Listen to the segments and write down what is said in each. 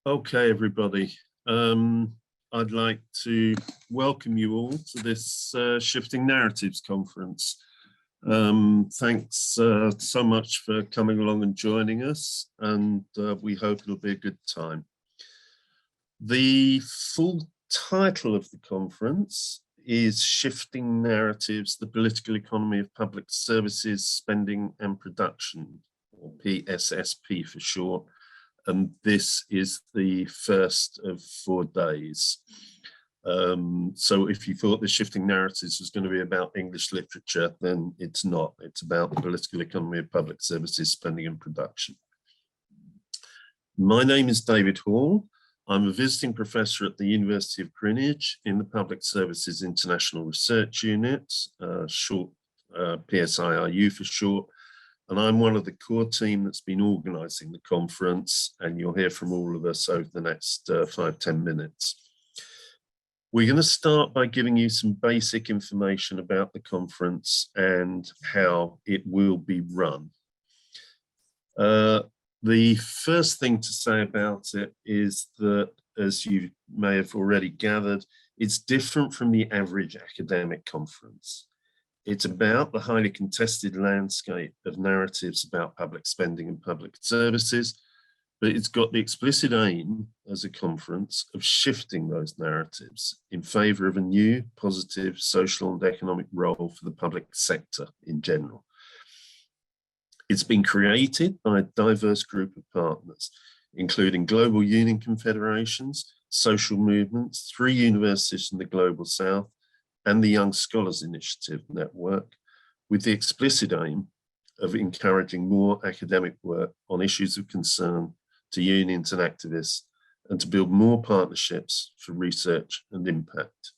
Okay, everybody. I'd like to welcome you all to this Shifting Narratives conference. Thanks so much for coming along and joining us, and we hope it'll be a good time. The full title of the conference is Shifting Narratives, the Political Economy of Public Services, Spending and Production, or PSSP for short. And this is the first of 4 days. So if you thought the Shifting Narratives was going to be about English literature, then it's not. It's about the political economy of public services, spending and production. My name is David Hall. I'm a visiting professor at the University of Greenwich in the Public Services International Research Unit, short PSIRU for short. And I'm one of the core team that's been organising the conference, and you'll hear from all of us over the next 5-10 minutes. We're going to start by giving you some basic information about the conference and how it will be run. The first thing to say about it is that, as you may have already gathered, it's different from the average academic conference. It's about the highly contested landscape of narratives about public spending and public services, but it's got the explicit aim as a conference of shifting those narratives in favour of a new, positive social and economic role for the public sector in general. It's been created by a diverse group of partners, including global union confederations, social movements, 3 universities in the Global South, and the Young Scholars Initiative Network, with the explicit aim of encouraging more academic work on issues of concern to unions and activists, and to build more partnerships for research and impact.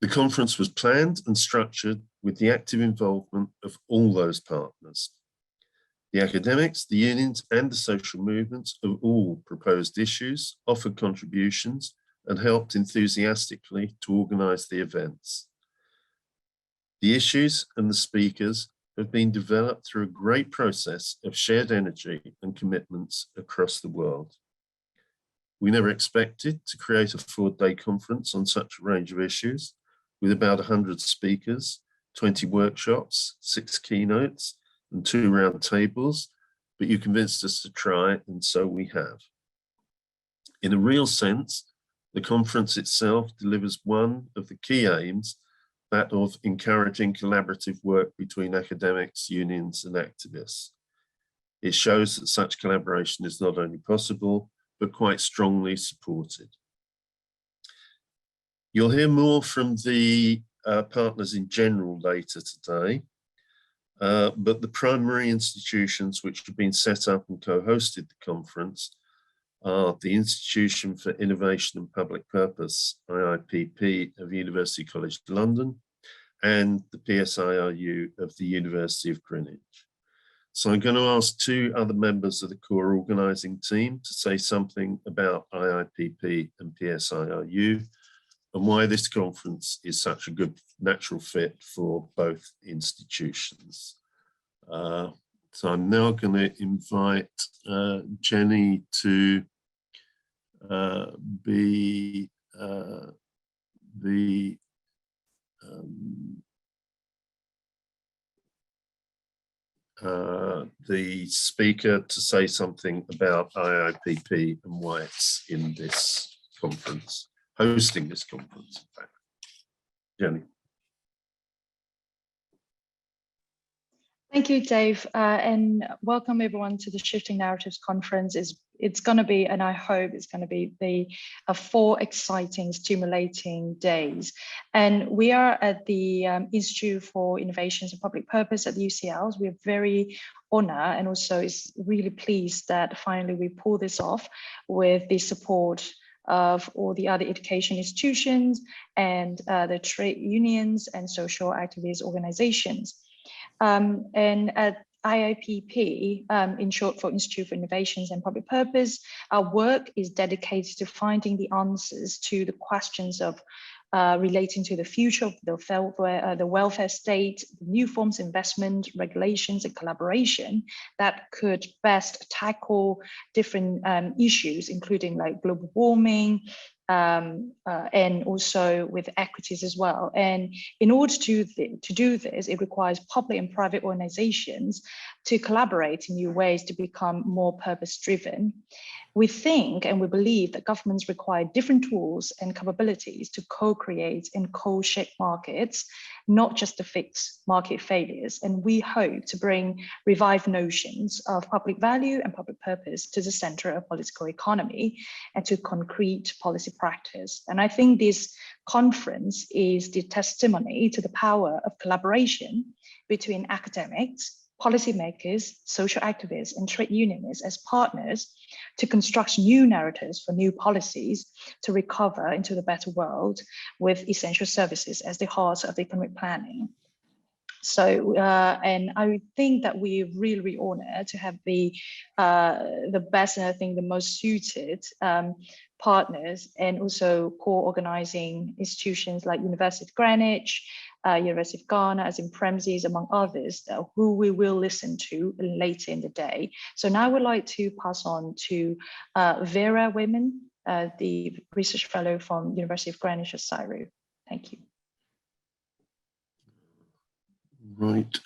The conference was planned and structured with the active involvement of all those partners. The academics, the unions, and the social movements of all proposed issues, offered contributions, and helped enthusiastically to organise the events. The issues and the speakers have been developed through a great process of shared energy and commitments across the world. We never expected to create a 4-day conference on such a range of issues, with about 100 speakers, 20 workshops, 6 keynotes, and 2 round tables, but you convinced us to try, and so we have. In a real sense, the conference itself delivers one of the key aims, that of encouraging collaborative work between academics, unions, and activists. It shows that such collaboration is not only possible, but quite strongly supported. You'll hear more from the partners in general later today, but the primary institutions which have been set up and co-hosted the conference are the Institution for Innovation and Public Purpose, IIPP, of University College London, and the PSIRU of the University of Greenwich. So I'm going to ask 2 other members of the core organising team to say something about IIPP and PSIRU, and why this conference is such a good natural fit for both institutions. So I'm now going to invite Jenny to be the speaker to say something about IIPP and why it's in this conference, hosting this conference, in fact. Jenny. Thank you, Dave, and welcome everyone to the Shifting Narratives Conference. It's going to be, and I hope it's going to be 4 exciting, stimulating days. And we are at the Institute for Innovations and Public Purpose at the UCL. We're very honored and also is really pleased that finally we pull this off with the support of all the other education institutions and the trade unions and social activist organizations. And at IIPP, in short for Institute for Innovations and Public Purpose, our work is dedicated to finding the answers to the questions of relating to the future of the welfare state, new forms of investment, regulations, and collaboration that could best tackle different issues, including like global warming, and also with equities as well. And in order to do this, it requires public and private organizations to collaborate in new ways to become more purpose-driven. We think and we believe that governments require different tools and capabilities to co-create and co-shape markets, not just to fix market failures. And we hope to bring revived notions of public value and public purpose to the center of political economy and to concrete policy practice. And I think this conference is the testimony to the power of collaboration between academics, policymakers, social activists, and trade unionists as partners to construct new narratives for new policies to recover into the better world with essential services as the heart of economic planning. So, and I think that we're really honored to have the best and I think the most suited partners and also co-organizing institutions like University of Greenwich, University of Ghana, as in Premises, among others, who we will listen to later in the day. So now I would like to pass on to Vera Wayman, the research fellow from University of Greenwich at CSIRO. Thank you. Right.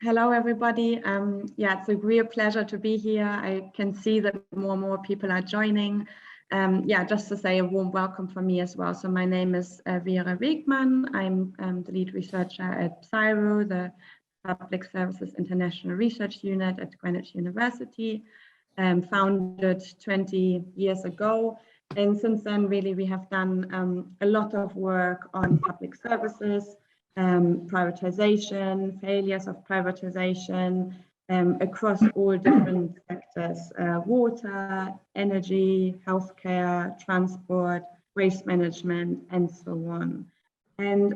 Hello, everybody. Yeah, it's a real pleasure to be here. I can see that more and more people are joining. Yeah, just to say a warm welcome from me as well. So my name is Vera Wegmann. I'm the lead researcher at CSIRO, the Public Services International Research Unit at Greenwich University, founded 20 years ago. And since then, really, we have done a lot of work on public services, privatization, failures of privatization, across all different sectors, water, energy, healthcare, transport, waste management, and so on. And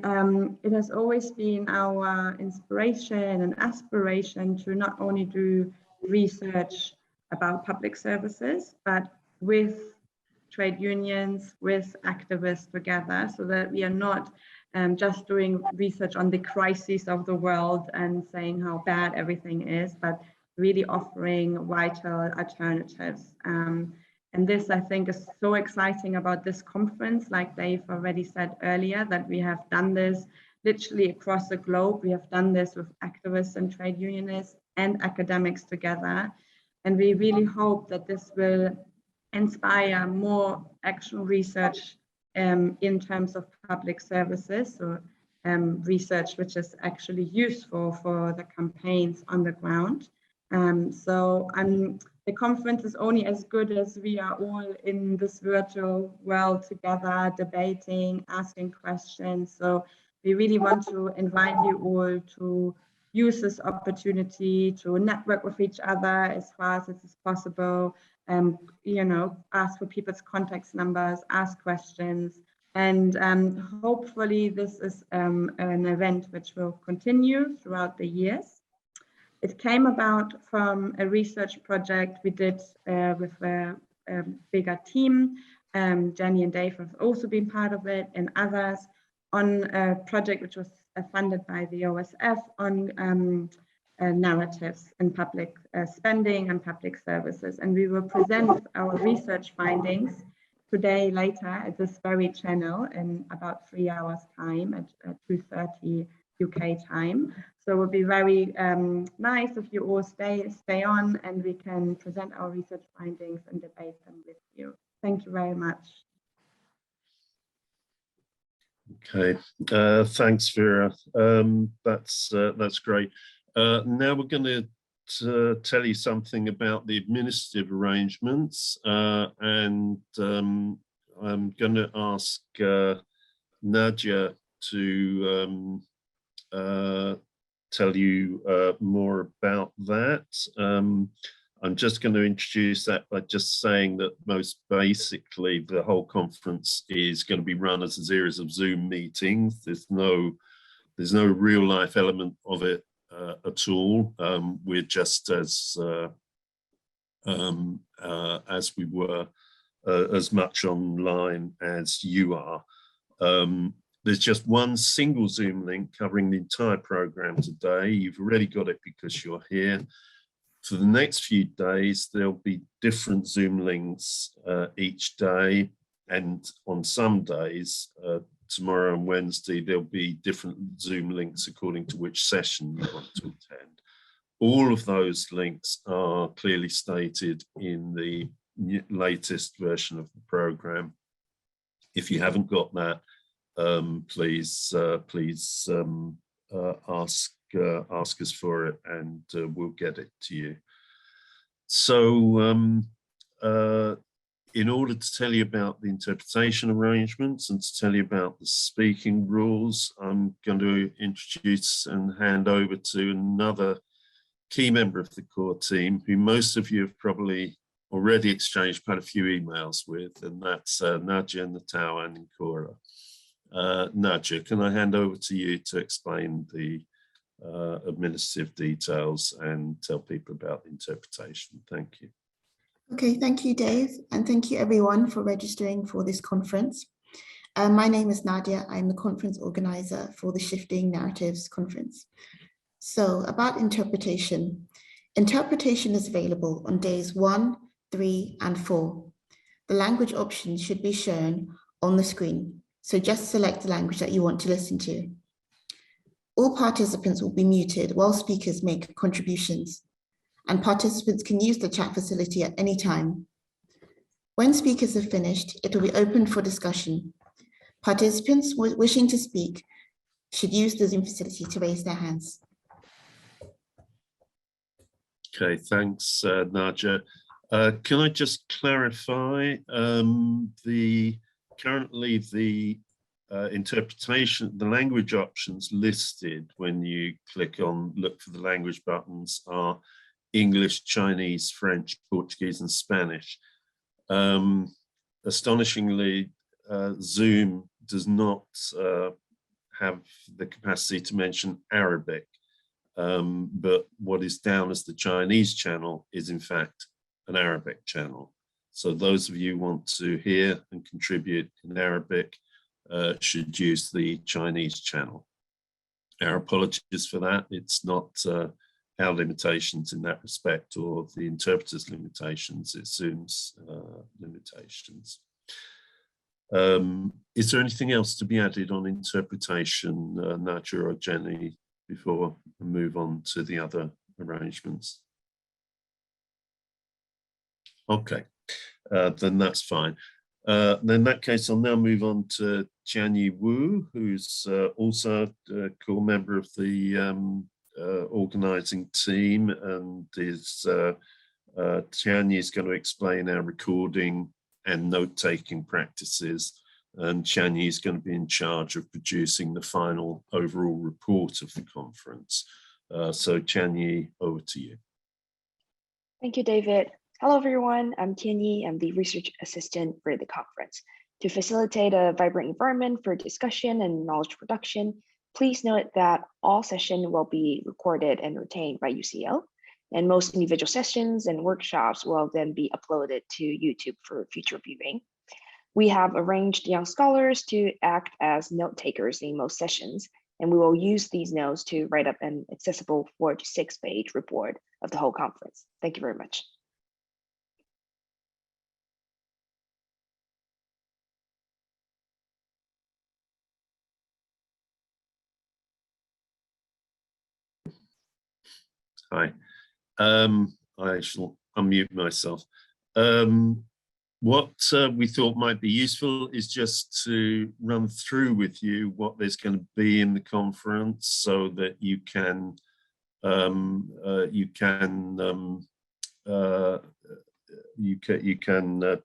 it has always been our inspiration and aspiration to not only do research about public services, but with trade unions, with activists together, so that we are not just doing research on the crises of the world and saying how bad everything is, but really offering vital alternatives. And this, I think, is so exciting about this conference, like Dave already said earlier, that we have done this literally across the globe. We have done this with activists and trade unionists and academics together. And we really hope that this will inspire more actual research in terms of public services, so research which is actually useful for the campaigns on the ground. So the conference is only as good as we are all in this virtual world together, debating, asking questions. So we really want to invite you all to use this opportunity to network with each other as far as it is possible. You know, ask for people's contact numbers, ask questions, and hopefully this is an event which will continue throughout the years. It came about from a research project we did with a bigger team. Jenny and Dave have also been part of it, and others, on a project which was funded by the OSF on narratives in public spending and public services. And we will present our research findings today later at this very channel in about 3 hours time at 2:30 UK time. So it would be very nice if you all stay on and we can present our research findings and debate them with you. Thank you very much. Okay, thanks, Vera. That's great. Now we're going to tell you something about the administrative arrangements, and I'm going to ask Nadia to tell you more about that. I'm just going to introduce that by just saying that most basically the whole conference is going to be run as a series of Zoom meetings. There's no real life element of it at all. We're just as we were as much online as you are. There's just one single Zoom link covering the entire program today. You've already got it because you're here. For the next few days, there'll be different Zoom links each day. And on some days, tomorrow and Wednesday, there'll be different Zoom links according to which session you want to attend. All of those links are clearly stated in the latest version of the program. If you haven't got that, please ask us for it, and we'll get it to you. So in order to tell you about the interpretation arrangements and to tell you about the speaking rules, I'm going to introduce and hand over to another key member of the core team, who most of you have probably already exchanged quite a few emails with, and that's Nadia, Natao, and Cora. Nadia, can I hand over to you to explain the administrative details and tell people about the interpretation? Thank you. Okay, thank you, Dave, and thank you everyone for registering for this conference. My name is Nadia. I'm the conference organizer for the Shifting Narratives conference. So about interpretation. Interpretation is available on days 1, 3, and 4. The language options should be shown on the screen. So just select the language that you want to listen to. All participants will be muted while speakers make contributions, and participants can use the chat facility at any time. When speakers have finished, it will be open for discussion. Participants wishing to speak should use the Zoom facility to raise their hands. Okay, thanks, Nadia. Can I just clarify, currently the interpretation, the language options listed when you click on look for the language buttons are English, Chinese, French, Portuguese, and Spanish. Astonishingly, Zoom does not have the capacity to mention Arabic, but what is down as the Chinese channel is in fact an Arabic channel. So those of you who want to hear and contribute in Arabic should use the Chinese channel. Our apologies for that. It's not our limitations in that respect or the interpreter's limitations, it's Zoom's limitations. Is there anything else to be added on interpretation, Nadia or Jenny, before we move on to the other arrangements? Okay, then that's fine. Then in that case, I'll now move on to Jianyi Wu, who's also a core member of the organizing team, and Jianyi is going to explain our recording and note-taking practices, and Jianyi is going to be in charge of producing the final overall report of the conference. So Jianyi, over to you. Thank you, David. Hello, everyone. I'm Tianyi. I'm the research assistant for the conference. To facilitate a vibrant environment for discussion and knowledge production, please note that all sessions will be recorded and retained by UCL, and most individual sessions and workshops will then be uploaded to YouTube for future viewing. We have arranged young scholars to act as note takers in most sessions, and we will use these notes to write up an accessible 4- to 6-page report of the whole conference. Thank you very much. Hi, I shall unmute myself. What we thought might be useful is just to run through with you what there's going to be in the conference, so that you can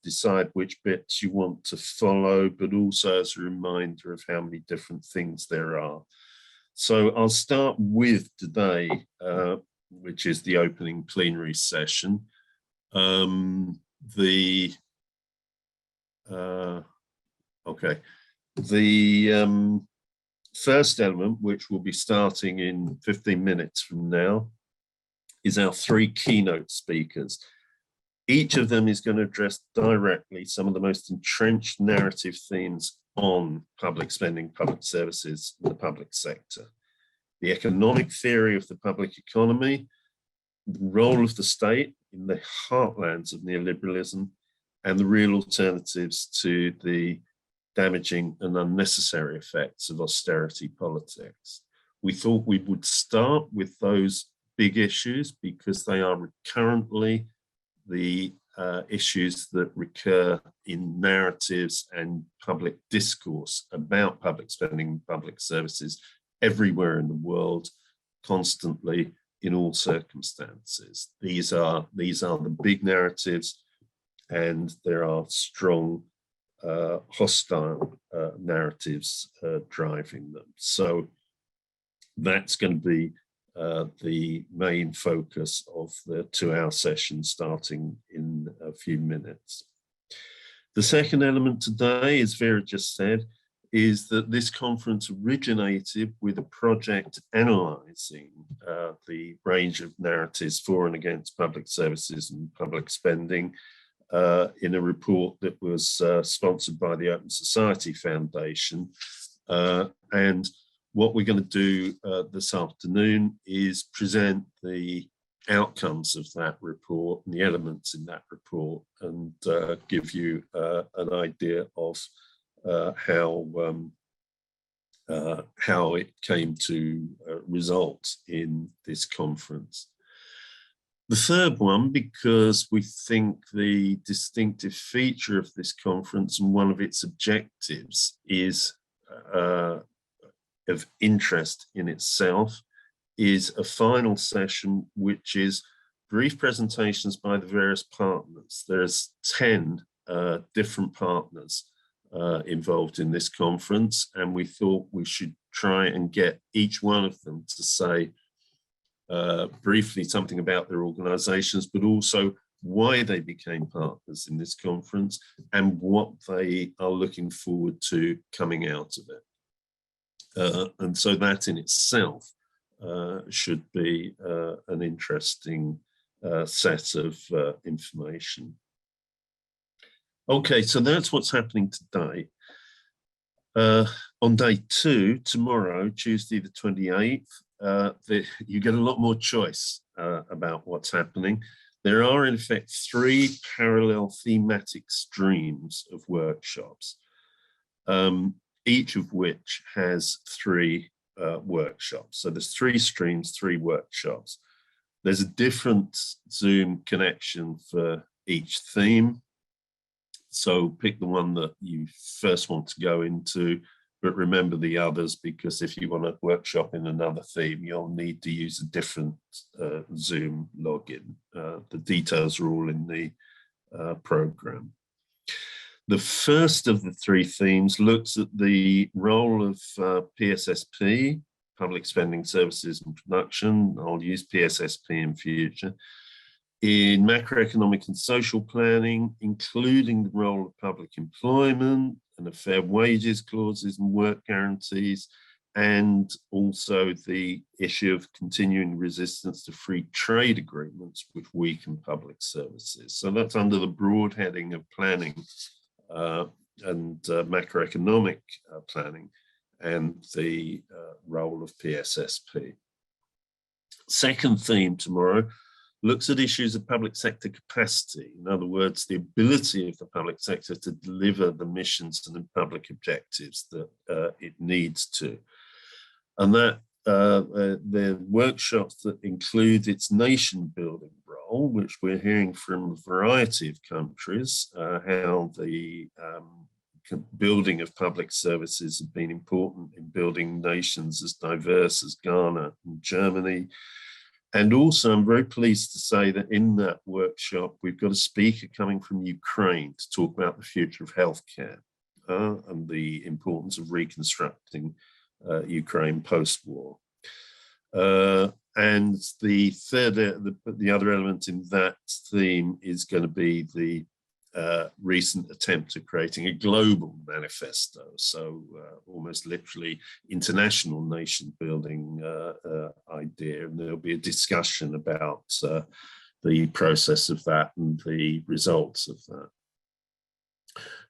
decide which bits you want to follow, but also as a reminder of how many different things there are. So I'll start with today, which is the opening plenary session. The first element, which will be starting in 15 minutes from now, is our 3 keynote speakers. Each of them is going to address directly some of the most entrenched narrative themes on public spending, public services, and the public sector. The economic theory of the public economy, the role of the state in the heartlands of neoliberalism, and the real alternatives to the damaging and unnecessary effects of austerity politics. We thought we would start with those big issues because they are currently the issues that recur in narratives and public discourse about public spending and public services everywhere in the world, constantly, in all circumstances. These are the big narratives, and there are strong hostile narratives driving them. So that's going to be the main focus of the 2-hour session starting in a few minutes. The second element today, as Vera just said, is that this conference originated with a project analysing the range of narratives for and against public services and public spending in a report that was sponsored by the Open Society Foundation. And what we're going to do this afternoon is present the outcomes of that report and the elements in that report, and give you an idea of how it came to result in this conference. The third one, because we think the distinctive feature of this conference and one of its objectives is of interest in itself, is a final session, which is brief presentations by the various partners. There's 10 different partners involved in this conference, and we thought we should try and get each one of them to say briefly something about their organizations, but also why they became partners in this conference and what they are looking forward to coming out of it. And so that in itself should be an interesting set of information. Okay, so that's what's happening today. On day 2, tomorrow, Tuesday the 28th, you get a lot more choice about what's happening. There are in effect 3 parallel thematic streams of workshops, each of which has 3 workshops. So there's 3 streams, 3 workshops. There's a different Zoom connection for each theme. So pick the one that you first want to go into, but remember the others, because if you want to workshop in another theme, you'll need to use a different Zoom login. The details are all in the program. The first of the 3 themes looks at the role of PSSP, Public Spending Services and Production. I'll use PSSP in future. In macroeconomic and social planning, including the role of public employment and the fair wages clauses and work guarantees, and also the issue of continuing resistance to free trade agreements which weaken public services. So that's under the broad heading of planning and macroeconomic planning and the role of PSSP. Second theme tomorrow looks at issues of public sector capacity. In other words, the ability of the public sector to deliver the missions and the public objectives that it needs to. And that the workshops that include its nation building role, which we're hearing from a variety of countries, how the building of public services have been important in building nations as diverse as Ghana and Germany. And also, I'm very pleased to say that in that workshop, we've got a speaker coming from Ukraine to talk about the future of healthcare and the importance of reconstructing Ukraine post-war. And the other element in that theme is going to be the recent attempt at creating a global manifesto, so almost literally international nation building idea, and there'll be a discussion about the process of that and the results of that.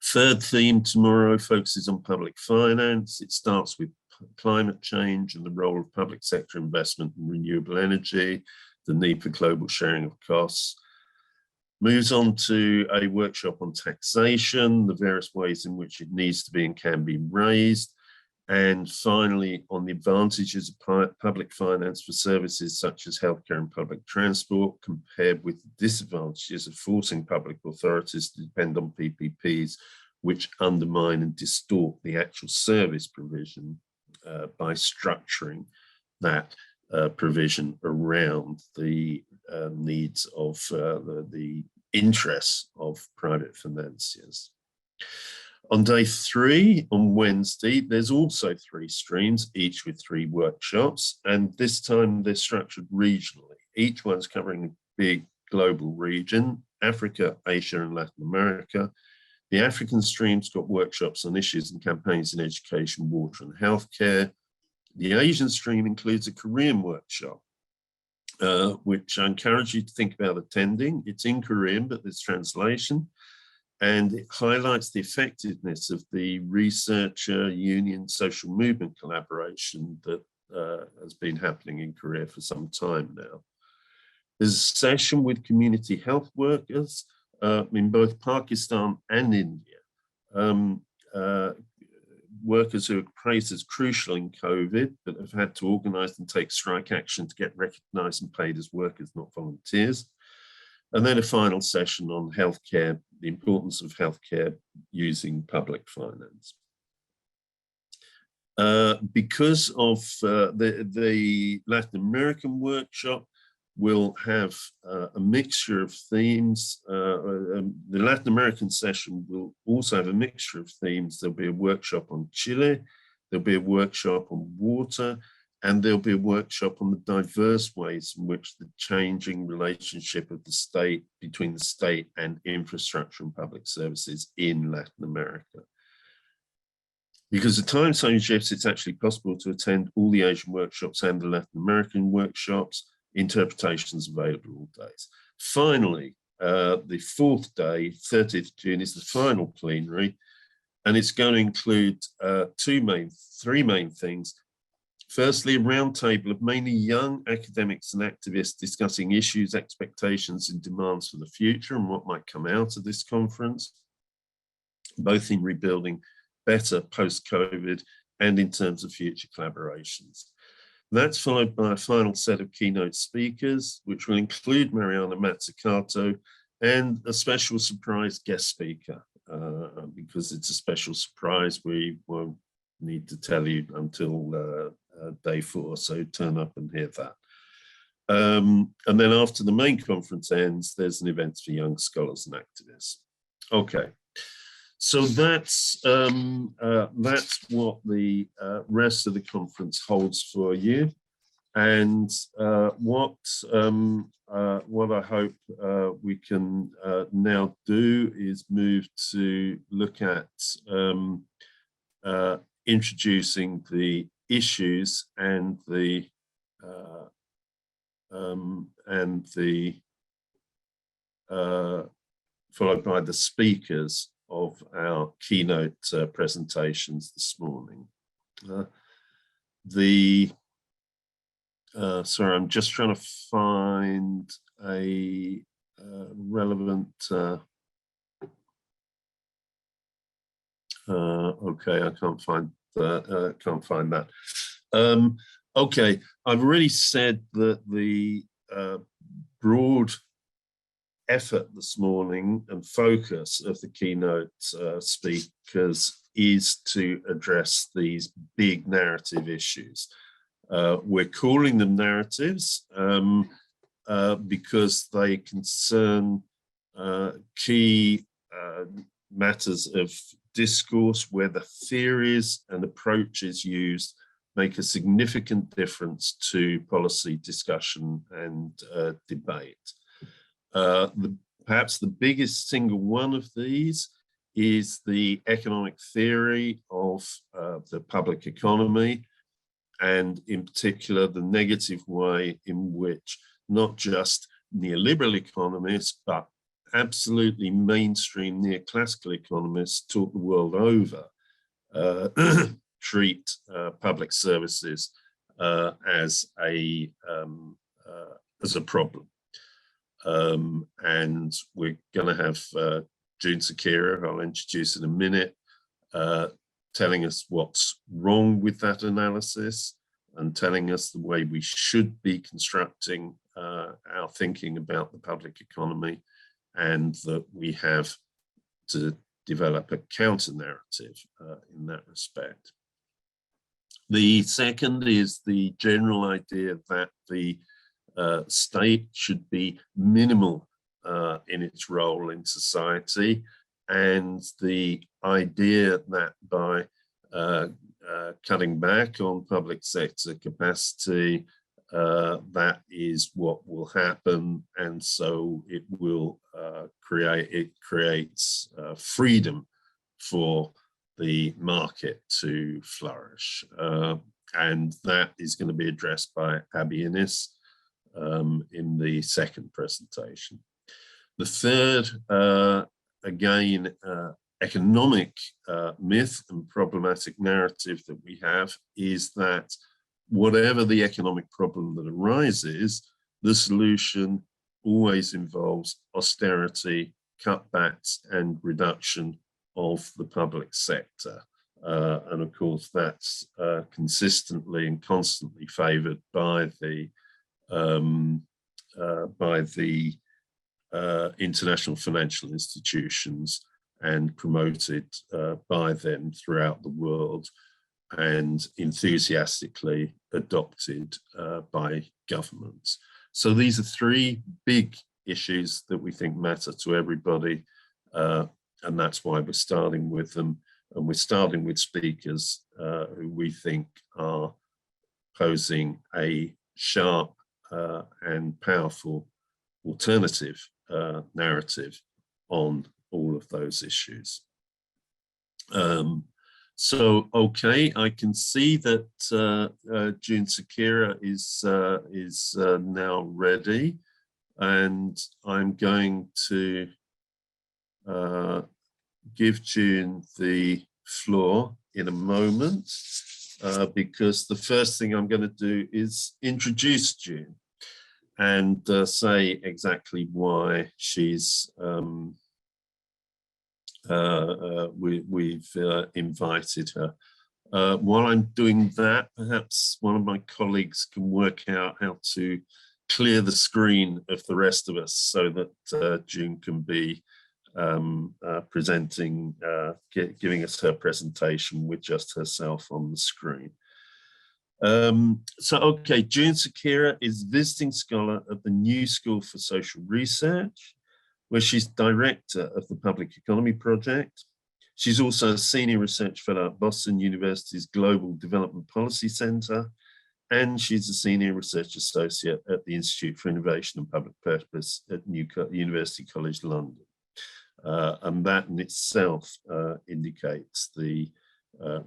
Third theme tomorrow focuses on public finance. It starts with climate change and the role of public sector investment in renewable energy, the need for global sharing of costs. Moves on to a workshop on taxation, the various ways in which it needs to be and can be raised. And finally, on the advantages of public finance for services such as healthcare and public transport, compared with the disadvantages of forcing public authorities to depend on PPPs, which undermine and distort the actual service provision by structuring that provision around the needs of the interests of private financiers. On day 3, on Wednesday, there's also 3 streams, each with 3 workshops, and this time they're structured regionally. Each one's covering a big global region, Africa, Asia, and Latin America. The African stream's got workshops on issues and campaigns in education, water, and healthcare. The Asian stream includes a Korean workshop, which I encourage you to think about attending. It's in Korean, but there's translation. And it highlights the effectiveness of the researcher union social movement collaboration that has been happening in Korea for some time now. There's a session with community health workers in both Pakistan and India. Workers who are praised as crucial in COVID, but have had to organise and take strike action to get recognised and paid as workers, not volunteers. And then a final session on healthcare, the importance of healthcare using public finance. Because of the Latin American workshop, we'll have a mixture of themes. The Latin American session will also have a mixture of themes. There'll be a workshop on Chile, there'll be a workshop on water, and there'll be a workshop on the diverse ways in which the changing relationship of the state, between the state and infrastructure and public services in Latin America. Because the time zone shifts, it's actually possible to attend all the Asian workshops and the Latin American workshops, interpretations available all days. Finally, the 4th day, 30th June, is the final plenary, and it's going to include 3 main things. Firstly, a roundtable of mainly young academics and activists discussing issues, expectations, and demands for the future and what might come out of this conference, both in rebuilding better post-COVID and in terms of future collaborations. That's followed by a final set of keynote speakers, which will include Mariana Mazzucato and a special surprise guest speaker. Because it's a special surprise, we won't need to tell you until day 4, so turn up and hear that. And then after the main conference ends, there's an event for young scholars and activists. Okay, so that's what the rest of the conference holds for you, and what I hope we can now do is move to look at introducing the issues and the followed by the speakers of our keynote presentations this morning. Sorry, I'm just trying to find a relevant. Okay, I can't find that. Okay, I've already said that the broad effort this morning and focus of the keynote speakers is to address these big narrative issues. We're calling them narratives because they concern key matters of discourse where the theories and approaches used make a significant difference to policy discussion and debate. Perhaps the biggest single one of these is the economic theory of the public economy, and in particular the negative way in which not just neoliberal economists, but absolutely mainstream neoclassical economists taught the world over treat public services as a problem. And we're going to have June Sekera, I'll introduce in a minute, telling us what's wrong with that analysis and telling us the way we should be constructing our thinking about the public economy, and that we have to develop a counter narrative in that respect. The second is the general idea that the state should be minimal in its role in society, and the idea that by cutting back on public sector capacity, that is what will happen, and so it will creates freedom for the market to flourish, and that is going to be addressed by Abby in the second presentation. The third, again, economic myth and problematic narrative that we have is that whatever the economic problem that arises, the solution always involves austerity, cutbacks, and reduction of the public sector. And of course, that's consistently and constantly favored by the international financial institutions and promoted by them throughout the world, and enthusiastically adopted by governments. So these are three big issues that we think matter to everybody, and that's why we're starting with them. And we're starting with speakers who we think are posing a sharp and powerful alternative narrative on all of those issues. So, okay, I can see that June Sekera is now ready, and I'm going to give June the floor in a moment, because the first thing I'm going to do is introduce June and say exactly why she's we've invited her. While I'm doing that, perhaps one of my colleagues can work out how to clear the screen of the rest of us so that June can be presenting, giving us her presentation with just herself on the screen. So, okay, June Sekera is visiting scholar at the New School for Social Research, where she's director of the Public Economy Project. She's also a senior research fellow at Boston University's Global Development Policy Center, and she's a senior research associate at the Institute for Innovation and Public Purpose at University College London. And that in itself indicates the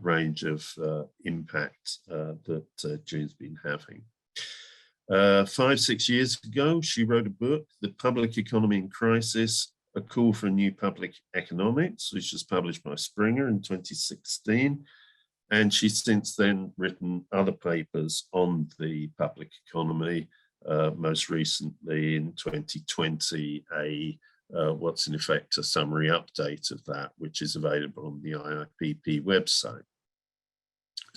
range of impact that June's been having. 5-6 years ago, she wrote a book, The Public Economy in Crisis, A Call for a New Public Economics, which was published by Springer in 2016. And she's since then written other papers on the public economy, most recently in 2020, what's in effect a summary update of that, which is available on the IIPP website.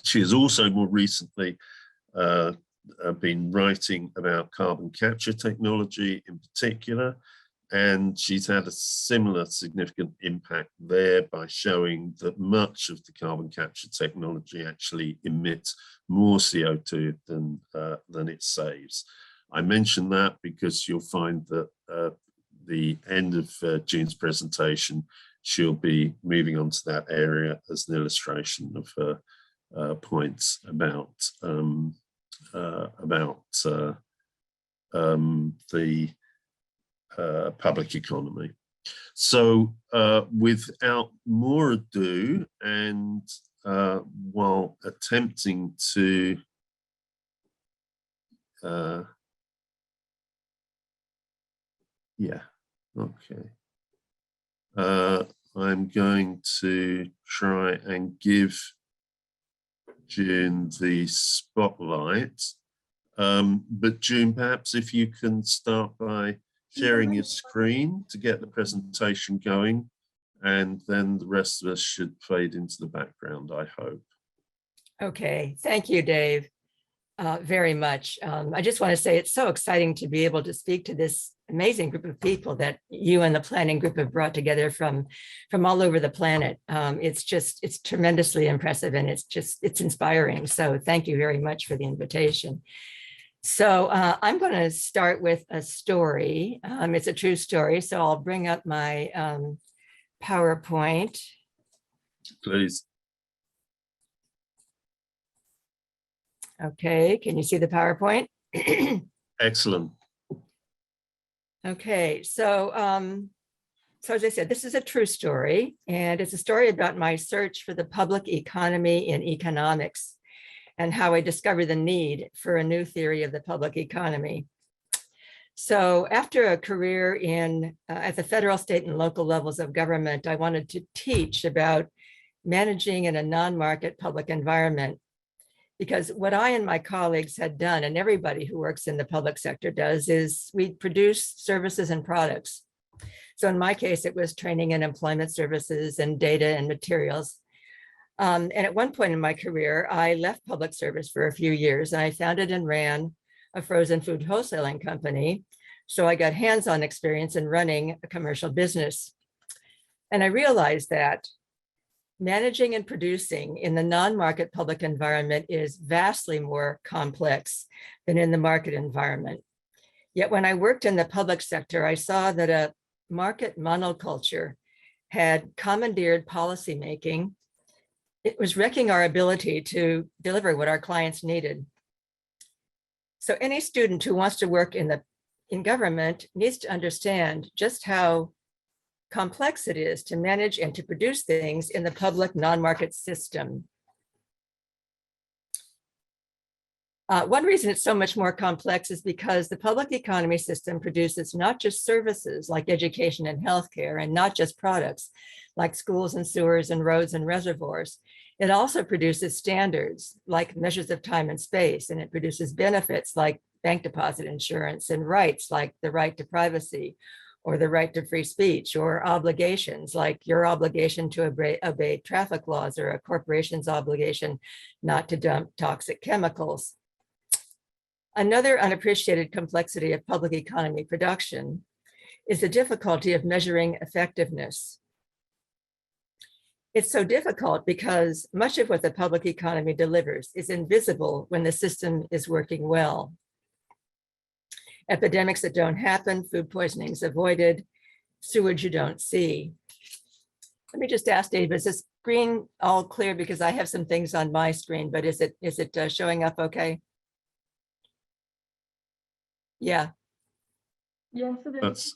She has also more recently been writing about carbon capture technology in particular, and she's had a similar significant impact there by showing that much of the carbon capture technology actually emits more CO2 than it saves. I mention that because you'll find that the end of June's presentation, she'll be moving on to that area as an illustration of her points about the public economy. So without more ado, and while attempting to Yeah, okay. I'm going to try and give June the spotlight. But June, perhaps if you can start by sharing your screen to get the presentation going, and then the rest of us should fade into the background, I hope. Okay, thank you, Dave, very much. I just want to say it's so exciting to be able to speak to this amazing group of people that you and the planning group have brought together from all over the planet. It's tremendously impressive, and it's inspiring. So thank you very much for the invitation. So I'm going to start with a story. It's a true story. So I'll bring up my PowerPoint. Please. Okay, can you see the PowerPoint? Excellent. Okay, so as I said, this is a true story, and it's a story about my search for the public economy in economics and how I discovered the need for a new theory of the public economy. So after a career at the federal, state, and local levels of government, I wanted to teach about managing in a non-market public environment. Because what I and my colleagues had done, and everybody who works in the public sector does, is we produce services and products. So in my case, it was training and employment services and data and materials. And at one point in my career, I left public service for a few years, and I founded and ran a frozen food wholesaling company. So I got hands-on experience in running a commercial business. And I realized that managing and producing in the non-market public environment is vastly more complex than in the market environment. Yet when I worked in the public sector, I saw that a market monoculture had commandeered policymaking. It was wrecking our ability to deliver what our clients needed. So any student who wants to work in government needs to understand just how complex it is to manage and to produce things in the public non-market system. One reason it's so much more complex is because the public economy system produces not just services like education and healthcare, and not just products like schools and sewers and roads and reservoirs. It also produces standards like measures of time and space, and it produces benefits like bank deposit insurance, and rights like the right to privacy, or the right to free speech, or obligations like your obligation to obey traffic laws, or a corporation's obligation not to dump toxic chemicals. Another unappreciated complexity of public economy production is the difficulty of measuring effectiveness. It's so difficult because much of what the public economy delivers is invisible when the system is working well. Epidemics that don't happen, food poisonings avoided, sewage you don't see. Let me just ask Dave, is the screen all clear? Because I have some things on my screen, but is it showing up okay? Yeah. Yes, it is. That's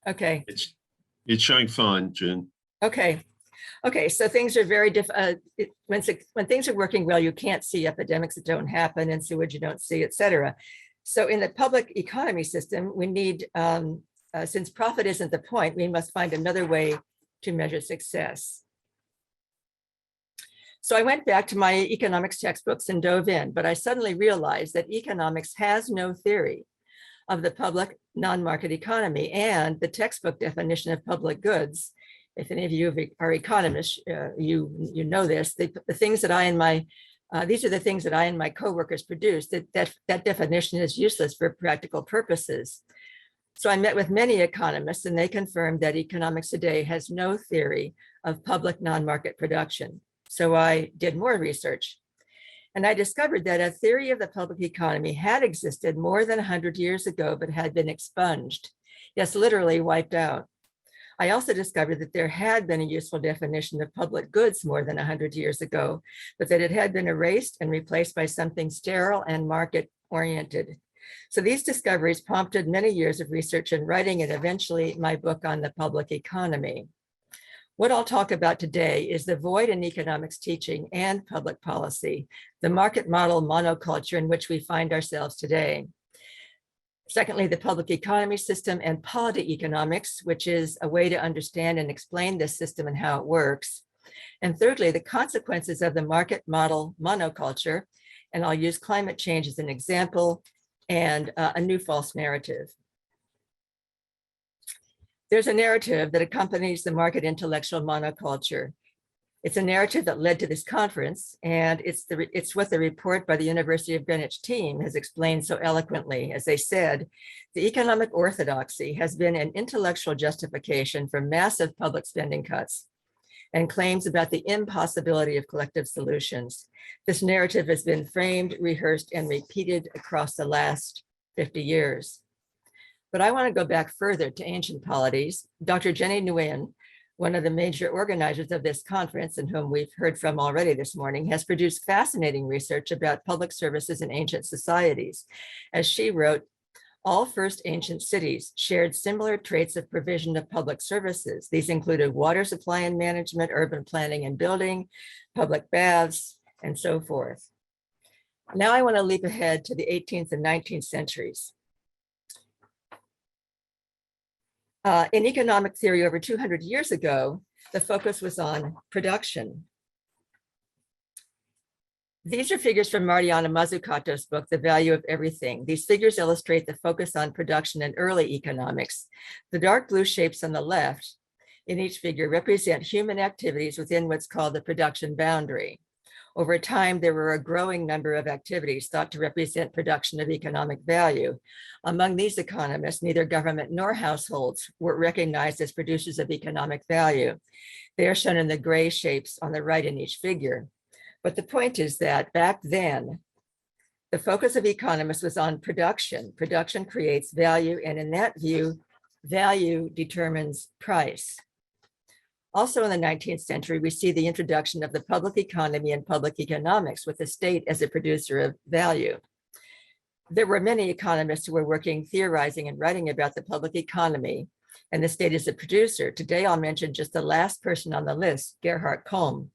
Okay. It's showing fine, June. Okay. Okay, so things are very different. When things are working well, you can't see epidemics that don't happen, and sewage you don't see, et cetera. So in the public economy system, we need, since profit isn't the point, we must find another way to measure success. So I went back to my economics textbooks and dove in, but I suddenly realized that economics has no theory of the public non-market economy, and the textbook definition of public goods. If any of you are economists, you know this. The things that I and my these are the things that I and my coworkers produce. That definition is useless for practical purposes. So I met with many economists, and they confirmed that economics today has no theory of public non-market production. So I did more research, and I discovered that a theory of the public economy had existed more than 100 years ago, but had been expunged. Yes, literally wiped out. I also discovered that there had been a useful definition of public goods more than 100 years ago, but that it had been erased and replaced by something sterile and market-oriented. So these discoveries prompted many years of research and writing, and eventually my book on the public economy. What I'll talk about today is the void in economics teaching and public policy, the market model monoculture in which we find ourselves today. Secondly, the public economy system and polity economics, which is a way to understand and explain this system and how it works. And thirdly, the consequences of the market model monoculture, and I'll use climate change as an example, and a new false narrative. There's a narrative that accompanies the market intellectual monoculture. It's a narrative that led to this conference, and it's what the report by the University of Greenwich team has explained so eloquently. As they said, the economic orthodoxy has been an intellectual justification for massive public spending cuts and claims about the impossibility of collective solutions. This narrative has been framed, rehearsed, and repeated across the last 50 years. But I want to go back further to ancient polities. Dr. Jenny Nguyen, one of the major organizers of this conference, and whom we've heard from already this morning, has produced fascinating research about public services in ancient societies. As she wrote, all first ancient cities shared similar traits of provision of public services. These included water supply and management, urban planning and building, public baths, and so forth. Now I want to leap ahead to the 18th and 19th centuries. In economic theory over 200 years ago, the focus was on production. These are figures from Mariana Mazzucato's book, The Value of Everything. These figures illustrate the focus on production in early economics. The dark blue shapes on the left in each figure represent human activities within what's called the production boundary. Over time, there were a growing number of activities thought to represent production of economic value. Among these economists, neither government nor households were recognized as producers of economic value. They are shown in the gray shapes on the right in each figure. But the point is that back then, the focus of economists was on production. Production creates value, and in that view, value determines price. Also in the 19th century, we see the introduction of the public economy and public economics with the state as a producer of value. There were many economists who were working, theorizing, and writing about the public economy and the state as a producer. Today, I'll mention just the last person on the list, Gerhard Kohlm.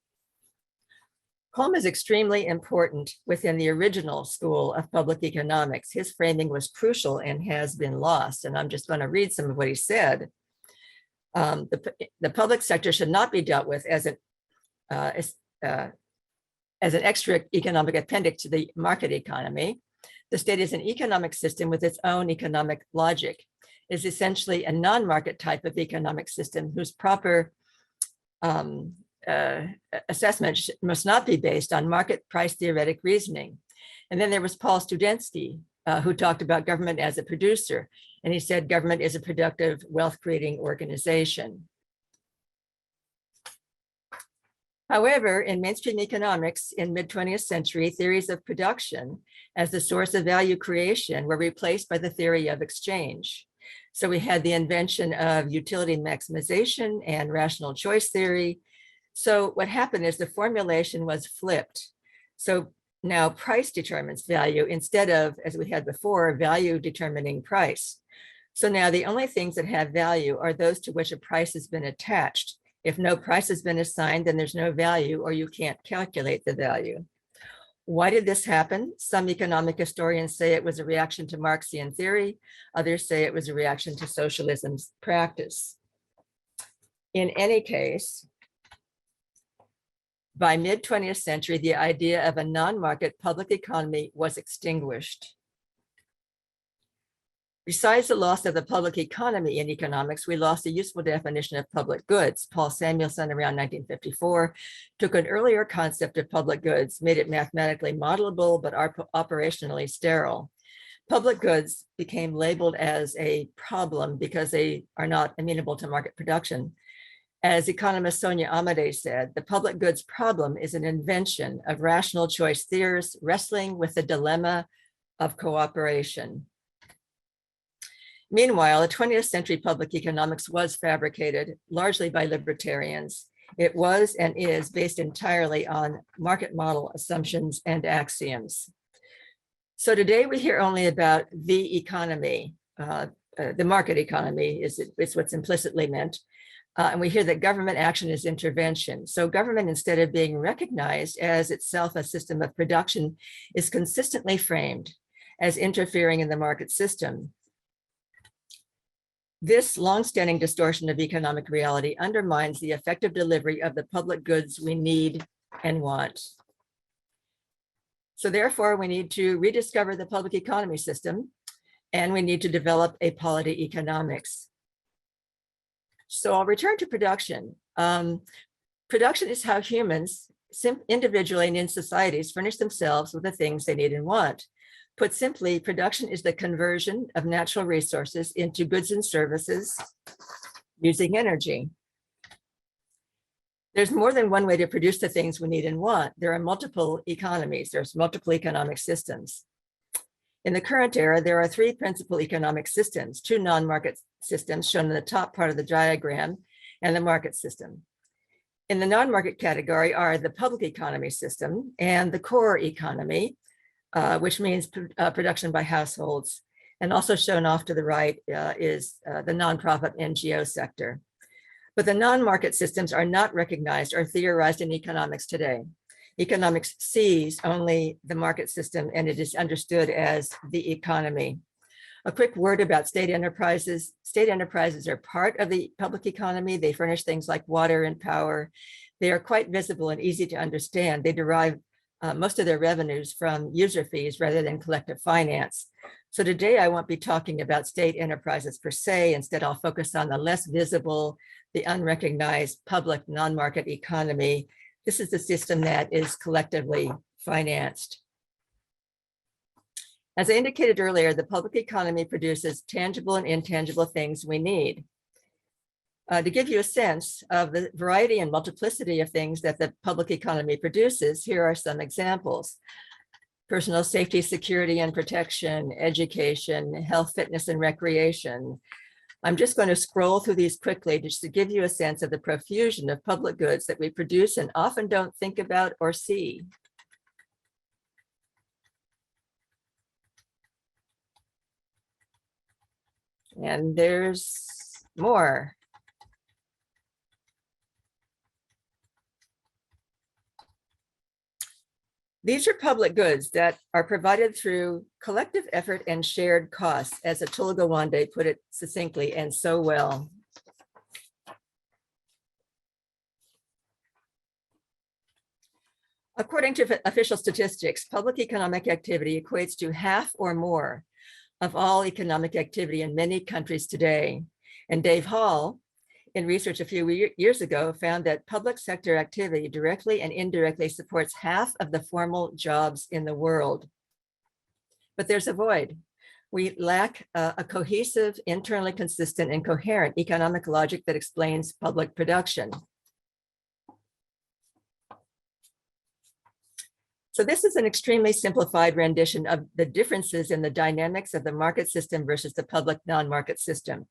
Kohlm is extremely important within the original school of public economics. His framing was crucial and has been lost. And I'm just going to read some of what he said. The public sector should not be dealt with as an extra economic appendix to the market economy. The state is an economic system with its own economic logic. It is essentially a non-market type of economic system whose proper assessment must not be based on market price theoretic reasoning. And then there was Paul Studensky, who talked about government as a producer. And he said government is a productive, wealth-creating organization. However, in mainstream economics in mid-20th century, theories of production as the source of value creation were replaced by the theory of exchange. So we had the invention of utility maximization and rational choice theory. So what happened is the formulation was flipped. So now price determines value instead of, as we had before, value determining price. So now the only things that have value are those to which a price has been attached. If no price has been assigned, then there's no value, or you can't calculate the value. Why did this happen? Some economic historians say it was a reaction to Marxian theory. Others say it was a reaction to socialism's practice. In any case, by mid-20th century, the idea of a non-market public economy was extinguished. Besides the loss of the public economy in economics, we lost a useful definition of public goods. Paul Samuelson, around 1954, took an earlier concept of public goods, made it mathematically modelable, but operationally sterile. Public goods became labeled as a problem because they are not amenable to market production. As economist Sonia Amadei said, the public goods problem is an invention of rational choice theorists wrestling with the dilemma of cooperation. Meanwhile, the 20th century public economics was fabricated largely by libertarians. It was and is based entirely on market model assumptions and axioms. So today we hear only about the economy. The market economy is what's implicitly meant. And we hear that government action is intervention. So government, instead of being recognized as itself a system of production, is consistently framed as interfering in the market system. This longstanding distortion of economic reality undermines the effective delivery of the public goods we need and want. So therefore, we need to rediscover the public economy system, and we need to develop a polity economics. So I'll return to production. Production is how humans, individually and in societies, furnish themselves with the things they need and want. Put simply, production is the conversion of natural resources into goods and services using energy. There's more than one way to produce the things we need and want. There are multiple economies. There's multiple economic systems. In the current era, there are three principal economic systems, two non-market systems shown in the top part of the diagram, and the market system. In the non-market category are the public economy system and the core economy, which means production by households. And also shown off to the right is the nonprofit NGO sector. But the non-market systems are not recognized or theorized in economics today. Economics sees only the market system, and it is understood as the economy. A quick word about state enterprises. State enterprises are part of the public economy. They furnish things like water and power. They are quite visible and easy to understand. They derive most of their revenues from user fees rather than collective finance. So today I won't be talking about state enterprises per se. Instead, I'll focus on the less visible, the unrecognized public non-market economy. This is the system that is collectively financed. As I indicated earlier, the public economy produces tangible and intangible things we need. To give you a sense of the variety and multiplicity of things that the public economy produces, here are some examples. Personal safety, security and protection, education, health, fitness, and recreation. I'm just going to scroll through these quickly just to give you a sense of the profusion of public goods that we produce and often don't think about or see. And there's more. These are public goods that are provided through collective effort and shared costs, as Atul Gawande put it succinctly and so well. According to official statistics, public economic activity equates to half or more of all economic activity in many countries today. And Dave Hall, in research a few years ago, found that public sector activity directly and indirectly supports half of the formal jobs in the world. But there's a void. We lack a cohesive, internally consistent and coherent economic logic that explains public production. So this is an extremely simplified rendition of the differences in the dynamics of the market system versus the public non-market system.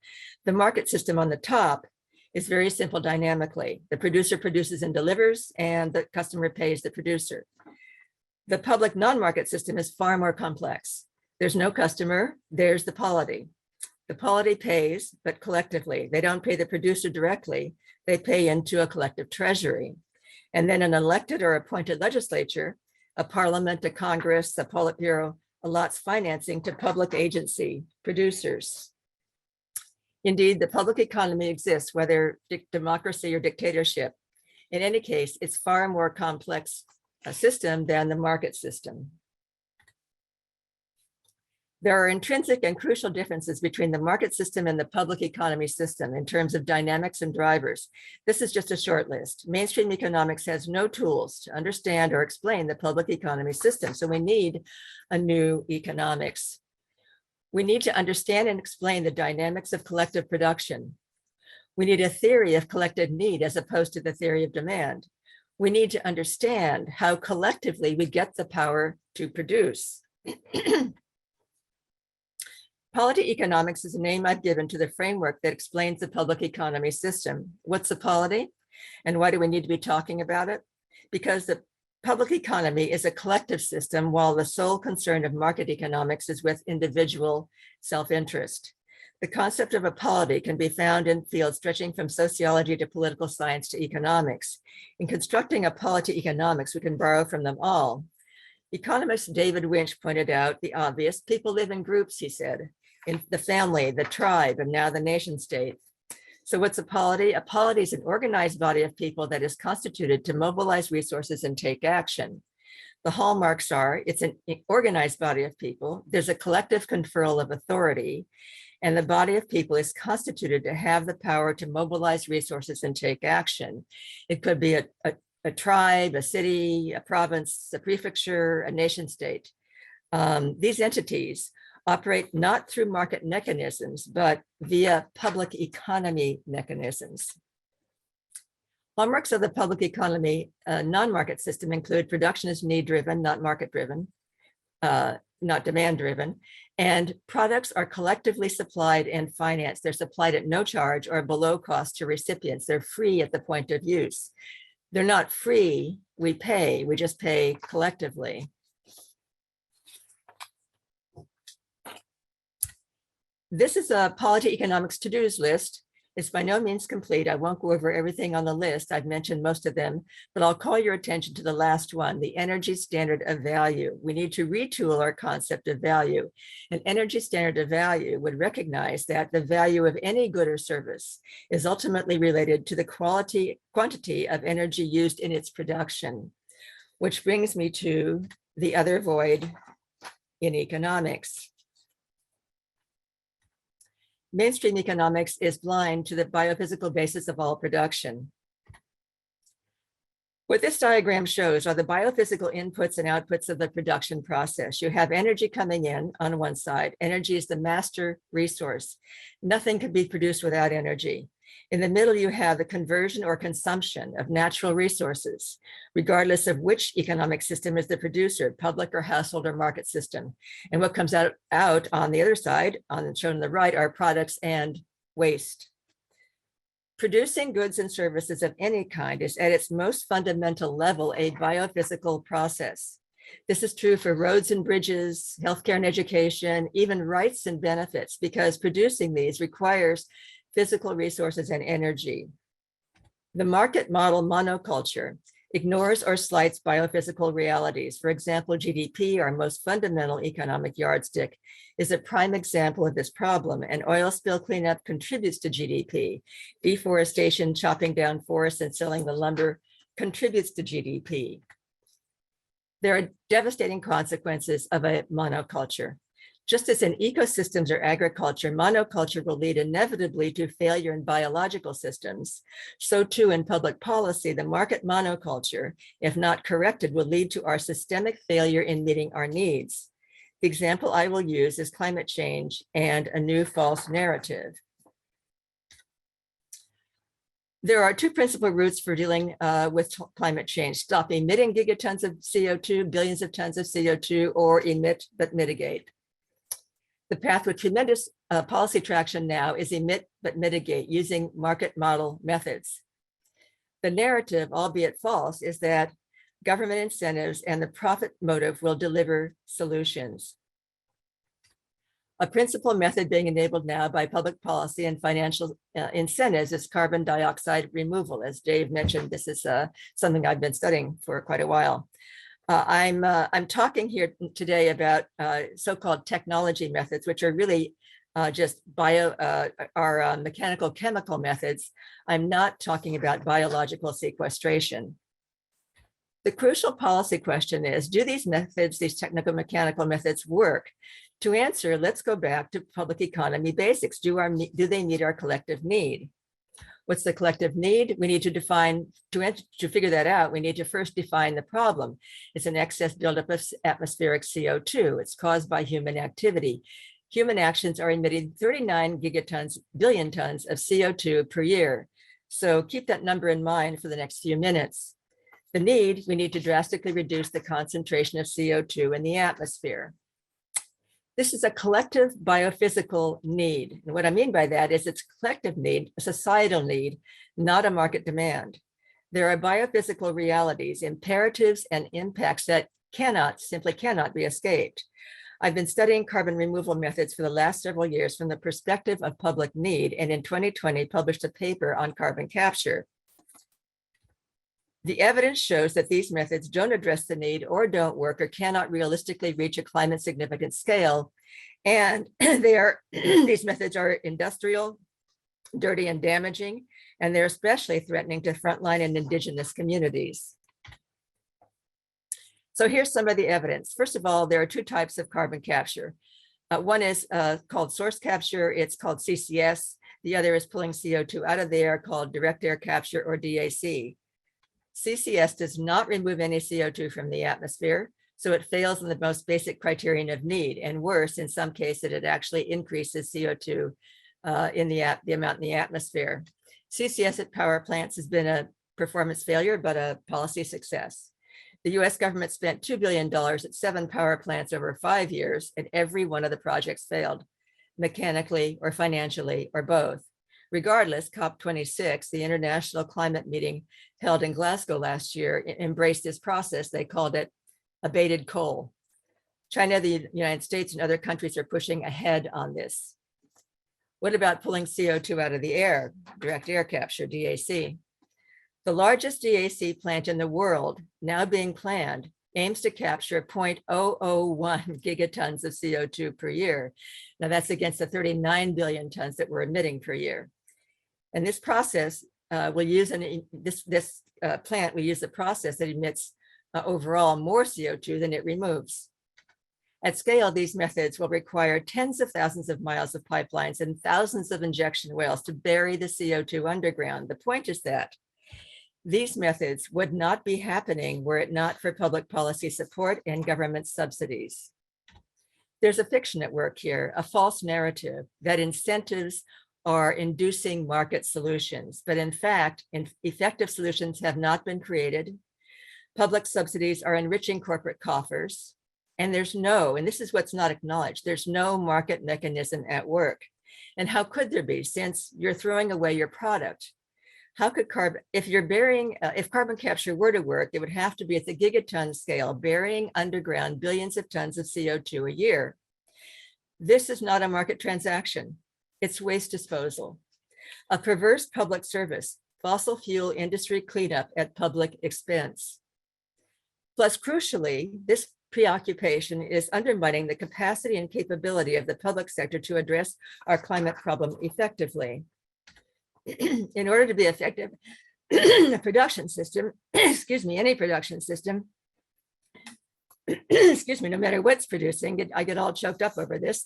The market system on the top is very simple dynamically. The producer produces and delivers, and the customer pays the producer. The public non-market system is far more complex. There's no customer, there's the polity. The polity pays, but collectively. They don't pay the producer directly, they pay into a collective treasury. And then an elected or appointed legislature, a parliament, a Congress, a Politburo allots financing to public agency producers. Indeed, the public economy exists, whether democracy or dictatorship. In any case, it's far more complex a system than the market system. There are intrinsic and crucial differences between the market system and the public economy system in terms of dynamics and drivers. This is just a short list. Mainstream economics has no tools to understand or explain the public economy system, so we need a new economics. We need to understand and explain the dynamics of collective production. We need a theory of collective need as opposed to the theory of demand. We need to understand how collectively we get the power to produce. Polity economics is a name I've given to the framework that explains the public economy system. What's a polity? And why do we need to be talking about it? Because the public economy is a collective system, while the sole concern of market economics is with individual self-interest. The concept of a polity can be found in fields stretching from sociology to political science to economics. In constructing a polity economics, we can borrow from them all. Economist David Winch pointed out the obvious. People live in groups, he said. in the family, the tribe, and now the nation state. So what's a polity? A polity is an organized body of people that is constituted to mobilize resources and take action. The hallmarks are, it's an organized body of people, there's a collective conferral of authority, and the body of people is constituted to have the power to mobilize resources and take action. It could be a tribe, a city, a province, a prefecture, a nation state. These entities operate not through market mechanisms, but via public economy mechanisms. Hallmarks of the public economy non-market system include production is need-driven, not market-driven, not demand-driven, and products are collectively supplied and financed. They're supplied at no charge or below cost to recipients. They're free at the point of use. They're not free, we pay, we just pay collectively. This is a polity economics to-dos list. It's by no means complete. I won't go over everything on the list. I've mentioned most of them, but I'll call your attention to the last one, the energy standard of value. We need to retool our concept of value. An energy standard of value would recognize that the value of any good or service is ultimately related to the quantity of energy used in its production, which brings me to the other void in economics. Mainstream economics is blind to the biophysical basis of all production. What this diagram shows are the biophysical inputs and outputs of the production process. You have energy coming in on one side. Energy is the master resource. Nothing can be produced without energy. In the middle, you have the conversion or consumption of natural resources, regardless of which economic system is the producer, public or household or market system. And what comes out on the other side, shown on the right, are products and waste. Producing goods and services of any kind is at its most fundamental level a biophysical process. This is true for roads and bridges, healthcare and education, even rights and benefits, because producing these requires physical resources and energy. The market model monoculture ignores or slights biophysical realities. For example, GDP, our most fundamental economic yardstick, is a prime example of this problem, and oil spill cleanup contributes to GDP. Deforestation, chopping down forests and selling the lumber contributes to GDP. There are devastating consequences of a monoculture. Just as in ecosystems or agriculture, monoculture will lead inevitably to failure in biological systems. So too in public policy, the market monoculture, if not corrected, will lead to our systemic failure in meeting our needs. The example I will use is climate change and a new false narrative. There are two principal routes for dealing with climate change: stop emitting gigatons of CO2, billions of tons of CO2, or emit but mitigate. The path with tremendous policy traction now is emit but mitigate using market model methods. The narrative, albeit false, is that government incentives and the profit motive will deliver solutions. A principal method being enabled now by public policy and financial incentives is carbon dioxide removal. As Dave mentioned, this is something I've been studying for quite a while. I'm talking here today about so-called technology methods, which are really just mechanical chemical methods. I'm not talking about biological sequestration. The crucial policy question is, do these methods, these technical mechanical methods work? To answer, let's go back to public economy basics. Do they meet our collective need? What's the collective need? We need to define, to figure that out, we need to first define the problem. It's an excess buildup of atmospheric CO2. It's caused by human activity. Human actions are emitting 39 billion tons of CO2 per year. So keep that number in mind for the next few minutes. The need, we need to drastically reduce the concentration of CO2 in the atmosphere. This is a collective biophysical need. And what I mean by that is it's a collective need, a societal need, not a market demand. There are biophysical realities, imperatives, and impacts that simply cannot be escaped. I've been studying carbon removal methods for the last several years from the perspective of public need, and in 2020 published a paper on carbon capture. The evidence shows that these methods don't address the need or don't work or cannot realistically reach a climate significant scale. And these methods are industrial, dirty and damaging, and they're especially threatening to frontline and indigenous communities. So here's some of the evidence. First of all, there are two types of carbon capture. One is called source capture, it's called CCS. The other is pulling CO2 out of the air, called direct air capture, or DAC. CCS does not remove any CO2 from the atmosphere, so it fails in the most basic criterion of need, and worse, in some cases, it actually increases CO2 in the amount in the atmosphere. CCS at power plants has been a performance failure, but a policy success. The US government spent $2 billion at 7 power plants over 5 years, and every one of the projects failed, mechanically or financially or both. Regardless, COP26, the international climate meeting held in Glasgow last year, embraced this process. They called it abated coal. China, the United States, and other countries are pushing ahead on this. What about pulling CO2 out of the air, direct air capture, DAC? The largest DAC plant in the world, now being planned, aims to capture 0.001 gigatons of CO2 per year. Now that's against the 39 billion tons that we're emitting per year. And this process will use, this plant will use a process that emits overall more CO2 than it removes. At scale, these methods will require tens of thousands of miles of pipelines and thousands of injection wells to bury the CO2 underground. The point is that these methods would not be happening were it not for public policy support and government subsidies. There's a fiction at work here, a false narrative that incentives are inducing market solutions, but in fact, effective solutions have not been created. Public subsidies are enriching corporate coffers, and there's no, and this is what's not acknowledged, there's no market mechanism at work. And how could there be, since you're throwing away your product? How could if carbon capture were to work, it would have to be at the gigaton scale, burying underground billions of tons of CO2 a year. This is not a market transaction. It's waste disposal, a perverse public service, fossil fuel industry cleanup at public expense. Plus, crucially, this preoccupation is undermining the capacity and capability of the public sector to address our climate problem effectively. In order to be effective, a production system, excuse me, any production system, excuse me, no matter what's producing, I get all choked up over this,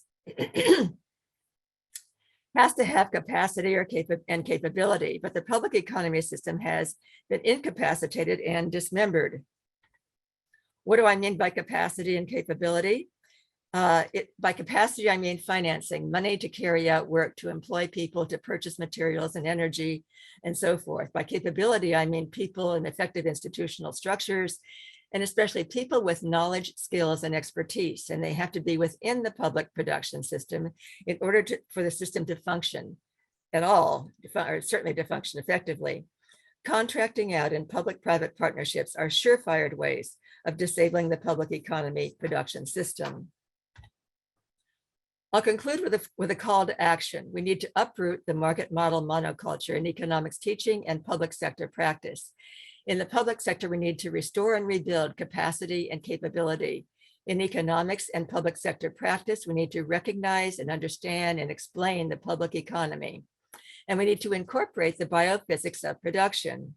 has to have capacity or capability, but the public economy system has been incapacitated and dismembered. What do I mean by capacity and capability? By capacity, I mean financing, money to carry out work, to employ people, to purchase materials and energy, and so forth. By capability, I mean people and effective institutional structures, and especially people with knowledge, skills, and expertise. And they have to be within the public production system in order for the system to function at all, or certainly to function effectively. Contracting out and public-private partnerships are surefire ways of disabling the public economy production system. I'll conclude with a call to action. We need to uproot the market model monoculture in economics teaching and public sector practice. In the public sector, we need to restore and rebuild capacity and capability. In economics and public sector practice, we need to recognize and understand and explain the public economy. And we need to incorporate the biophysics of production.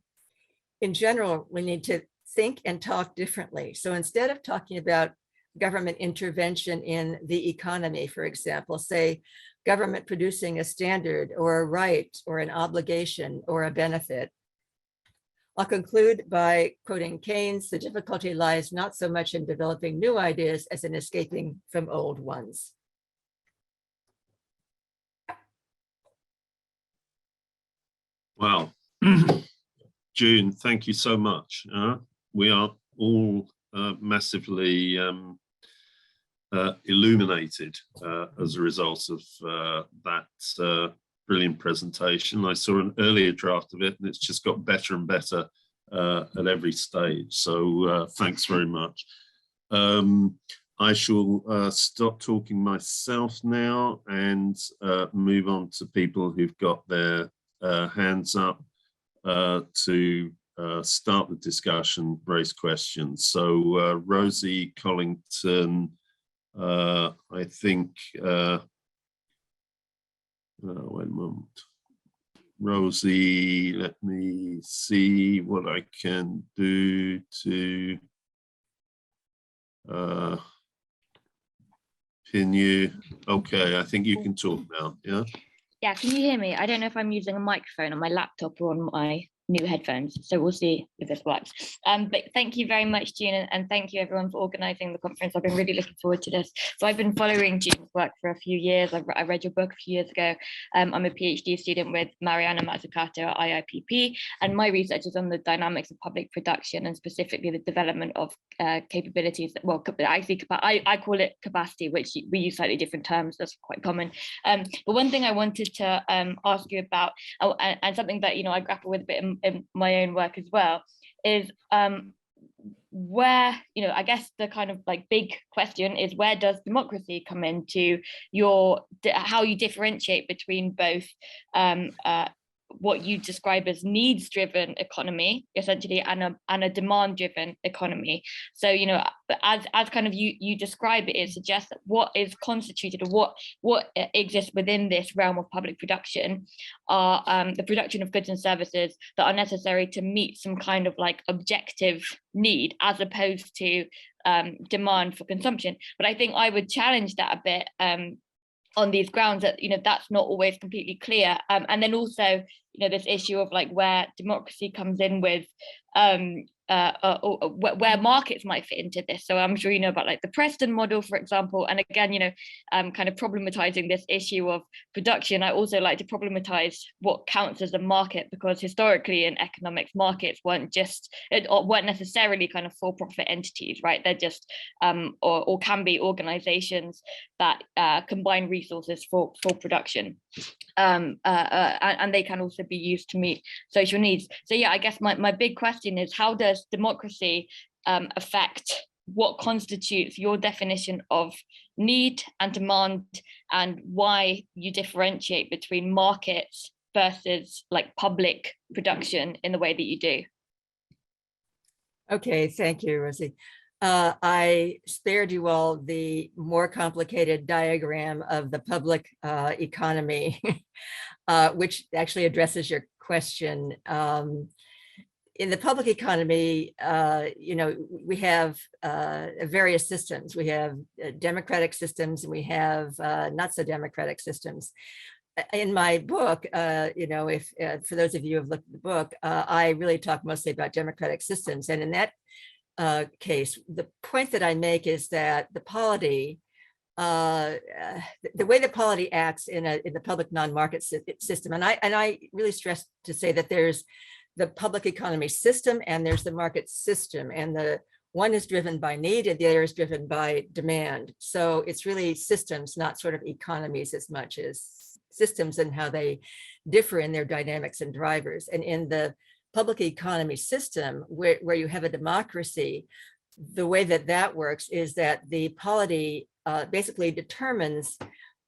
In general, we need to think and talk differently. So instead of talking about government intervention in the economy, for example, say government producing a standard or a right or an obligation or a benefit. I'll conclude by quoting Keynes, "The difficulty lies not so much in developing new ideas as in escaping from old ones." Wow. June, thank you so much. We are all massively illuminated as a result of that brilliant presentation. I saw an earlier draft of it, and it's just got better and better at every stage. So thanks very much. I shall stop talking myself now and move on to people who've got their hands up to start the discussion, raise questions. So Rosie Collington, I think, one moment. Rosie, let me see what I can do to pin you. Okay, I think you can talk now, yeah? Yeah, can you hear me? I don't know if I'm using a microphone on my laptop or on my new headphones, so we'll see if this works. But thank you very much, June, and thank you everyone for organising the conference. I've been really looking forward to this. So I've been following June's work for a few years. I read your book a few years ago. I'm a PhD student with Mariana Mazzucato at IIPP, and my research is on the dynamics of public production and specifically the development of capabilities. Well, I call it capacity, which we use slightly different terms. That's quite common. But one thing I wanted to ask you about, and something that I grapple with a bit in my own work as well, is where I guess the kind of like big question is, where does democracy come into how you differentiate between both what you describe as needs-driven economy, essentially, and a demand-driven economy. So, as kind of you describe it, it suggests that what is constituted, or what exists within this realm of public production are the production of goods and services that are necessary to meet some kind of like objective need, as opposed to demand for consumption. But I think I would challenge that a bit on these grounds that that's not always completely clear, and then also this issue of like where democracy comes in with where markets might fit into this. So I'm sure you know about like the Preston model, for example, and again kind of problematizing this issue of production. I also like to problematize what counts as a market, because historically in economics, markets weren't necessarily kind of for-profit entities, right? They're just or can be organizations that combine resources for production, and they can also be used to meet social needs. So yeah, I guess my big question is, how does democracy affect what constitutes your definition of need and demand, and why you differentiate between markets versus like public production in the way that you do? Okay, thank you, Rosie. I spared you all the more complicated diagram of the public economy, which actually addresses your question. In the public economy, we have various systems. We have democratic systems, and we have not so democratic systems. In my book, if for those of you who have looked at the book, I really talk mostly about democratic systems. And in that case, the point that I make is that the polity, the way the polity acts in the public non-market system, and I really stress to say that there's the public economy system and there's the market system, and the one is driven by need and the other is driven by demand. So it's really systems, not sort of economies as much as systems, and how they differ in their dynamics and drivers. And in the public economy system, where you have a democracy, the way that works is that the polity basically determines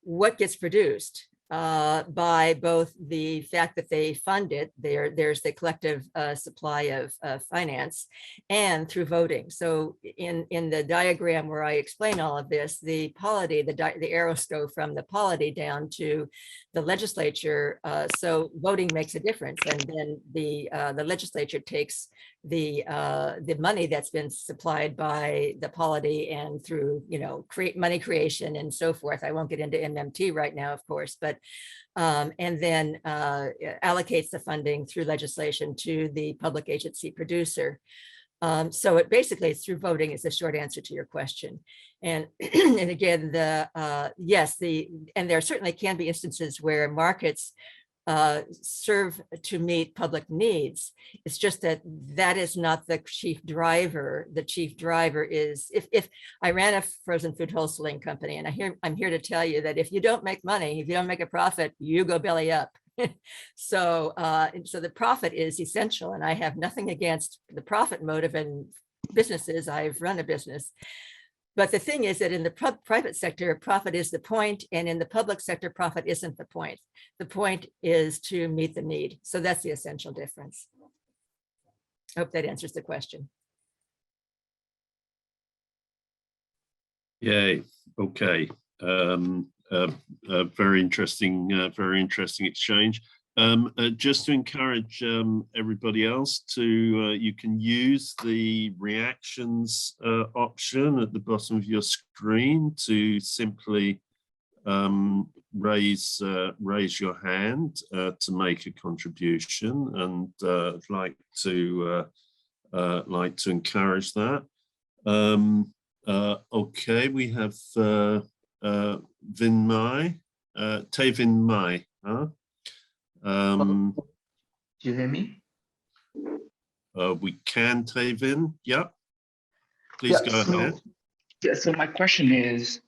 what gets produced by both the fact that they fund it, there's the collective supply of finance, and through voting. So in the diagram where I explain all of this, the polity, the arrows go from the polity down to the legislature. So voting makes a difference, and then the legislature takes the money that's been supplied by the polity and through money creation and so forth. I won't get into MMT right now, of course, but and then allocates the funding through legislation to the public agency producer. So it basically is through voting is the short answer to your question. And and again, yes, and there certainly can be instances where markets serve to meet public needs. It's just that is not the chief driver. The chief driver is, if I ran a frozen food wholesaling company, and I'm here to tell you that if you don't make money, if you don't make a profit, you go belly up. So the profit is essential, and I have nothing against the profit motive in businesses. I've run a business. But the thing is that in the private sector, profit is the point, and in the public sector, profit isn't the point. The point is to meet the need. So that's the essential difference. I hope that answers the question. Yay, Okay. Very interesting exchange. Just to encourage everybody else to, you can use the reactions option at the bottom of your screen to simply raise your hand to make a contribution, and I'd like to encourage that. Okay, we have Vinmai, Tae-Vin Mai. Do you hear me? We can, Tae-Vin. Yep. Please go ahead. Yeah, so my question is,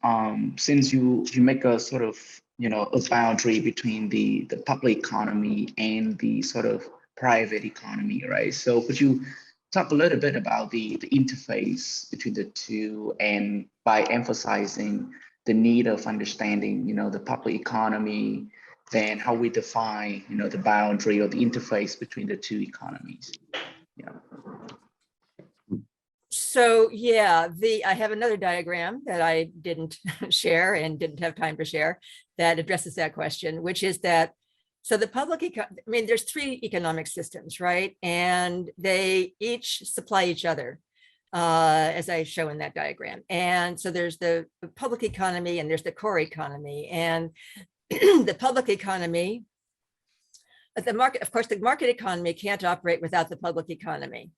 since you make a sort of, a boundary between the public economy and the sort of private economy, right? So could you talk a little bit about the interface between the two, and by emphasizing the need of understanding, the public economy, then how we define, the boundary or the interface between the two economies? Yeah. So yeah, I have another diagram that I didn't share and didn't have time to share that addresses that question, which is that, so the there's three economic systems, right? And they each supply each other, as I show in that diagram. And so there's the public economy and there's the core economy. And the public economy, the market, of course, the market economy can't operate without the public economy.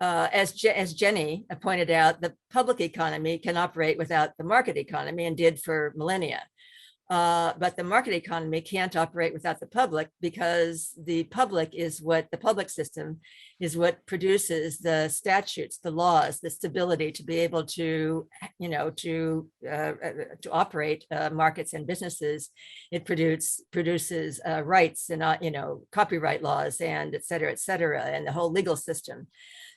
As Jenny pointed out, the public economy can operate without the market economy, and did for millennia. But the market economy can't operate without the public, because the public system is what produces the statutes, the laws, the stability to be able to, to operate markets and businesses. It produces rights and, copyright laws and et cetera, and the whole legal system.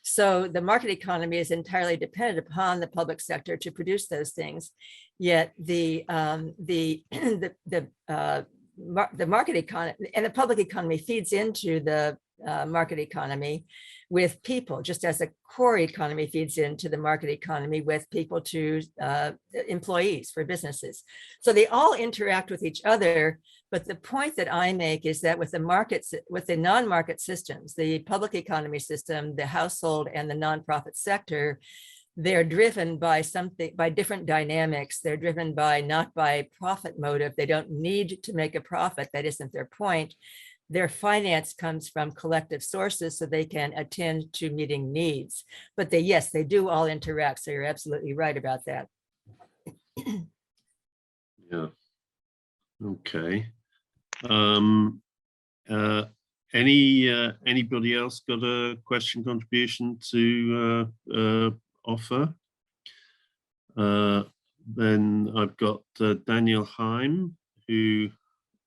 So the market economy is entirely dependent upon the public sector to produce those things. Yet the market economy and the public economy feeds into the market economy with people, just as the core economy feeds into the market economy with people to employees for businesses. So they all interact with each other. But the point that I make is that with the non-market systems, the public economy system, the household, and the nonprofit sector, they're driven by different dynamics. They're driven not by profit motive. They don't need to make a profit. That isn't their point. Their finance comes from collective sources, so they can attend to meeting needs. But yes, they do all interact. So you're absolutely right about that. Yeah. Okay. Anybody else got a question, contribution to offer? Then I've got Daniel Heim, who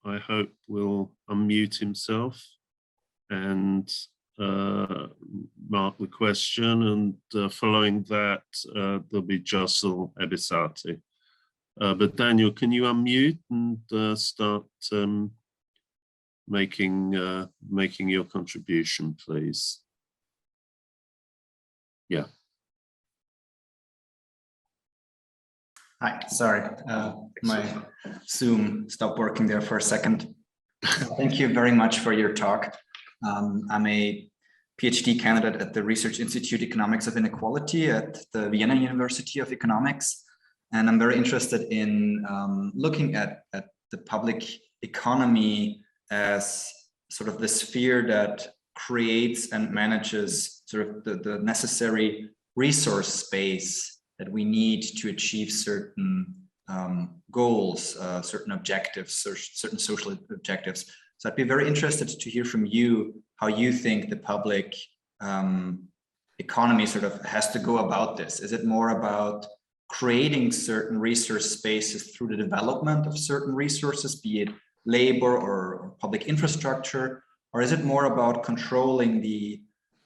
I hope will unmute himself and mark the question, and following that there'll be Jocelyn Ebisati. But Daniel, can you unmute and start making your contribution, please? Yeah. Hi, sorry, my Zoom stopped working there for a second. Thank you very much for your talk. I'm a PhD candidate at the Research Institute Economics of Inequality at the Vienna University of Economics. And I'm very interested in looking at the public economy as sort of the sphere that creates and manages sort of the necessary resource space that we need to achieve certain goals, certain objectives, certain social objectives. So I'd be very interested to hear from you how you think the public economy sort of has to go about this. Is it more about creating certain resource spaces through the development of certain resources, be it labor or public infrastructure, or is it more about controlling the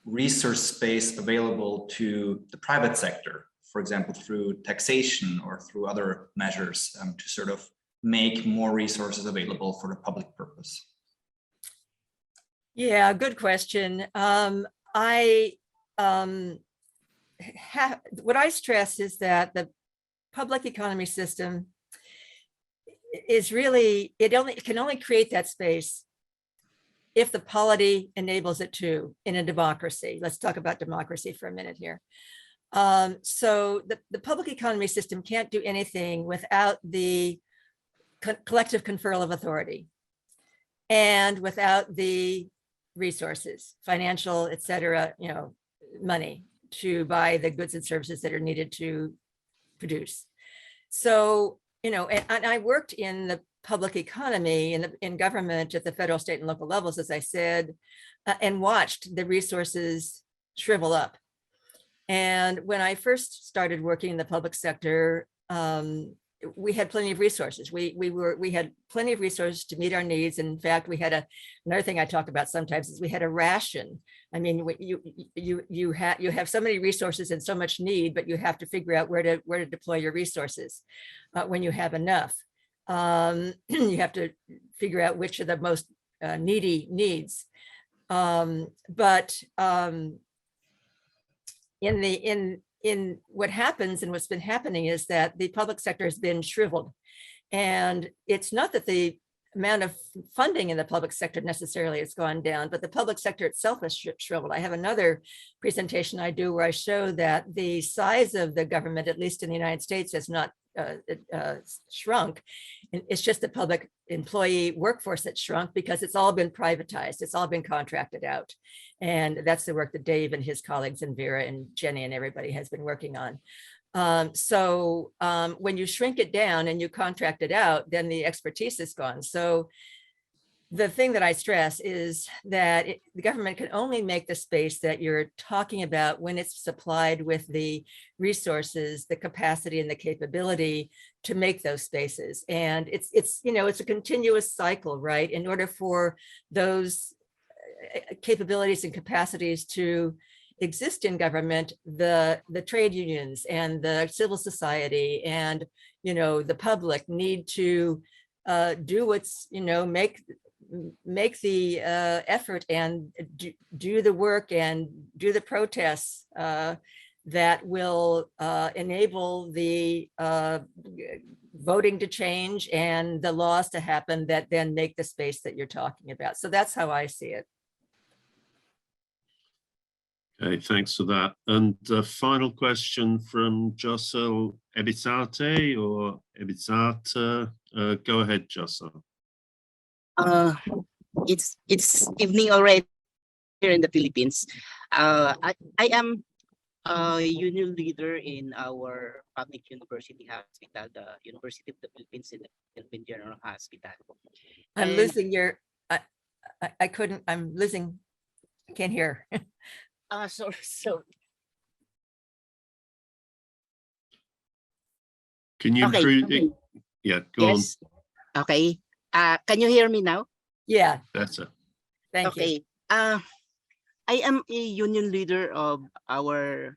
resource space available to the private sector, for example, through taxation or through other measures to sort of make more resources available for the public purpose? Yeah, good question. What I stress is that the public economy system is really, it can only create that space if the polity enables it to in a democracy. Let's talk about democracy for a minute here. So the public economy system can't do anything without the collective conferral of authority and without the resources, financial, et cetera, money to buy the goods and services that are needed to produce. So, and I worked in the public economy in government at the federal, state, and local levels, as I said, and watched the resources shrivel up. And when I first started working in the public sector, we had plenty of resources. We had plenty of resources to meet our needs. In fact, we had another thing I talk about sometimes is we had a ration. I mean, you have so many resources and so much need, but you have to figure out where to deploy your resources when you have enough. You have to figure out which are the most needy needs. In what happens and what's been happening is that the public sector has been shriveled. And it's not that the amount of funding in the public sector necessarily has gone down, but the public sector itself has shriveled. I have another presentation I do where I show that the size of the government, at least in the United States, has not shrunk. And it's just the public employee workforce that shrunk because it's all been privatized. It's all been contracted out. And that's the work that Dave and his colleagues and Vera and Jenny and everybody has been working on. So when you shrink it down and you contract it out, then the expertise is gone. So the thing that I stress is that the government can only make the space that you're talking about when it's supplied with the resources, the capacity, and the capability to make those spaces. And it's a continuous cycle, right? In order for those capabilities and capacities to exist in government, the trade unions and the civil society and the public need to do what's make the effort and do the work and do the protests that will enable the voting to change and the laws to happen that then make the space that you're talking about. So that's how I see it. Okay, thanks for that. And a final question from Josel Ebizate or Ebizata. Go ahead, Josel. It's evening already here in the Philippines. I am a union leader in our public university hospital, the University of the Philippines in the Philippine General Hospital. I'm losing your, I couldn't, I'm losing, I can't hear. So Can you improve it? Yeah, go on. Okay. Can you hear me now? Yeah. Better. Thank you. I am a union leader of our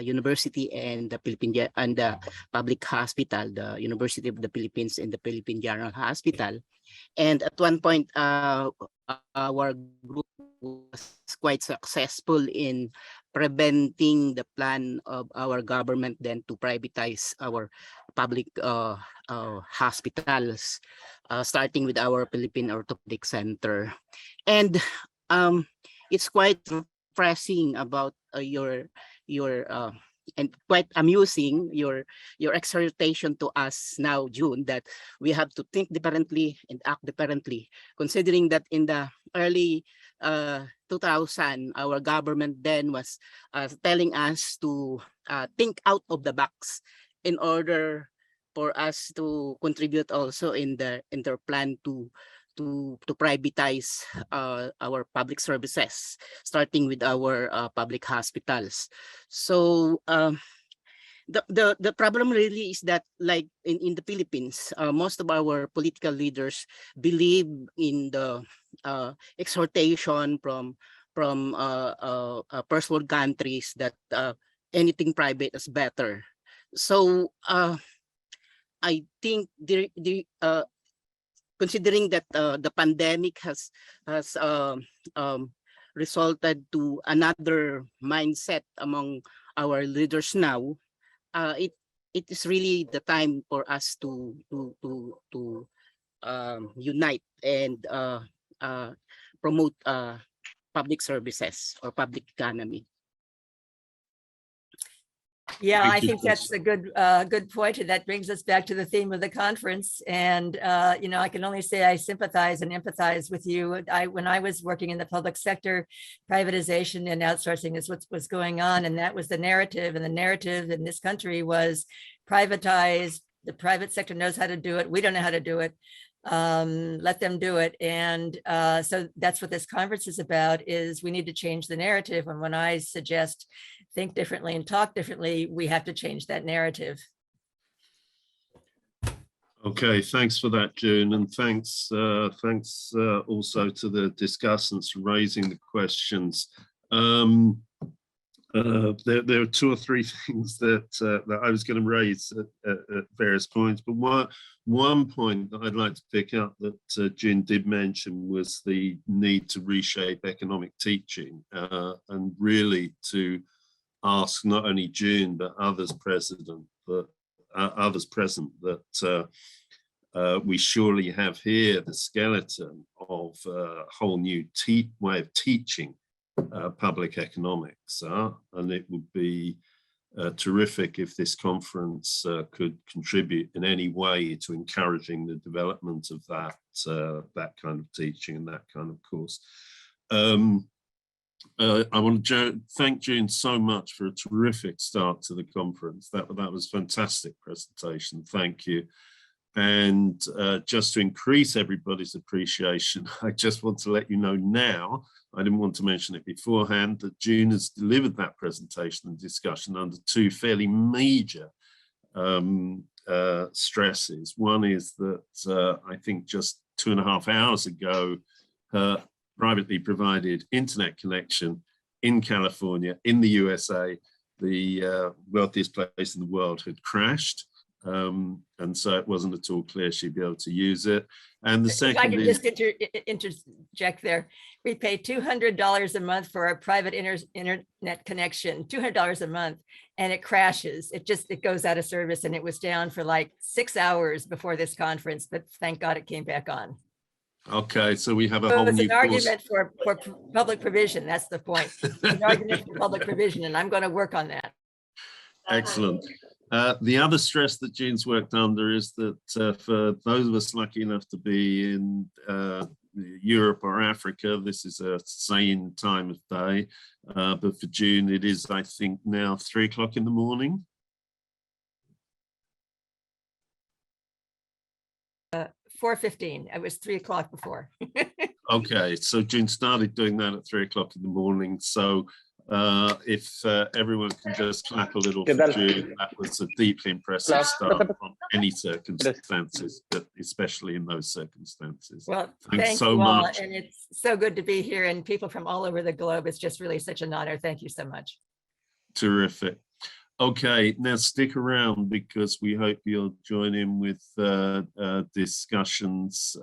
university and the Philippine and the public hospital, the University of the Philippines and the Philippine General Hospital. And at one point, our group was quite successful in preventing the plan of our government then to privatize our public hospitals, starting with our Philippine Orthopedic Center. And it's quite refreshing about your and quite amusing your exhortation to us now, June, that we have to think differently and act differently, considering that in the early 2000, our government then was telling us to think out of the box in order for us to contribute also in their plan to privatize our public services, starting with our public hospitals. So the problem really is that, like in the Philippines, most of our political leaders believe in the exhortation from first world countries that anything private is better. So I think considering that the pandemic has resulted to another mindset among our leaders now, it is really the time for us to unite and promote public services or public economy. Yeah, I think that's a good point, and that brings us back to the theme of the conference. And you know, I can only say I sympathize and empathize with you. When I was working in the public sector, privatization and outsourcing is what was going on, and that was the narrative. And the narrative in this country was privatize. The private sector knows how to do it. We don't know how to do it. Let them do it. And so that's what this conference is about, is we need to change the narrative. And when I suggest think differently and talk differently, we have to change that narrative. Okay, thanks for that, June, and thanks also to the discussants for raising the questions. There are two or three things that I was going to raise at various points, but one point that I'd like to pick up that June did mention was the need to reshape economic teaching and really to ask not only June but others present that we surely have here the skeleton of a whole new way of teaching public economics, and it would be terrific if this conference could contribute in any way to encouraging the development of that kind of teaching and that kind of course. I want to thank June so much for a terrific start to the conference. That was a fantastic presentation. Thank you. And just to increase everybody's appreciation, I just want to let you know now, I didn't want to mention it beforehand, that June has delivered that presentation and discussion under two fairly major stresses. One is that I think just 2.5 hours ago, her privately provided internet connection in California, in the USA, the wealthiest place in the world, had crashed. And so it wasn't at all clear she'd be able to use it. And the second, if I can just interject there, we pay $200 a month for our private internet connection, $200 a month, and it crashes. It goes out of service, and it was down for like 6 hours before this conference, but thank God it came back on. Okay, so we have a whole new It's an argument for public provision. That's the point. It's an argument for public provision, and I'm going to work on that. Excellent. The other stress that June's worked under is that for those of us lucky enough to be in Europe or Africa, this is a sane time of day. But for June, it is, I think, now 3 o'clock in the morning. 4:15. It was 3 o'clock before. Okay, so June started doing that at 3 o'clock in the morning. So if everyone can just clap a little for June, that was a deeply impressive start on any circumstances, but especially in those circumstances. Well, thanks so you all, much. and it's so good to be here, and people from all over the globe. It's just really such an honor. Thank you so much. Terrific. Okay, now stick around because we hope you'll join in with discussions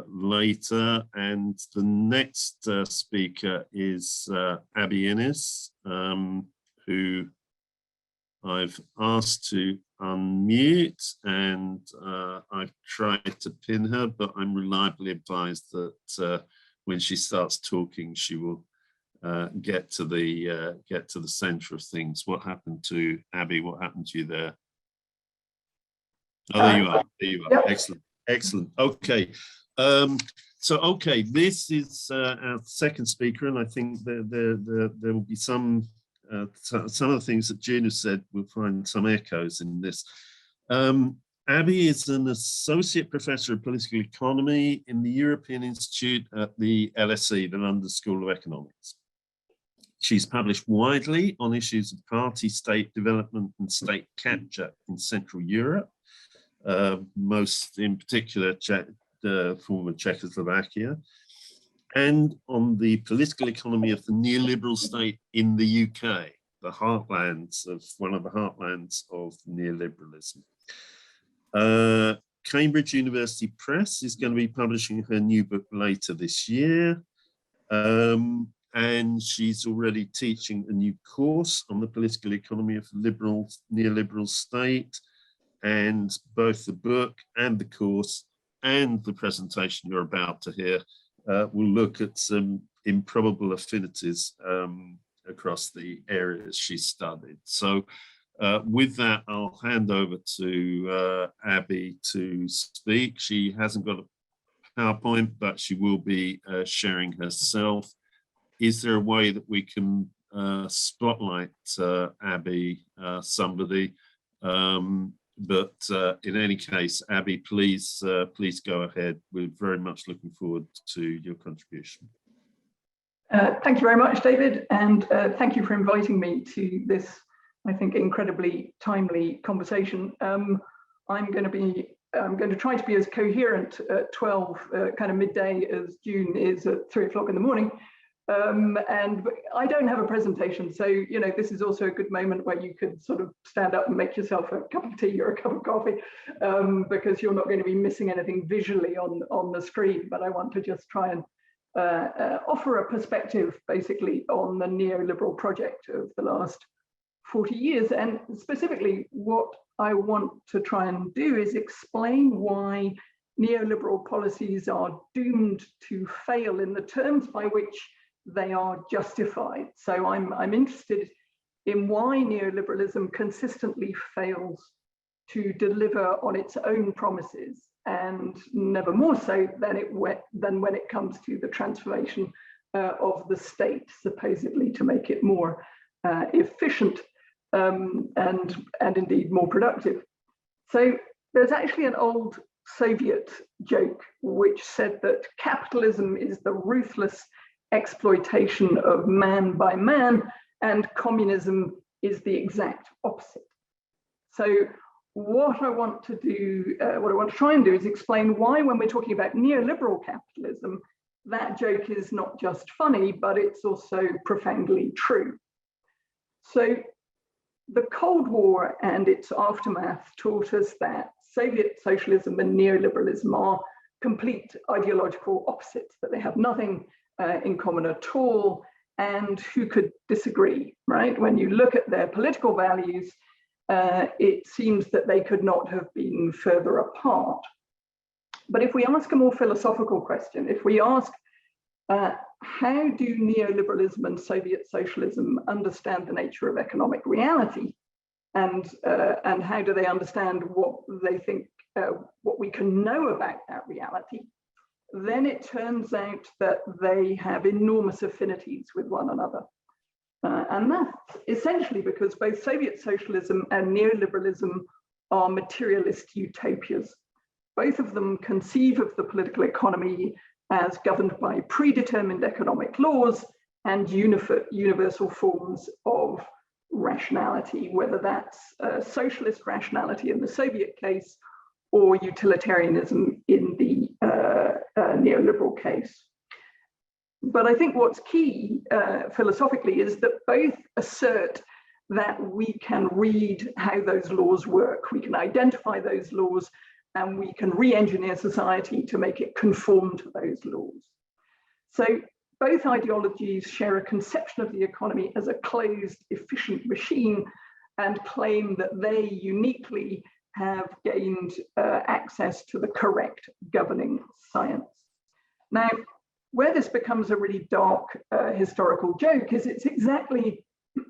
later. And the next speaker is Abby Innes, who I've asked to unmute, and I've tried to pin her, but I'm reliably advised that when she starts talking, she will get to the center of things. What happened to Abby? What happened to you there? Oh, there you are. There you are. Yep. Excellent. Excellent. Okay. Okay, this is our second speaker, and I think there will be some of the things that June has said. We'll find some echoes in this. Abby is an associate professor of political economy in the European Institute at the LSE, the London School of Economics. She's published widely on issues of party state development and state capture in Central Europe, most in particular former Czechoslovakia, and on the political economy of the neoliberal state in the UK, one of the heartlands of neoliberalism. Cambridge University Press is going to be publishing her new book later this year. and she's already teaching a new course on the political economy of the neoliberal state. And both the book and the course and the presentation you're about to hear will look at some improbable affinities across the areas she studied. So with that, I'll hand over to Abby to speak. She hasn't got a PowerPoint, but she will be sharing herself. Is there a way that we can spotlight Abby, somebody? But in any case, Abby, please go ahead. We're very much looking forward to your contribution. Thank you very much, David, and thank you for inviting me to this, I think, incredibly timely conversation. I'm going to try to be as coherent at 12, kind of midday, as June is at 3 o'clock in the morning. And I don't have a presentation, so this is also a good moment where you could sort of stand up and make yourself a cup of tea or a cup of coffee, because you're not going to be missing anything visually on the screen. But I want to just try and offer a perspective, basically, on the neoliberal project of the last 40 years. And specifically, what I want to try and do is explain why neoliberal policies are doomed to fail in the terms by which they are justified. So I'm interested in why neoliberalism consistently fails to deliver on its own promises, and never more so than when it comes to the transformation of the state, supposedly to make it more efficient and indeed more productive. So there's actually an old Soviet joke which said that capitalism is the ruthless exploitation of man by man, and communism is the exact opposite. So what I want to try and do is explain why, when we're talking about neoliberal capitalism, that joke is not just funny, but it's also profoundly true. So the Cold War and its aftermath taught us that Soviet socialism and neoliberalism are complete ideological opposites, that they have nothing in common at all, and who could disagree, right? When you look at their political values, it seems that they could not have been further apart. But if we ask a more philosophical question, if we ask, how do neoliberalism and Soviet socialism understand the nature of economic reality, and how do they understand what they think, what we can know about that reality, then it turns out that they have enormous affinities with one another. And that's essentially because both Soviet socialism and neoliberalism are materialist utopias. Both of them conceive of the political economy as governed by predetermined economic laws and universal forms of rationality, whether that's socialist rationality in the Soviet case or utilitarianism in the neoliberal case. But I think what's key philosophically is that both assert that we can read how those laws work, we can identify those laws, and we can re-engineer society to make it conform to those laws. So both ideologies share a conception of the economy as a closed, efficient machine, and claim that they uniquely have gained access to the correct governing science. Now, where this becomes a really dark historical joke is it's exactly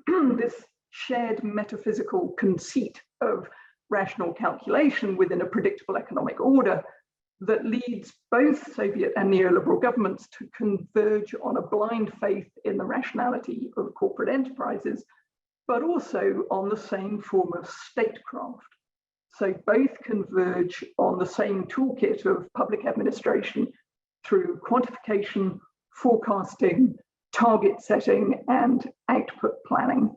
this shared metaphysical conceit of rational calculation within a predictable economic order that leads both Soviet and neoliberal governments to converge on a blind faith in the rationality of corporate enterprises, but also on the same form of statecraft. So both converge on the same toolkit of public administration through quantification, forecasting, target setting, and output planning.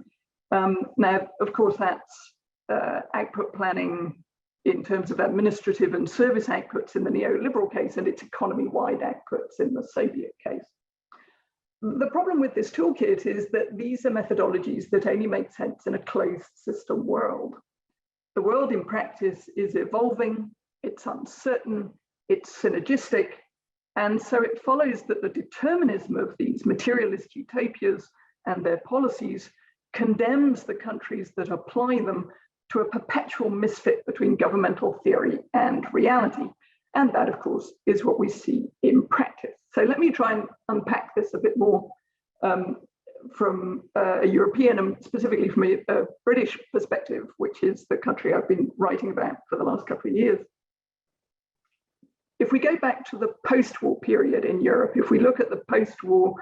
Now, of course, that's output planning in terms of administrative and service outputs in the neoliberal case, and it's economy-wide outputs in the Soviet case. The problem with this toolkit is that these are methodologies that only make sense in a closed system world. The world in practice is evolving, it's uncertain, it's synergistic, And so it follows that the determinism of these materialist utopias and their policies condemns the countries that apply them to a perpetual misfit between governmental theory and reality. And that, of course, is what we see in practice. So let me try and unpack this a bit more from a European and specifically from a British perspective, which is the country I've been writing about for the last couple of years. If we go back to the post-war period in Europe, if we look at the post-war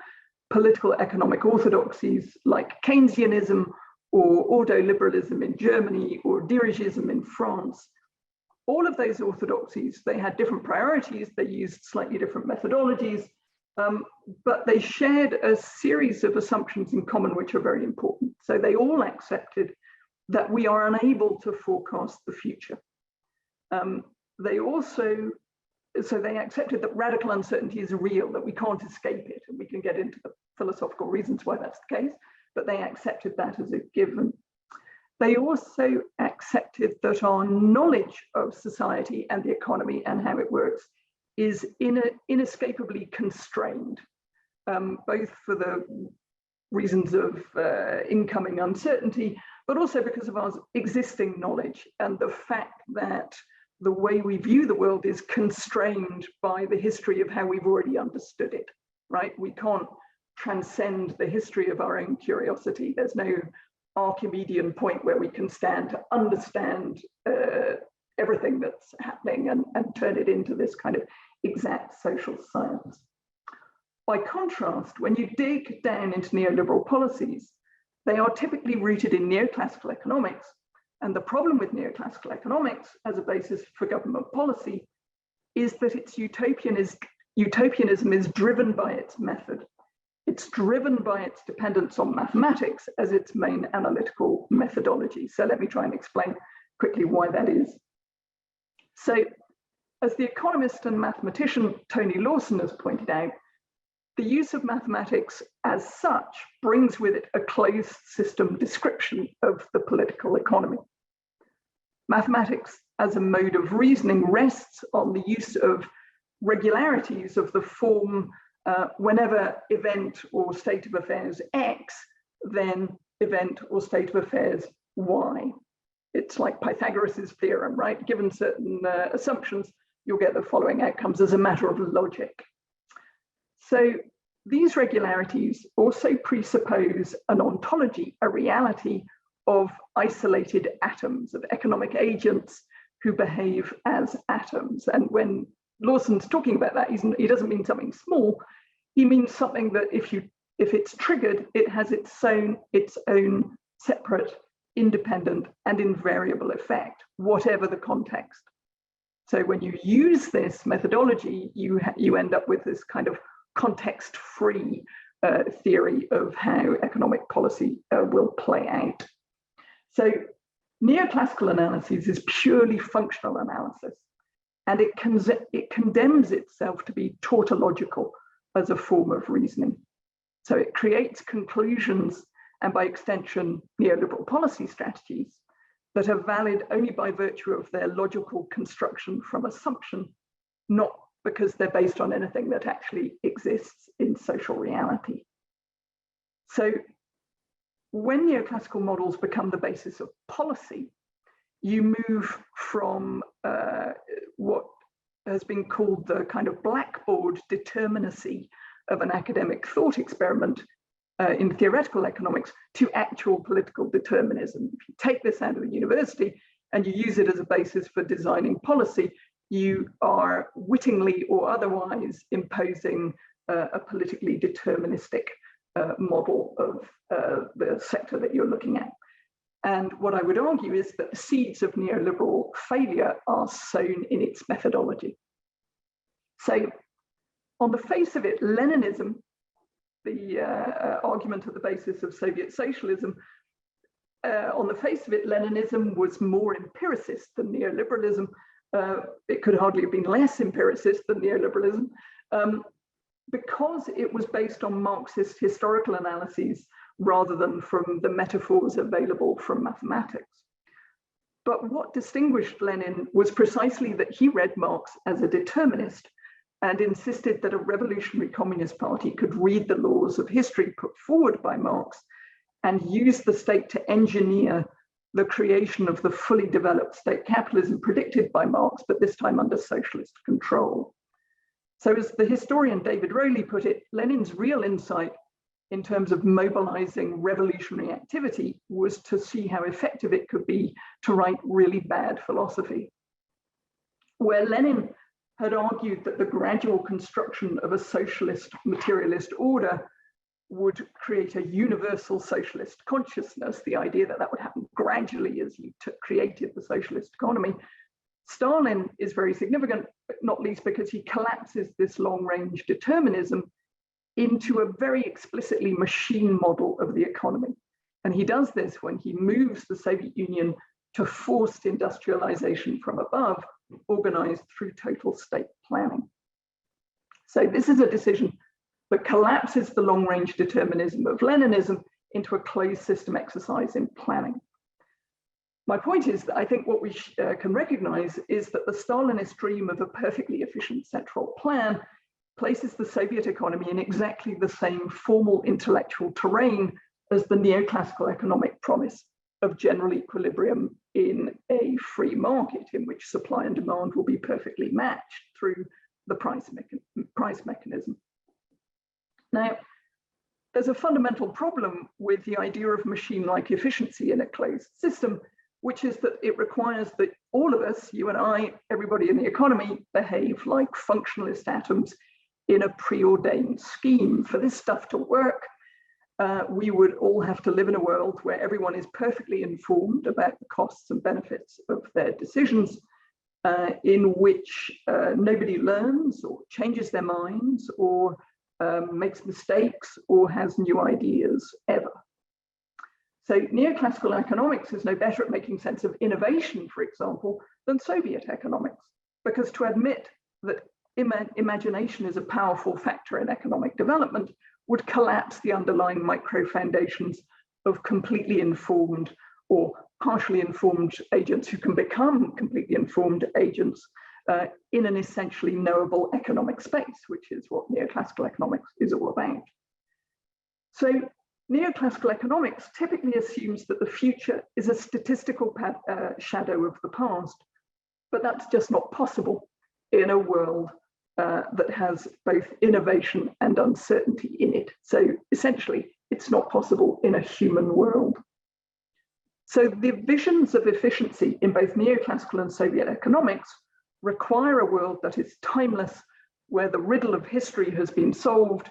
political economic orthodoxies like Keynesianism or ordoliberalism in Germany or dirigism in France, all of those orthodoxies, they had different priorities, they used slightly different methodologies, but they shared a series of assumptions in common which are very important. So they all accepted that we are unable to forecast the future. They accepted that radical uncertainty is real, that we can't escape it, and we can get into the philosophical reasons why that's the case, but they accepted that as a given. They also accepted that our knowledge of society and the economy and how it works is inescapably constrained, both for the reasons of incoming uncertainty, but also because of our existing knowledge and the fact that the way we view the world is constrained by the history of how we've already understood it, right? We can't transcend the history of our own curiosity. There's no Archimedean point where we can stand to understand everything that's happening and turn it into this kind of exact social science. By contrast, when you dig down into neoliberal policies, they are typically rooted in neoclassical economics. And the problem with neoclassical economics as a basis for government policy is that its utopianism is driven by its method. It's driven by its dependence on mathematics as its main analytical methodology. So let me try and explain quickly why that is. So as the economist and mathematician Tony Lawson has pointed out, the use of mathematics as such brings with it a closed system description of the political economy. Mathematics as a mode of reasoning rests on the use of regularities of the form whenever event or state of affairs X, then event or state of affairs Y. It's like Pythagoras' theorem, right? Given certain assumptions, you'll get the following outcomes as a matter of logic. So these regularities also presuppose an ontology, a reality of isolated atoms, of economic agents who behave as atoms. And when Lawson's talking about that, he doesn't mean something small. He means something that if it's triggered, it has its own separate, independent, and invariable effect, whatever the context. So when you use this methodology, you end up with this kind of context-free theory of how economic policy will play out. So neoclassical analysis is purely functional analysis, and it condemns itself to be tautological as a form of reasoning. So it creates conclusions and by extension, neoliberal policy strategies that are valid only by virtue of their logical construction from assumption, not because they're based on anything that actually exists in social reality. So when neoclassical models become the basis of policy, you move from what has been called the kind of blackboard determinacy of an academic thought experiment in theoretical economics to actual political determinism. If you take this out of the university and you use it as a basis for designing policy, you are wittingly or otherwise imposing a politically deterministic model of the sector that you're looking at. And what I would argue is that the seeds of neoliberal failure are sown in its methodology. So on the face of it, Leninism, the argument at the basis of Soviet socialism, on the face of it, Leninism was more empiricist than neoliberalism. It could hardly have been less empiricist than neoliberalism, because it was based on Marxist historical analyses rather than from the metaphors available from mathematics. But what distinguished Lenin was precisely that he read Marx as a determinist, and insisted that a revolutionary communist party could read the laws of history put forward by Marx and use the state to engineer the creation of the fully developed state capitalism predicted by Marx, but this time under socialist control. So as the historian David Rowley put it, Lenin's real insight in terms of mobilizing revolutionary activity was to see how effective it could be to write really bad philosophy. Where Lenin had argued that the gradual construction of a socialist materialist order would create a universal socialist consciousness, the idea that that would happen gradually as you created the socialist economy, Stalin is very significant, not least because he collapses this long-range determinism into a very explicitly machine model of the economy. And he does this when he moves the Soviet Union to forced industrialization from above, organized through total state planning. So this is a decision that collapses the long-range determinism of Leninism into a closed system exercise in planning. My point is that I think what we can recognize is that the Stalinist dream of a perfectly efficient central plan places the Soviet economy in exactly the same formal intellectual terrain as the neoclassical economic promise of general equilibrium in a free market in which supply and demand will be perfectly matched through the price mechanism. Now, there's a fundamental problem with the idea of machine-like efficiency in a closed system, which is that it requires that all of us, you and I, everybody in the economy, behave like functionalist atoms in a preordained scheme. For this stuff to work, we would all have to live in a world where everyone is perfectly informed about the costs and benefits of their decisions, in which nobody learns or changes their minds or makes mistakes or has new ideas ever. So neoclassical economics is no better at making sense of innovation, for example, than Soviet economics, because to admit that imagination is a powerful factor in economic development would collapse the underlying micro foundations of completely informed or partially informed agents who can become completely informed agents in an essentially knowable economic space, which is what neoclassical economics is all about. So neoclassical economics typically assumes that the future is a statistical shadow of the past, but that's just not possible in a world that has both innovation and uncertainty in it. So essentially, it's not possible in a human world. So the visions of efficiency in both neoclassical and Soviet economics require a world that is timeless, where the riddle of history has been solved.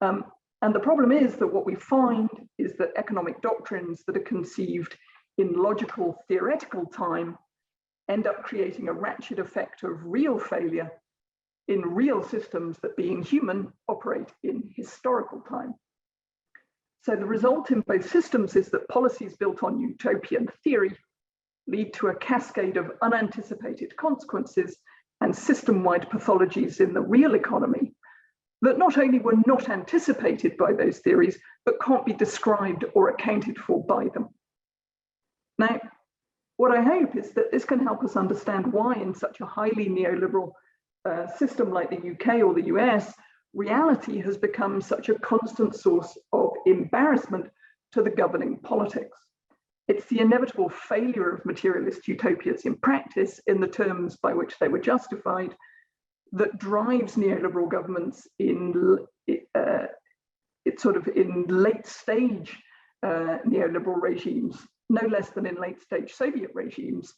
And the problem is that what we find is that economic doctrines that are conceived in logical theoretical time end up creating a ratchet effect of real failure in real systems that, being human, operate in historical time. So the result in both systems is that policies built on utopian theory lead to a cascade of unanticipated consequences and system-wide pathologies in the real economy that not only were not anticipated by those theories, but can't be described or accounted for by them. Now, what I hope is that this can help us understand why in such a highly neoliberal system like the UK or the US, reality has become such a constant source of embarrassment to the governing politics. It's the inevitable failure of materialist utopias in practice in the terms by which they were justified that drives neoliberal governments in late stage neoliberal regimes, no less than in late stage Soviet regimes,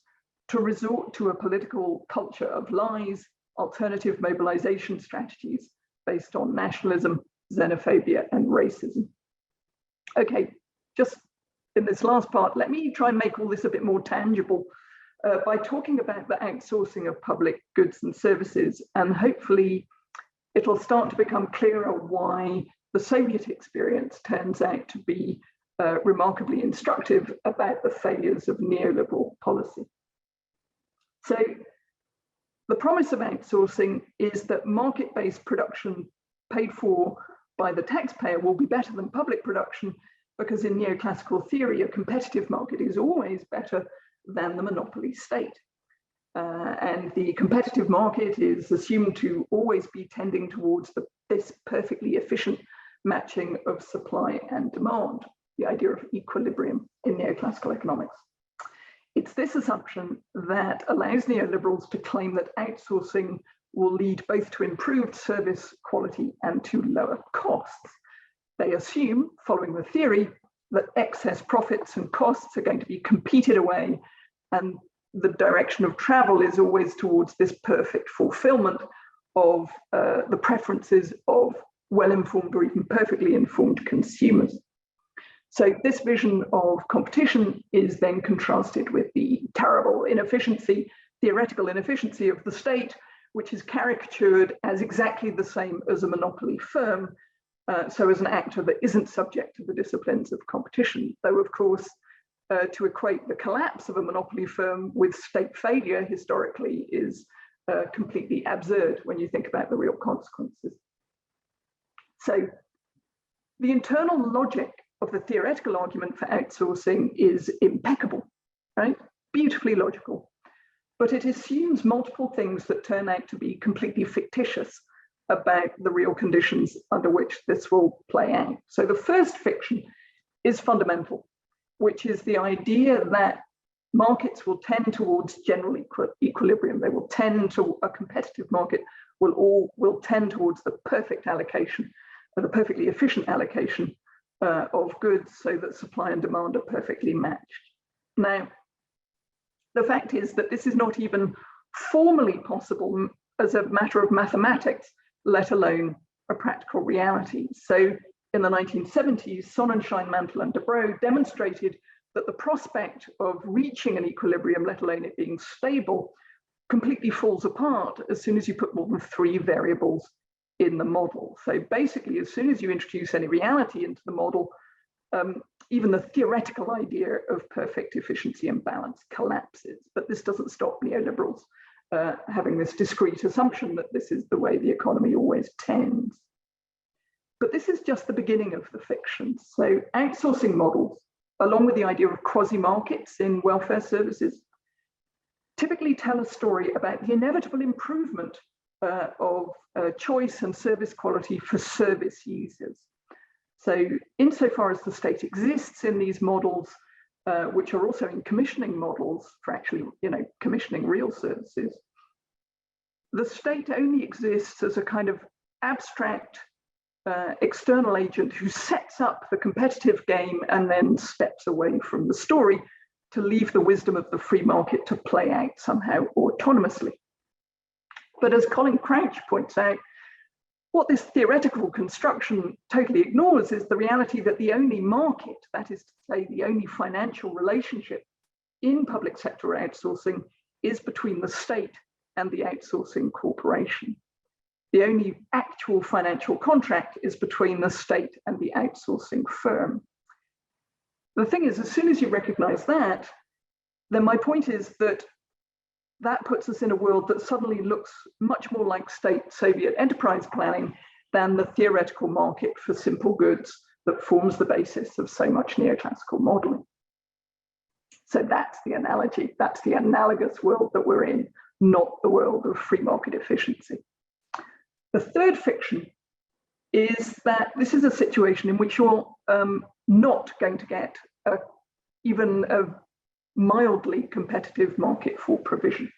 to resort to a political culture of lies, alternative mobilization strategies based on nationalism, xenophobia, and racism. Okay, just in this last part, let me try and make all this a bit more tangible by talking about the outsourcing of public goods and services, and hopefully it'll start to become clearer why the Soviet experience turns out to be remarkably instructive about the failures of neoliberal policy. So the promise of outsourcing is that market-based production paid for by the taxpayer will be better than public production, because in neoclassical theory, a competitive market is always better than the monopoly state. and the competitive market is assumed to always be tending towards this perfectly efficient matching of supply and demand, the idea of equilibrium in neoclassical economics. It's this assumption that allows neoliberals to claim that outsourcing will lead both to improved service quality and to lower costs. They assume, following the theory, that excess profits and costs are going to be competed away, and the direction of travel is always towards this perfect fulfillment of the preferences of well-informed or even perfectly informed consumers. So this vision of competition is then contrasted with the terrible inefficiency, theoretical inefficiency of the state, which is caricatured as exactly the same as a monopoly firm, so as an actor that isn't subject to the disciplines of competition, though of course, to equate the collapse of a monopoly firm with state failure historically is completely absurd when you think about the real consequences. So the internal logic of the theoretical argument for outsourcing is impeccable, right? Beautifully logical, but it assumes multiple things that turn out to be completely fictitious about the real conditions under which this will play out. So the first fiction is fundamental, which is the idea that markets will tend towards general equilibrium. They will tend to, a competitive market will tend towards the perfect allocation, the perfectly efficient allocation of goods so that supply and demand are perfectly matched. Now, the fact is that this is not even formally possible as a matter of mathematics, let alone a practical reality. So in the 1970s, Sonnenschein, Mantel and de Broglie demonstrated that the prospect of reaching an equilibrium, let alone it being stable, completely falls apart as soon as you put more than 3 variables in the model. So basically, as soon as you introduce any reality into the model, even the theoretical idea of perfect efficiency and balance collapses. But this doesn't stop neoliberals having this discrete assumption that this is the way the economy always tends. But this is just the beginning of the fiction. So outsourcing models, along with the idea of quasi-markets in welfare services, typically tell a story about the inevitable improvement of choice and service quality for service users. So insofar as the state exists in these models, which are also in commissioning models for actually, commissioning real services, the state only exists as a kind of abstract external agent who sets up the competitive game and then steps away from the story to leave the wisdom of the free market to play out somehow autonomously. But as Colin Crouch points out, what this theoretical construction totally ignores is the reality that the only market, that is to say, the only financial relationship in public sector outsourcing is between the state and the outsourcing corporation. The only actual financial contract is between the state and the outsourcing firm. The thing is, as soon as you recognize that, then my point is that that puts us in a world that suddenly looks much more like state Soviet enterprise planning than the theoretical market for simple goods that forms the basis of so much neoclassical modeling. So that's the analogy, that's the analogous world that we're in, not the world of free market efficiency. The third fiction is that this is a situation in which you're not going to get even a mildly competitive market for provision.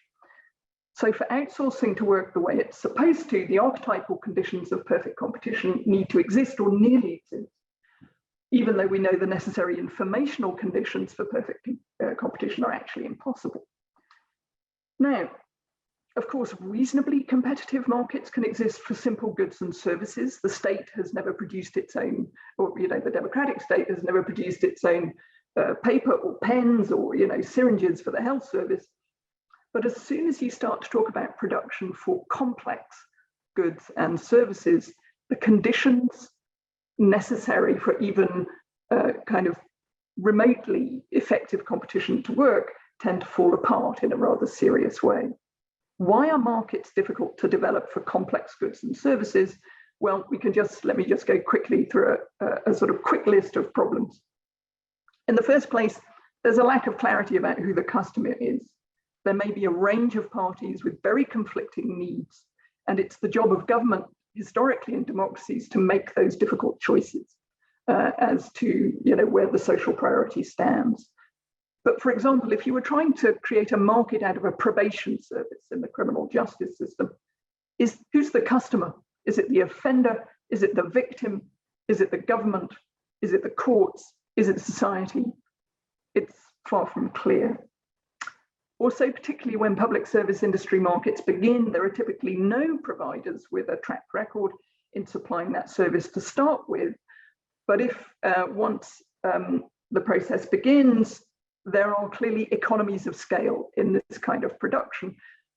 So for outsourcing to work the way it's supposed to, the archetypal conditions of perfect competition need to exist or nearly exist, even though we know the necessary informational conditions for perfect competition are actually impossible. Now, of course, reasonably competitive markets can exist for simple goods and services. The state has never produced its own, or the democratic state has never produced its own paper or pens or syringes for the health service. But as soon as you start to talk about production for complex goods and services, the conditions necessary for even kind of remotely effective competition to work tend to fall apart in a rather serious way. Why are markets difficult to develop for complex goods and services? Well, let me just go quickly through a sort of quick list of problems. In the first place, there's a lack of clarity about who the customer is. there may be a range of parties with very conflicting needs, and it's the job of government historically in democracies to make those difficult choices as to where the social priority stands. But for example, if you were trying to create a market out of a probation service in the criminal justice system, who's the customer? Is it the offender? Is it the victim? Is it the government? Is it the courts? Is it society? It's far from clear. Also, particularly when public service industry markets begin, there are typically no providers with a track record in supplying that service to start with. But if once the process begins, there are clearly economies of scale in this kind of production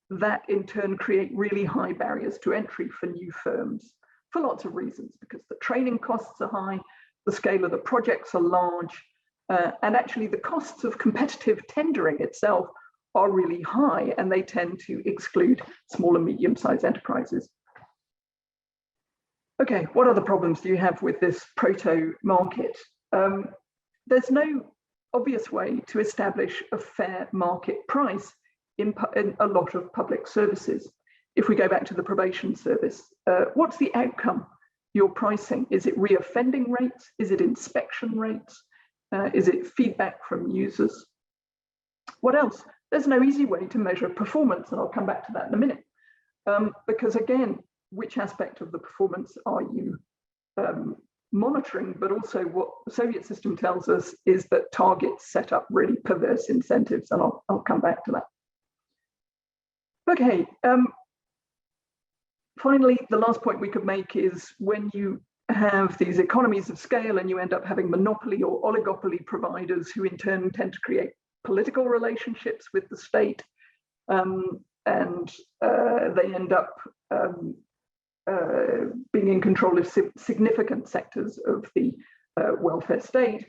that in turn create really high barriers to entry for new firms for lots of reasons, because the training costs are high, the scale of the projects are large, and actually the costs of competitive tendering itself are really high, and they tend to exclude small and medium-sized enterprises. Okay, what other problems do you have with this proto-market? There's no obvious way to establish a fair market price in a lot of public services. If we go back to the probation service, what's the outcome you're pricing? Is it reoffending rates? Is it inspection rates? Is it feedback from users? What else? There's no easy way to measure performance, and I'll come back to that in a minute. Because again, which aspect of the performance are you monitoring? But also what the Soviet system tells us is that targets set up really perverse incentives, and I'll come back to that. Okay, finally, the last point we could make is when you have these economies of scale and you end up having monopoly or oligopoly providers who in turn tend to create political relationships with the state, and they end up being in control of significant sectors of the welfare state.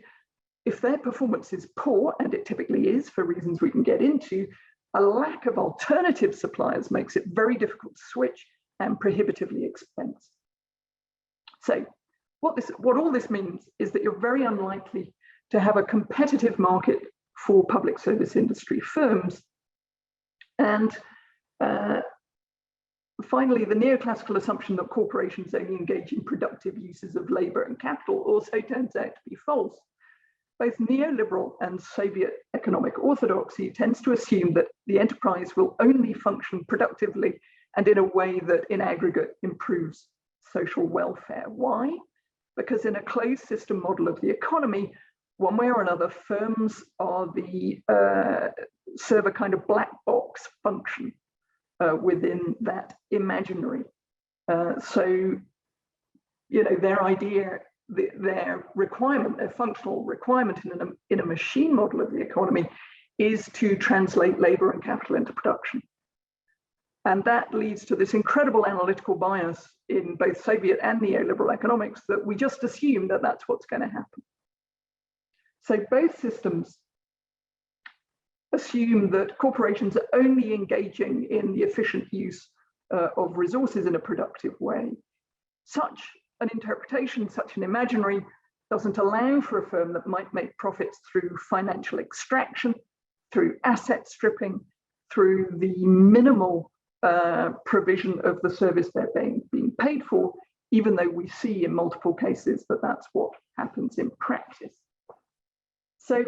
If their performance is poor, and it typically is for reasons we can get into, a lack of alternative suppliers makes it very difficult to switch and prohibitively expensive. So what all this means is that you're very unlikely to have a competitive market for public service industry firms. And finally, the neoclassical assumption that corporations only engage in productive uses of labor and capital also turns out to be false. Both neoliberal and Soviet economic orthodoxy tends to assume that the enterprise will only function productively and in a way that in aggregate improves social welfare. Why? Because in a closed system model of the economy, one way or another, firms are serve a kind of black box function within that imaginary. So, their idea, their requirement, their functional requirement in a machine model of the economy is to translate labor and capital into production. And that leads to this incredible analytical bias in both Soviet and neoliberal economics that we just assume that that's what's going to happen. So both systems assume that corporations are only engaging in the efficient use of resources in a productive way. Such an interpretation, such an imaginary, doesn't allow for a firm that might make profits through financial extraction, through asset stripping, through the minimal provision of the service they're being paid for, even though we see in multiple cases that that's what happens in practice. So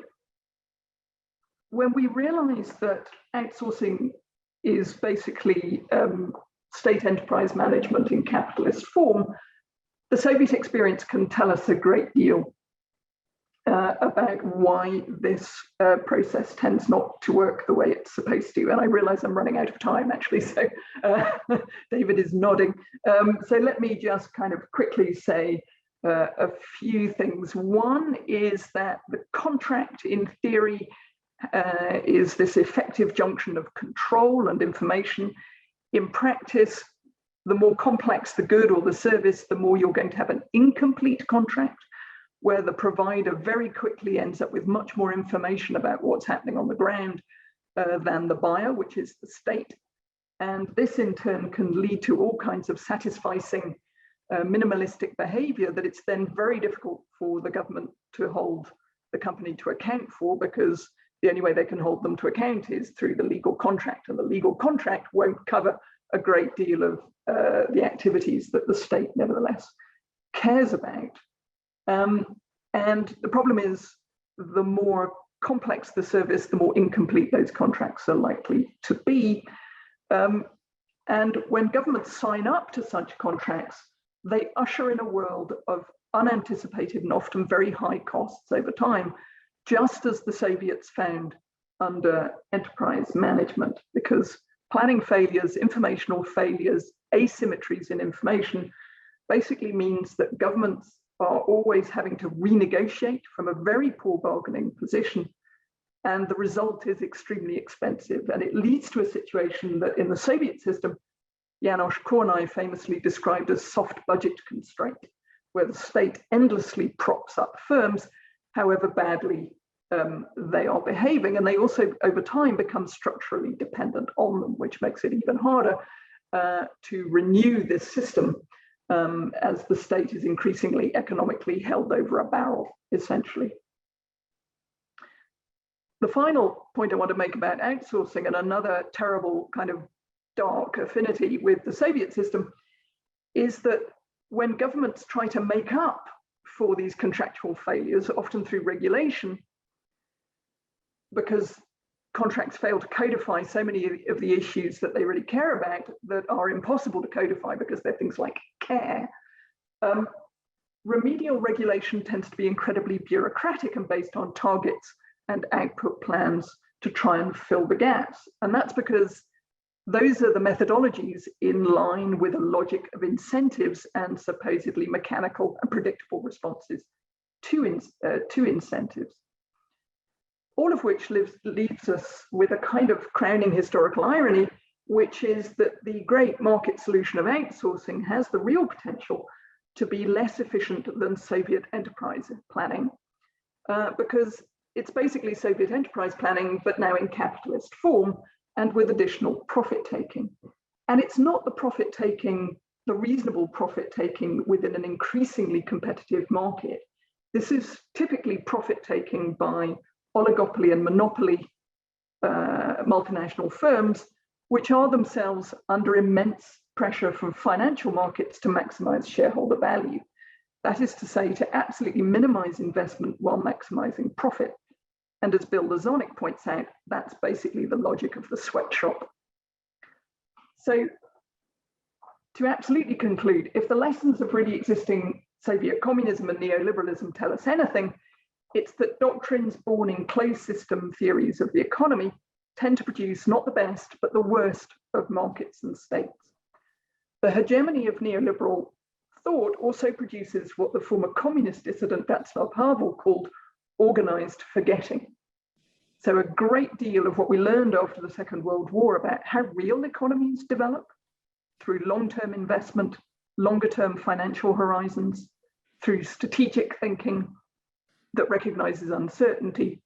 when we realize that outsourcing is basically state enterprise management in capitalist form, the Soviet experience can tell us a great deal about why this process tends not to work the way it's supposed to. And I realize I'm running out of time, actually, so David is nodding. So let me just kind of quickly say a few things. One is that the contract, in theory, is this effective junction of control and information. In practice, the more complex the good or the service, the more you're going to have an incomplete contract, where the provider very quickly ends up with much more information about what's happening on the ground than the buyer, which is the state. And this in turn can lead to all kinds of satisficing minimalistic behavior that it's then very difficult for the government to hold the company to account for, because the only way they can hold them to account is through the legal contract, and the legal contract won't cover a great deal of the activities that the state nevertheless cares about. And the problem is, the more complex the service, the more incomplete those contracts are likely to be. And when governments sign up to such contracts, they usher in a world of unanticipated and often very high costs over time, just as the Soviets found under enterprise management, because planning failures, informational failures, asymmetries in information basically means that governments are always having to renegotiate from a very poor bargaining position. And the result is extremely expensive. And it leads to a situation that in the Soviet system, Janos Kornai famously described as soft budget constraint, where the state endlessly props up firms, however badly they are behaving. And they also, over time, become structurally dependent on them, which makes it even harder to renew this system as the state is increasingly economically held over a barrel, essentially. The final point I want to make about outsourcing, and another terrible kind of dark affinity with the Soviet system, is that when governments try to make up for these contractual failures, often through regulation, because contracts fail to codify so many of the issues that they really care about that are impossible to codify because they're things like care, remedial regulation tends to be incredibly bureaucratic and based on targets and output plans to try and fill the gaps. And that's because those are the methodologies in line with a logic of incentives and supposedly mechanical and predictable responses to incentives. All of which leaves us with a kind of crowning historical irony, which is that the great market solution of outsourcing has the real potential to be less efficient than Soviet enterprise planning, because it's basically Soviet enterprise planning, but now in capitalist form and with additional profit taking. And it's not the profit taking, the reasonable profit taking within an increasingly competitive market. This is typically profit taking by oligopoly and monopoly multinational firms, which are themselves under immense pressure from financial markets to maximize shareholder value. That is to say, to absolutely minimize investment while maximizing profit. And as Bill Lazonic points out, that's basically the logic of the sweatshop. So to absolutely conclude, if the lessons of really existing Soviet communism and neoliberalism tell us anything, it's that doctrines born in closed system theories of the economy tend to produce not the best, but the worst of markets and states. The hegemony of neoliberal thought also produces what the former communist dissident Václav Havel called organized forgetting. So a great deal of what we learned after the Second World War about how real economies develop through long-term investment, longer-term financial horizons, through strategic thinking that recognizes uncertainty,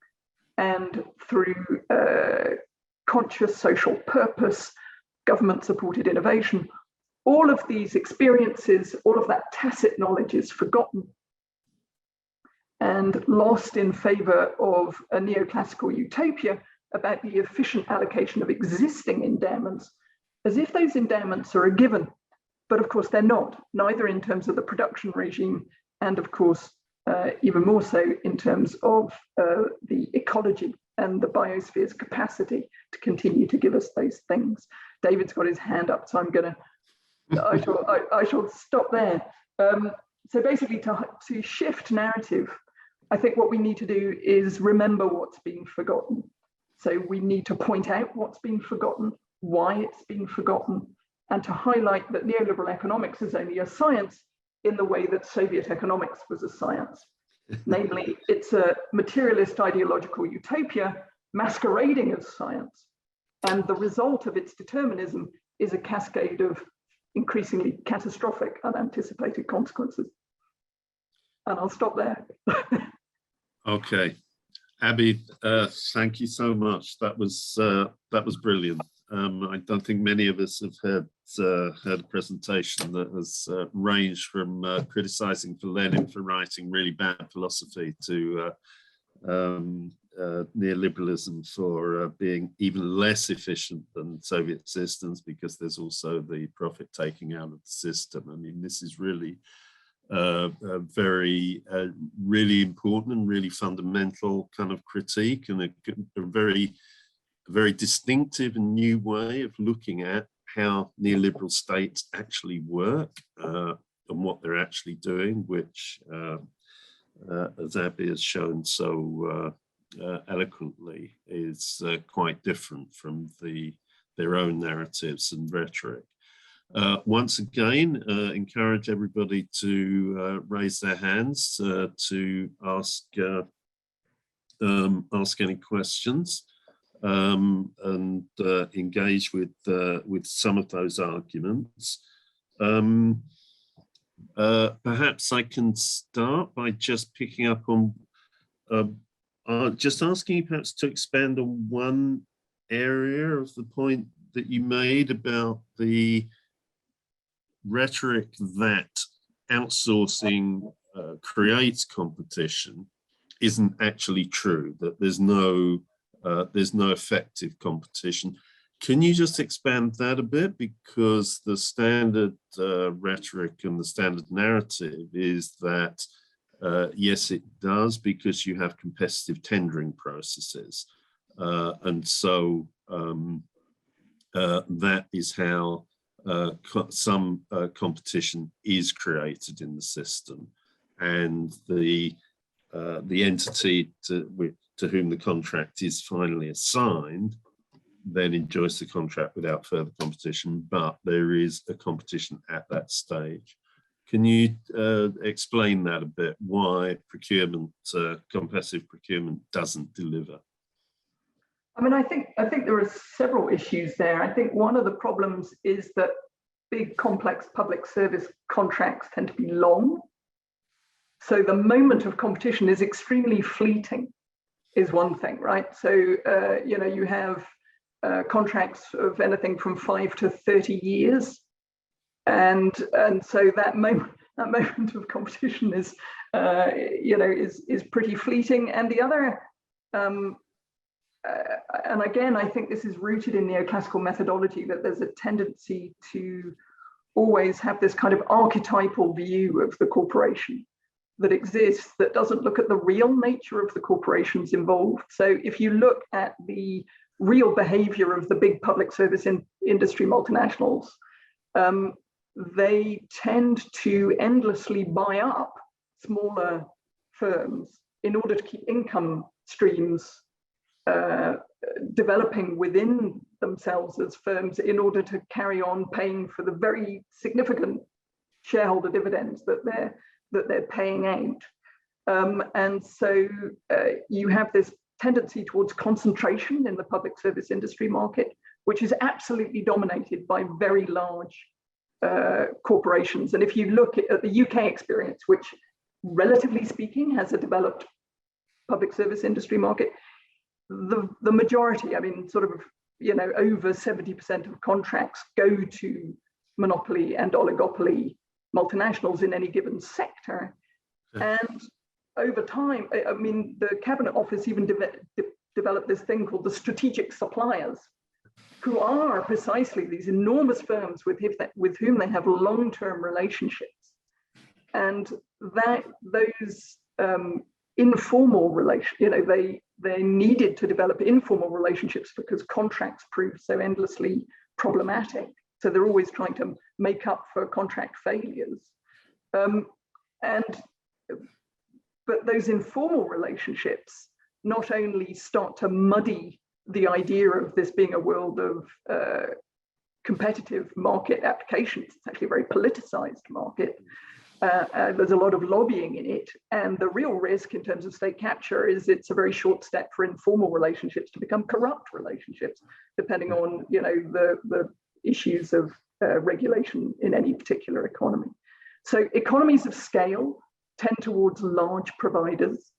and through conscious social purpose, government-supported innovation. All of these experiences, all of that tacit knowledge is forgotten and lost in favor of a neoclassical utopia about the efficient allocation of existing endowments, as if those endowments are a given. But of course, they're not, neither in terms of the production regime, and of course, even more so in terms of the ecology and the biosphere's capacity to continue to give us those things. David's got his hand up, so I shall stop there. So basically, to shift narrative, I think what we need to do is remember what's been forgotten. So we need to point out what's been forgotten, why it's been forgotten, and to highlight that neoliberal economics is only a science in the way that Soviet economics was a science. Namely, it's a materialist ideological utopia masquerading as science. And the result of its determinism is a cascade of increasingly catastrophic, unanticipated consequences. And I'll stop there. Okay, Abby, thank you so much. That was brilliant. I don't think many of us have heard a presentation that has ranged from criticizing for Lenin for writing really bad philosophy to neoliberalism for being even less efficient than Soviet systems, because there's also the profit taking out of the system. I mean, this is really very really important and really fundamental kind of critique, and a very distinctive and new way of looking at how neoliberal states actually work and what they're actually doing, which as Abby has shown so eloquently, is quite different from their own narratives and rhetoric. Once again, encourage everybody to raise their hands to ask any questions and engage with some of those arguments. Perhaps I can start by just picking up on, just asking you perhaps to expand on one area of the point that you made about the rhetoric that outsourcing creates competition isn't actually true, that there's no effective competition. Can you just expand that a bit? Because the standard rhetoric and the standard narrative is that, yes, it does, because you have competitive tendering processes. And so that is how some competition is created in the system. And the entity to whom the contract is finally assigned then enjoys the contract without further competition, but there is a competition at that stage. Can you explain that a bit, why procurement, competitive procurement doesn't deliver? I mean, I think there are several issues there. I think one of the problems is that big, complex public service contracts tend to be long. So the moment of competition is extremely fleeting, is one thing, right? So, you know, you have contracts of anything from 5 to 30 years. And so that moment of competition is, you know, is pretty fleeting. And the other, and again, I think this is rooted in neoclassical methodology, that there's a tendency to always have this kind of archetypal view of the corporation that exists, that doesn't look at the real nature of the corporations involved. So if you look at the real behavior of the big public service industry multinationals, they tend to endlessly buy up smaller firms in order to keep income streams developing within themselves as firms, in order to carry on paying for the very significant shareholder dividends that they're paying out. And so you have this tendency towards concentration in the public service industry market, which is absolutely dominated by very large corporations. And if you look at the UK experience, which relatively speaking has a developed public service industry market, the majority, I mean, sort of, you know, over 70% of contracts go to monopoly and oligopoly multinationals in any given sector. And over time, I mean, the Cabinet Office even developed this thing called the strategic suppliers, who are precisely these enormous firms with whom they have long-term relationships. And that those informal relations, you know, they needed to develop informal relationships because contracts proved so endlessly problematic. So they're always trying to make up for contract failures. But those informal relationships not only start to muddy the idea of this being a world of competitive market applications. It's actually a very politicized market. There's a lot of lobbying in it. And the real risk in terms of state capture is it's a very short step for informal relationships to become corrupt relationships, depending on, you know, the issues of regulation in any particular economy. So economies of scale tend towards large providers,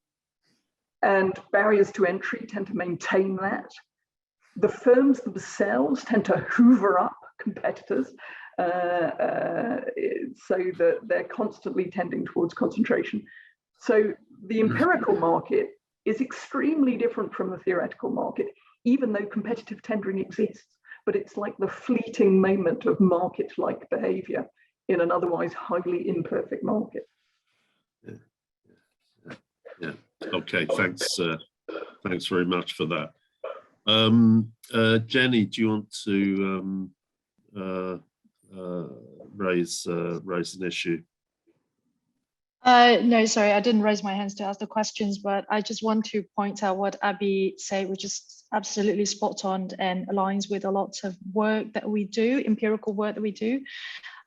and barriers to entry tend to maintain that. The firms themselves tend to hoover up competitors, so that they're constantly tending towards concentration. So the empirical market is extremely different from the theoretical market, even though competitive tendering exists. But it's like the fleeting moment of market-like behavior in an otherwise highly imperfect market. Yeah. Okay, thanks. Thanks very much for that. Jenny, do you want to raise an issue? No, sorry, I didn't raise my hands to ask the questions, but I just want to point out what Abby said, which is absolutely spot on and aligns with a lot of work that we do, empirical work that we do.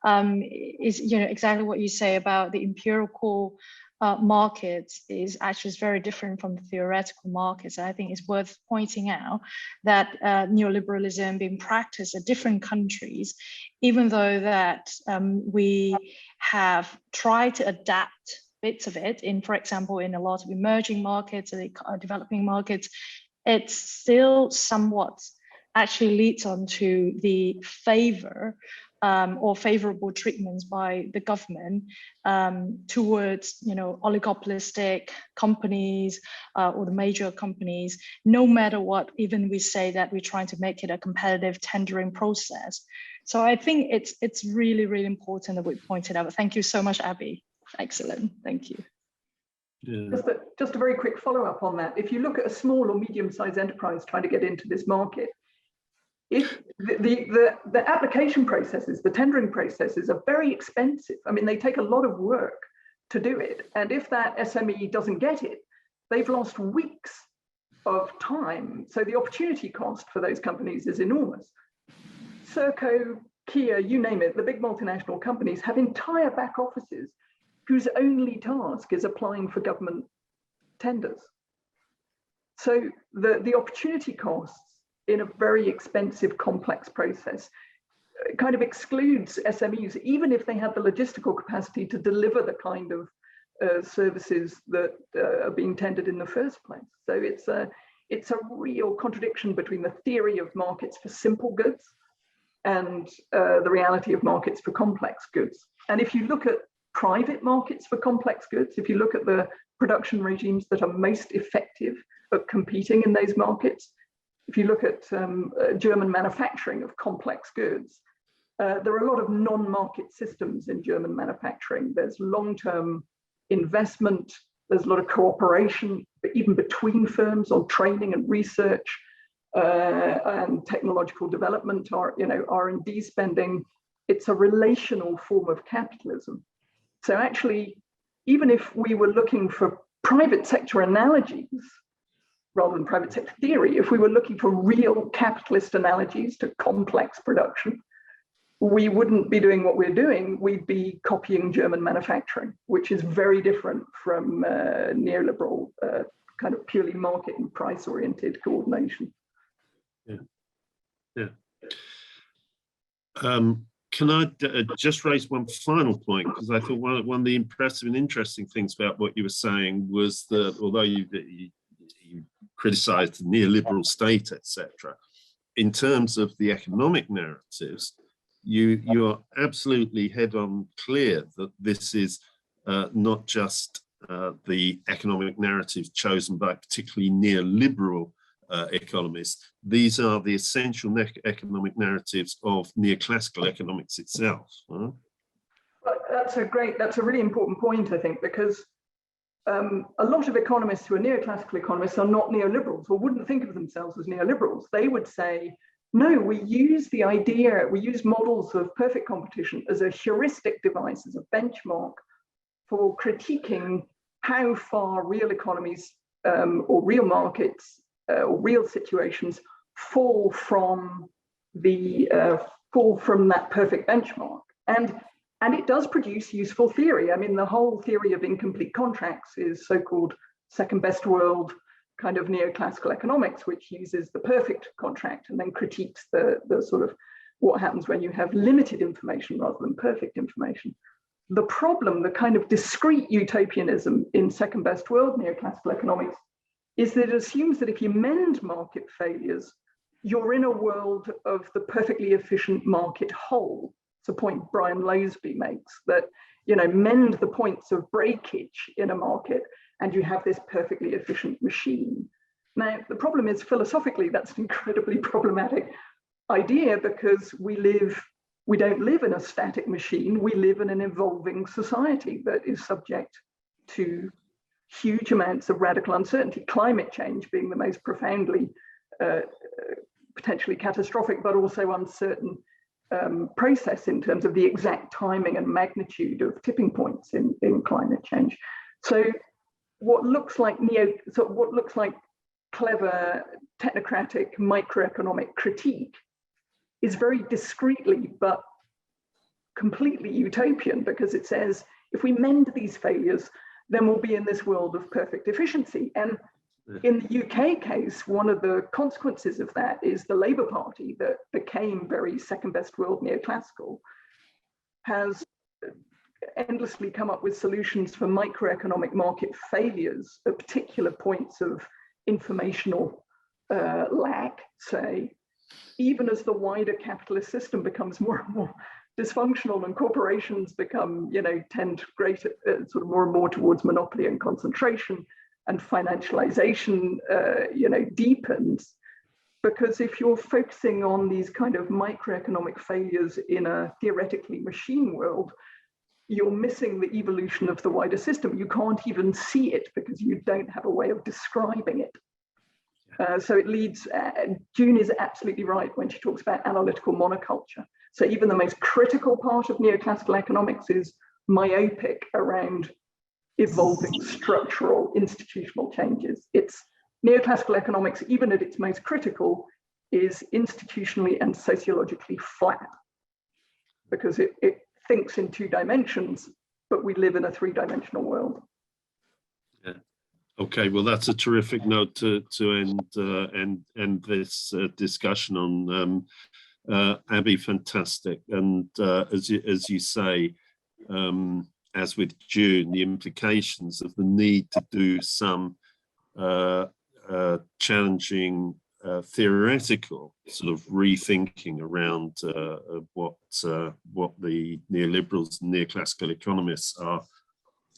Is exactly what you say about the empirical markets is actually very different from the theoretical markets. And I think it's worth pointing out that neoliberalism being practiced in different countries, even though that we have tried to adapt bits of it in, for example, in a lot of emerging markets and developing markets, it still somewhat actually leads on to the favor or favorable treatments by the government towards, oligopolistic companies or the major companies, no matter what, even we say that we're trying to make it a competitive tendering process. So I think it's really, really important that we pointed out. Thank you so much, Abby. Excellent. Thank you. Yeah. Just a very quick follow-up on that. If you look at a small or medium-sized enterprise trying to get into this market, if the application processes, the tendering processes are very expensive. I mean, they take a lot of work to do it. And if that SME doesn't get it, they've lost weeks of time. So the opportunity cost for those companies is enormous. Serco, Kia, you name it, the big multinational companies have entire back offices whose only task is applying for government tenders. So the opportunity costs in a very expensive, complex process kind of excludes SMEs, even if they have the logistical capacity to deliver the kind of services that are being tendered in the first place. So it's a real contradiction between the theory of markets for simple goods and the reality of markets for complex goods. And if you look at private markets for complex goods, if you look at the production regimes that are most effective at competing in those markets, if you look at German manufacturing of complex goods, there are a lot of non-market systems in German manufacturing. There's long-term investment, there's a lot of cooperation, even between firms on training and research and technological development, or R&D spending. It's a relational form of capitalism. So actually, even if we were looking for private sector analogies, rather than private sector theory, if we were looking for real capitalist analogies to complex production, we wouldn't be doing what we're doing. We'd be copying German manufacturing, which is very different from neoliberal kind of purely market and price-oriented coordination. Yeah. Can I just raise one final point? Because I thought one of the impressive and interesting things about what you were saying was that although you criticized the neoliberal state, etc., in terms of the economic narratives, you are absolutely head-on clear that this is not just the economic narrative chosen by particularly neoliberal economists. These are the essential economic narratives of neoclassical economics itself. Huh? Well, that's a really important point, I think, because a lot of economists who are neoclassical economists are not neoliberals or wouldn't think of themselves as neoliberals. They would say, no, we use models of perfect competition as a heuristic device, as a benchmark for critiquing how far real economies or real markets or real situations fall from that perfect benchmark. And it does produce useful theory. I mean, the whole theory of incomplete contracts is so-called second best world kind of neoclassical economics, which uses the perfect contract and then critiques the sort of what happens when you have limited information rather than perfect information. The problem, the kind of discrete utopianism in second best world neoclassical economics, is that it assumes that if you mend market failures, you're in a world of the perfectly efficient market whole. It's a point Brian Loseby makes, that mend the points of breakage in a market and you have this perfectly efficient machine. Now, the problem is philosophically, that's an incredibly problematic idea because we don't live in a static machine, we live in an evolving society that is subject to huge amounts of radical uncertainty, climate change being the most profoundly potentially catastrophic, but also uncertain process in terms of the exact timing and magnitude of tipping points in climate change. So what looks like clever technocratic microeconomic critique is very discreetly but completely utopian, because it says if we mend these failures, then we'll be in this world of perfect efficiency. And in the UK case, one of the consequences of that is the Labour Party, that became very second best world neoclassical, has endlessly come up with solutions for microeconomic market failures at particular points of informational lack, say, even as the wider capitalist system becomes more and more dysfunctional and corporations become, tend greater, sort of more and more towards monopoly and concentration, and financialization, deepens. Because if you're focusing on these kind of microeconomic failures in a theoretically machine world, you're missing the evolution of the wider system. You can't even see it because you don't have a way of describing it. So it leads, June is absolutely right when she talks about analytical monoculture. So even the most critical part of neoclassical economics is myopic around evolving structural institutional changes. It's neoclassical economics, even at its most critical, is institutionally and sociologically flat because it thinks in 2 dimensions, but we live in a 3-dimensional world. Yeah. Okay, well, that's a terrific note to end this discussion on. Abby, fantastic. And as you say, as with June, the implications of the need to do some challenging theoretical sort of rethinking around what the neoliberals and neoclassical economists are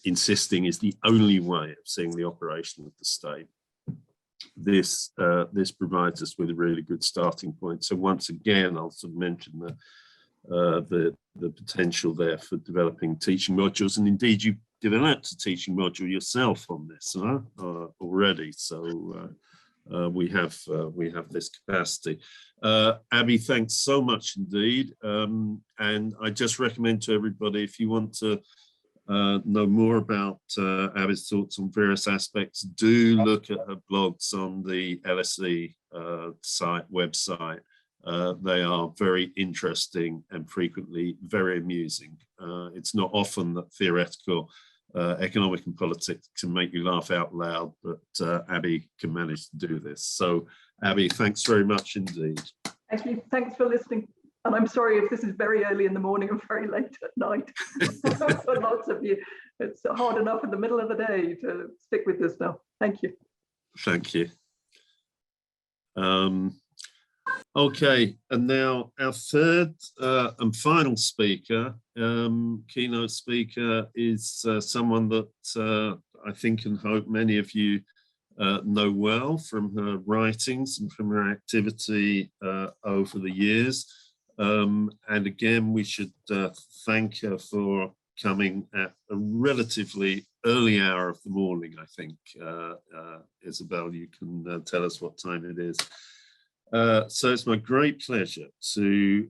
insisting is the only way of seeing the operation of the state. This provides us with a really good starting point. So once again, I'll sort of mention the potential there for developing teaching modules, and indeed you developed a teaching module yourself on this already. So we have this capacity. Abby, thanks so much indeed. And I just recommend to everybody, if you want to know more about Abby's thoughts on various aspects, do look at her blogs on the LSE website. They are very interesting and frequently very amusing. It's not often that theoretical economic and politics can make you laugh out loud, but Abby can manage to do this. So Abby, thanks very much indeed. Thank you. Thanks for listening. And I'm sorry if this is very early in the morning and very late at night for lots of you. It's hard enough in the middle of the day to stick with this now. Thank you. Thank you. Okay, and now our third and final speaker, keynote speaker, is someone that I think and hope many of you know well from her writings and from her activity over the years. And again, we should thank her for coming at a relatively early hour of the morning, I think. Isabel, you can tell us what time it is. So it's my great pleasure to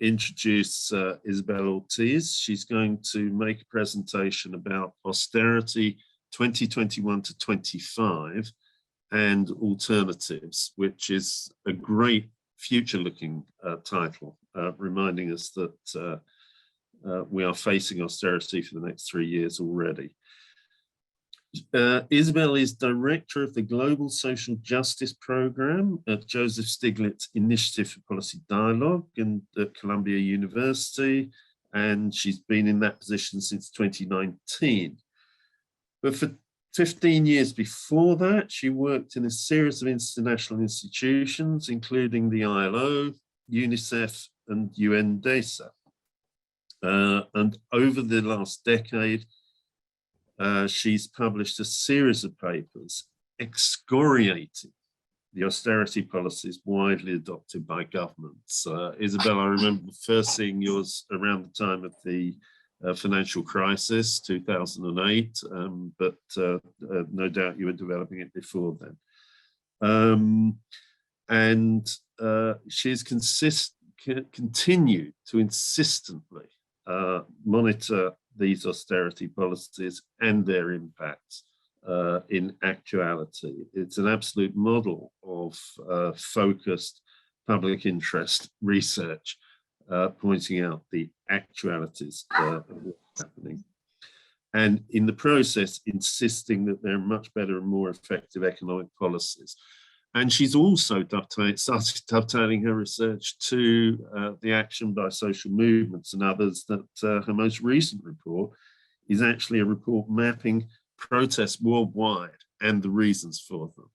introduce Isabel Ortiz. She's going to make a presentation about austerity 2021 to 25 and alternatives, which is a great future-looking title, reminding us that we are facing austerity for the next 3 years already. Isabel is director of the Global Social Justice Program at Joseph Stiglitz Initiative for Policy Dialogue at Columbia University, and she's been in that position since 2019. But for 15 years before that, she worked in a series of international institutions, including the ILO, UNICEF, and UNDESA. And over the last decade, she's published a series of papers excoriating the austerity policies widely adopted by governments. Isabel, I remember first seeing yours around the time of the financial crisis, 2008, but no doubt you were developing it before then. She's continued to insistently monitor these austerity policies and their impacts in actuality. It's an absolute model of focused public interest research, pointing out the actualities of what's happening. And in the process, insisting that there are much better and more effective economic policies. And she's also started dovetailing her research to the action by social movements and others that her most recent report is actually a report mapping protests worldwide and the reasons for them,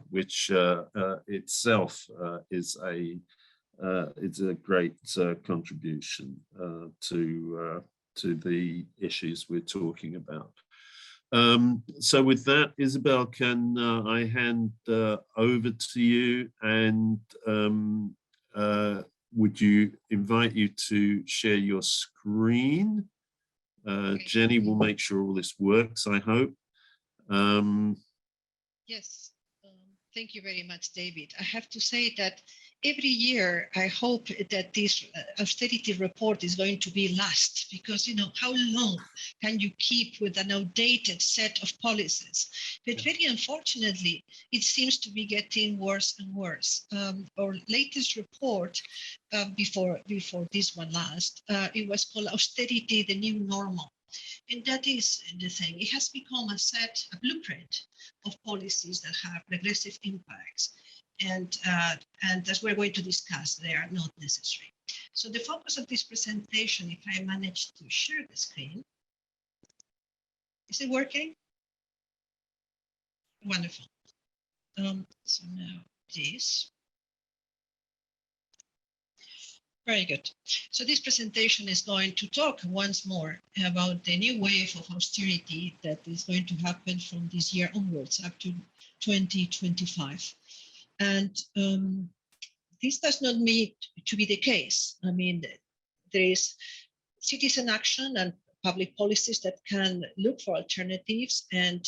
which itself is a great contribution to the issues we're talking about. So with that, Isabel, can I hand over to you, and would you invite you to share your screen? Jenny will make sure all this works, I hope. Yes, thank you very much, David. I have to say that every year I hope that this austerity report is going to be last, because, you know, how long can you keep with an outdated set of policies? But very unfortunately, it seems to be getting worse and worse. Our latest report before this one last, it was called Austerity, the New Normal. And that is the thing. It has become a blueprint of policies that have regressive impacts. And as we're going to discuss, they are not necessary. So the focus of this presentation, if I manage to share the screen, is it working? Wonderful. So now this. Very good. So this presentation is going to talk once more about the new wave of austerity that is going to happen from this year onwards up to 2025. And this does not mean to be the case. I mean, there is citizen action and public policies that can look for alternatives and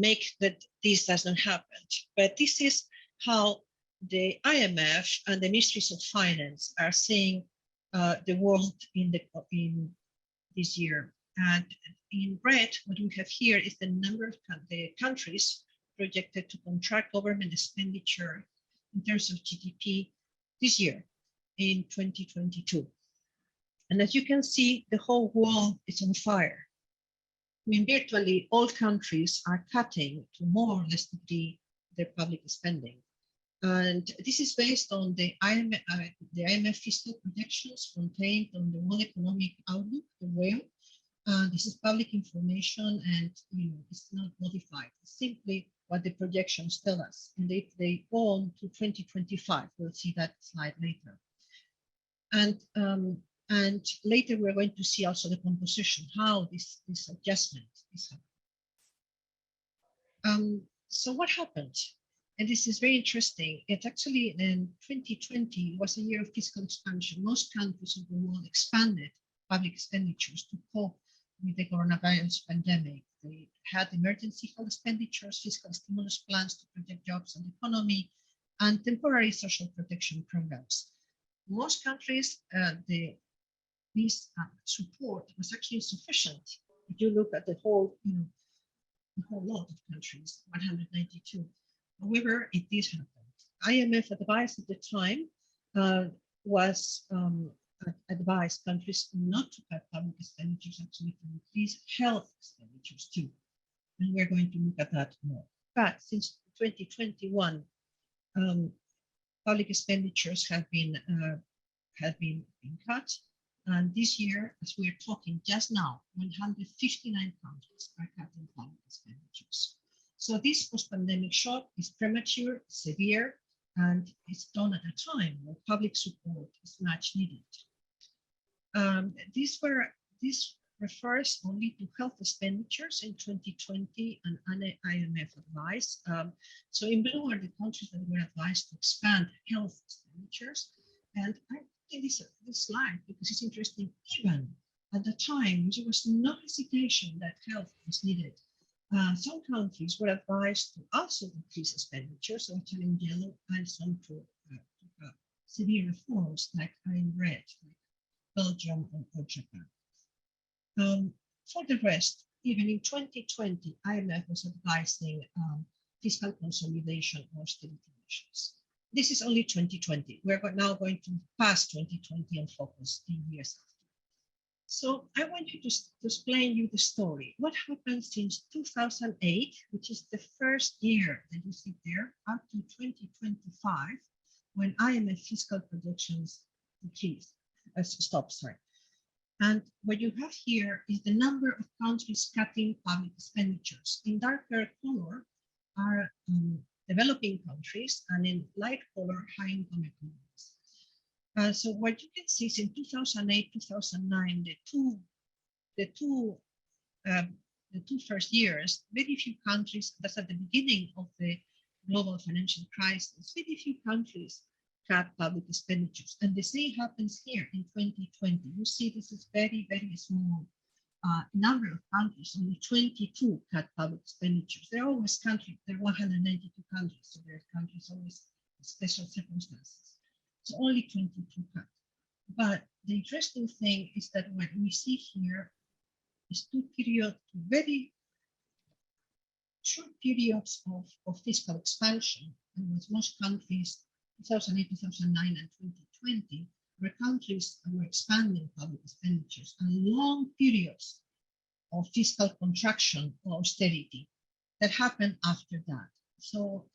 make that this does not happen. But this is how the IMF and the ministries of finance are seeing the world in this year. And in red, what we have here is the number of the countries projected to contract government expenditure in terms of GDP this year in 2022. And as you can see, the whole world is on fire. I mean, virtually all countries are cutting to more or less degree their public spending. And this is based on the IMF fiscal projections contained on the World Economic Outlook, the WEO. This is public information, and it's not modified. It's simply what the projections tell us. And they go on to 2025. We'll see that slide later. And later we're going to see also the composition, how this adjustment is happening. So what happened? And this is very interesting. It actually in 2020 was a year of fiscal expansion. Most countries of the world expanded public expenditures to cope with the coronavirus pandemic. They had emergency health expenditures, fiscal stimulus plans to protect jobs and the economy, and temporary social protection programs. Most countries, this support was actually sufficient. If you look at the whole, the whole lot of countries, 192. However, it did happen. IMF advice at the time advised countries not to cut public expenditures, actually to increase health expenditures too. And we're going to look at that more. But since 2021, public expenditures have been cut. And this year, as we're talking just now, 159 countries are cutting public expenditures. So this post-pandemic shock is premature, severe, and it's done at a time where public support is much needed. These refers only to health expenditures in 2020 and IMF advice. So in blue are the countries that were advised to expand health expenditures. And I think this slide because it's interesting. Even at the time, there was no hesitation that health was needed. Some countries were advised to also increase expenditures, which are in yellow, and some to severe reforms, like are in red, like Belgium or Japan. For the rest, even in 2020, IMF was advising fiscal consolidation or austerity measures. This is only 2020. We're now going to pass 2020 and focus 10 years after. So I want you to explain you the story. What happened since 2008, which is the first year that you see there, up to 2025, when IMF fiscal projections stopped. And what you have here is the number of countries cutting public expenditures. In darker color are developing countries, and in light color, high-income economies. So what you can see is in 2008, 2009, the two first years, very few countries, that's at the beginning of the global financial crisis, very few countries cut public expenditures. And the same happens here in 2020. You see this is very, very small number of countries, only 22 cut public expenditures. There are always countries, there are 192 countries, so there are countries always special circumstances. So only 22 cut. But the interesting thing is that what we see here is very short periods of fiscal expansion, and with most countries 2008, 2009, and 2020, where countries were expanding public expenditures, and long periods of fiscal contraction or austerity that happened after that. So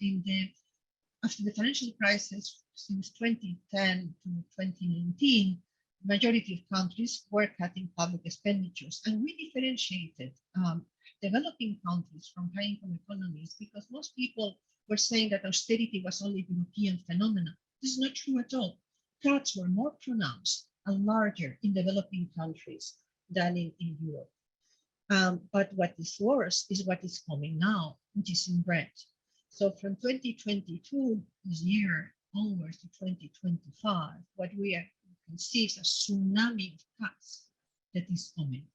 after the financial crisis, since 2010 to 2019, the majority of countries were cutting public expenditures, and we differentiated developing countries from high-income economies because most people were saying that austerity was only a European phenomenon. This is not true at all. Cuts were more pronounced and larger in developing countries than in Europe. But what is worse is what is coming now, which is in red. So from 2022, this year, onwards to 2025, what we can see is a tsunami of cuts that is coming.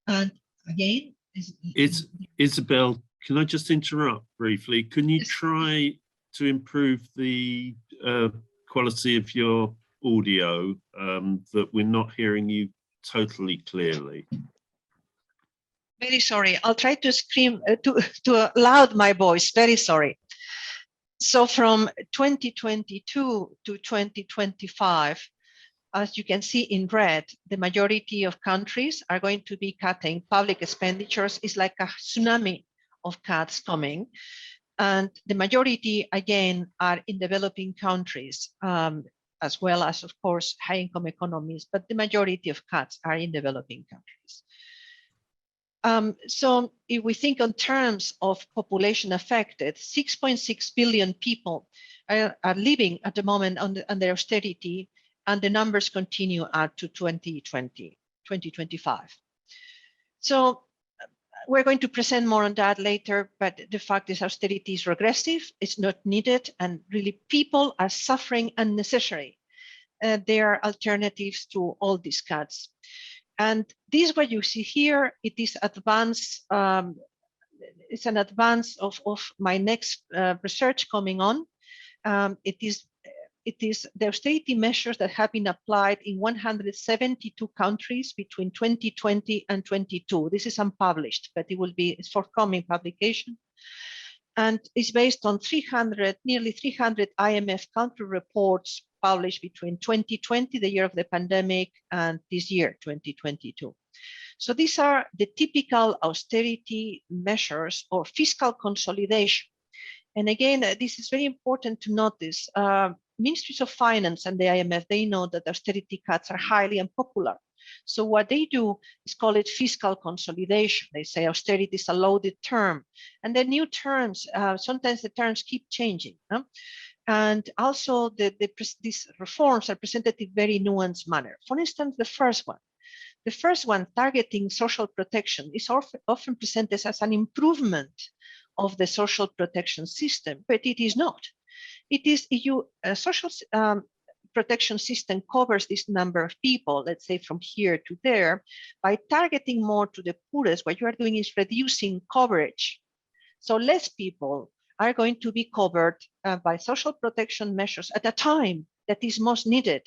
And again, it's Isabel, can I just interrupt briefly? Can you try to improve the quality of your audio, that we're not hearing you totally clearly? Very sorry. I'll try to scream to loud my voice. Very sorry. So from 2022 to 2025, as you can see in red, the majority of countries are going to be cutting public expenditures. It's like a tsunami of cuts coming. And the majority, again, are in developing countries, as well as, of course, high-income economies, but the majority of cuts are in developing countries. So if we think in terms of population affected, 6.6 billion people are living at the moment under austerity, and the numbers continue out to 2025. So we're going to present more on that later, but the fact is austerity is regressive, it's not needed, and really people are suffering unnecessary. There are alternatives to all these cuts. And this is what you see here. It is advance. It's an advance of my next research coming on. It is the austerity measures that have been applied in 172 countries between 2020 and 22. This is unpublished, but it will be a forthcoming publication. And it's based on nearly 300 IMF country reports published between 2020, the year of the pandemic, and this year, 2022. So these are the typical austerity measures or fiscal consolidation. And again, this is very important to notice. Ministries of Finance and the IMF, they know that austerity cuts are highly unpopular. So what they do is call it fiscal consolidation. They say austerity is a loaded term. And the new terms, sometimes the terms keep changing. And also these reforms are presented in a very nuanced manner. For instance, the first one, The first one, targeting social protection, is often presented as an improvement of the social protection system, but it is not. It is a social protection system covers this number of people, let's say from here to there. By targeting more to the poorest, what you are doing is reducing coverage. So less people are going to be covered by social protection measures at a time that is most needed,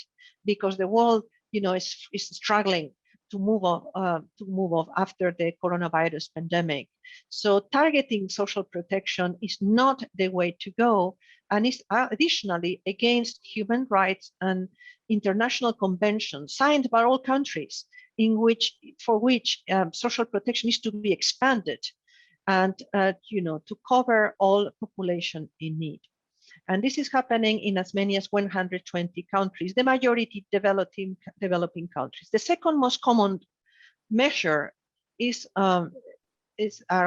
because the world, is struggling to move off after the coronavirus pandemic. So targeting social protection is not the way to go, and is additionally against human rights and international conventions signed by all countries, for which social protection is to be expanded and to cover all population in need. And this is happening in as many as 120 countries, the majority developing countries. The second most common measure is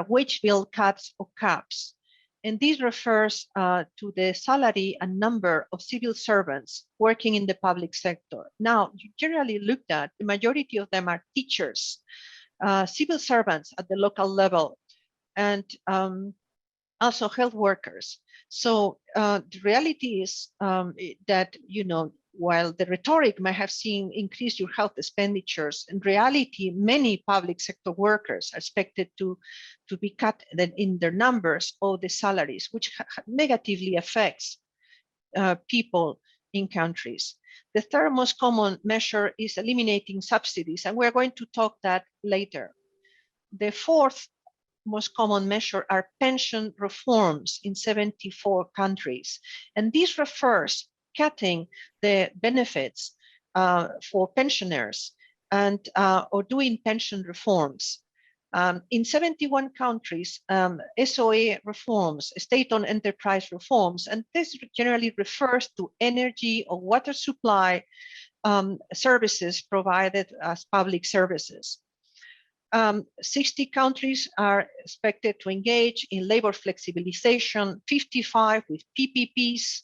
wage bill cuts or caps. And this refers to the salary and number of civil servants working in the public sector. Now, generally looked at, the majority of them are teachers, civil servants at the local level, and also health workers. So the reality is that, while the rhetoric may have seen increase your health expenditures, in reality, many public sector workers are expected to be cut in their numbers or the salaries, which negatively affects people in countries. The third most common measure is eliminating subsidies, and we're going to talk that later. The fourth most common measure are pension reforms in 74 countries. And this refers cutting the benefits for pensioners and or doing pension reforms. In 71 countries, SOE reforms, state-owned enterprise reforms, and this generally refers to energy or water supply services provided as public services. 60 countries are expected to engage in labor flexibilization, 55 with PPPs,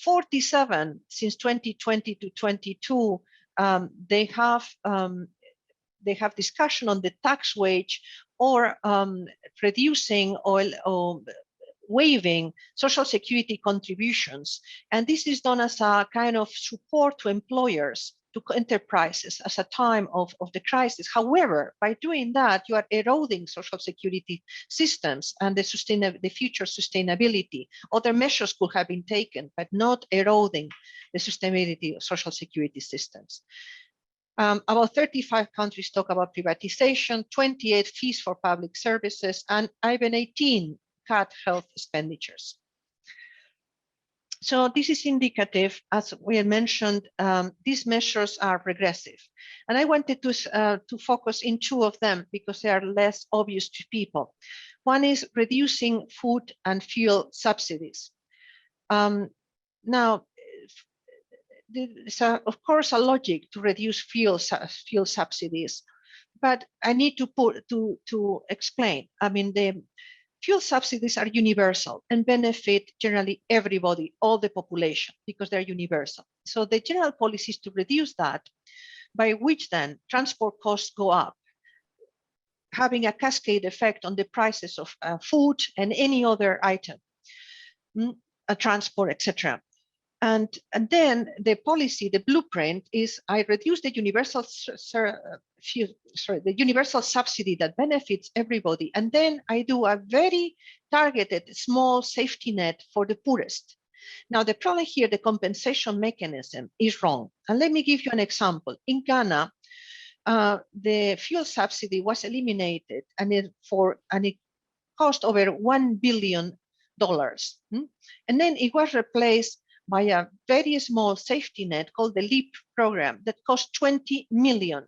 47 since 2020 to 22. They have discussion on the tax wage or reducing or waiving social security contributions. And this is done as a kind of support to employers, to enterprises as a time of the crisis. However, by doing that, you are eroding social security systems and the future sustainability. Other measures could have been taken, but not eroding the sustainability of social security systems. About 35 countries talk about privatization, 28 fees for public services, and even 18 cut health expenditures. So this is indicative, as we had mentioned, these measures are regressive. And I wanted to focus in two of them because they are less obvious to people. One is reducing food and fuel subsidies. Now, there's of course a logic to reduce fuel subsidies, but I need to explain. I mean, the fuel subsidies are universal and benefit generally everybody, all the population, because they're universal. So the general policy is to reduce that, by which then transport costs go up, having a cascade effect on the prices of food and any other item, transport, etc. And then the policy, the blueprint is I reduce the universal subsidy that benefits everybody. And then I do a very targeted small safety net for the poorest. Now, the problem here, the compensation mechanism is wrong. And let me give you an example. In Ghana, the fuel subsidy was eliminated and it cost over $1 billion. And then it was replaced by a very small safety net called the LEAP program that cost 20 million.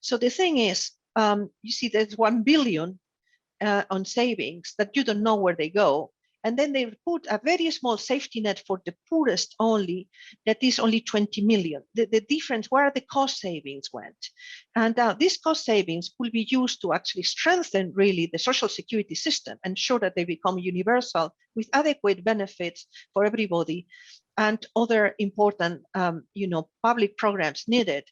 So the thing is, you see there's 1 billion on savings that you don't know where they go. And then they put a very small safety net for the poorest only, that is only 20 million. The difference, where the cost savings went. And these cost savings will be used to actually strengthen really the social security system, ensure that they become universal with adequate benefits for everybody and other important public programs needed.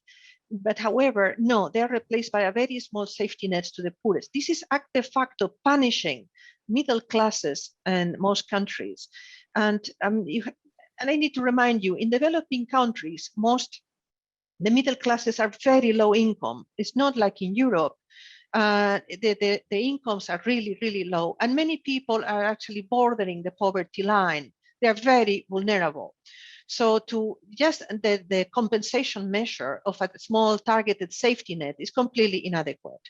But however, no, they are replaced by a very small safety nets to the poorest. This is de facto punishing middle classes in most countries. And I need to remind you, in developing countries, the middle classes are very low income. It's not like in Europe. The incomes are really, really low. And many people are actually bordering the poverty line. They are very vulnerable. So to just the compensation measure of a small targeted safety net is completely inadequate.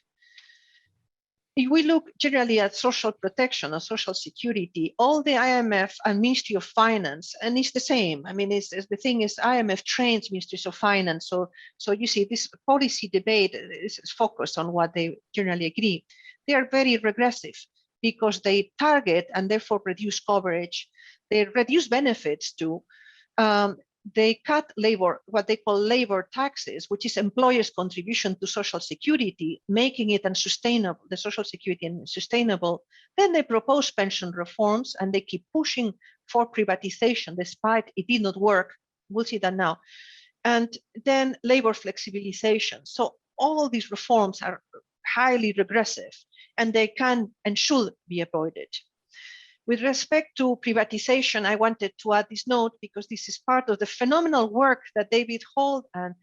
If we look generally at social protection or social security, all the IMF and Ministry of Finance, and it's the same. I mean, the thing is, IMF trains ministries of finance. So you see, this policy debate is focused on what they generally agree. They are very regressive because they target and therefore reduce coverage. They reduce benefits too. They cut labor, what they call labor taxes, which is employers' contribution to social security, making it unsustainable, the social security unsustainable. Then they propose pension reforms and they keep pushing for privatization, despite it did not work. We'll see that now. And then labor flexibilization. So all these reforms are highly regressive and they can and should be avoided. With respect to privatization, I wanted to add this note because this is part of the phenomenal work that David Holt and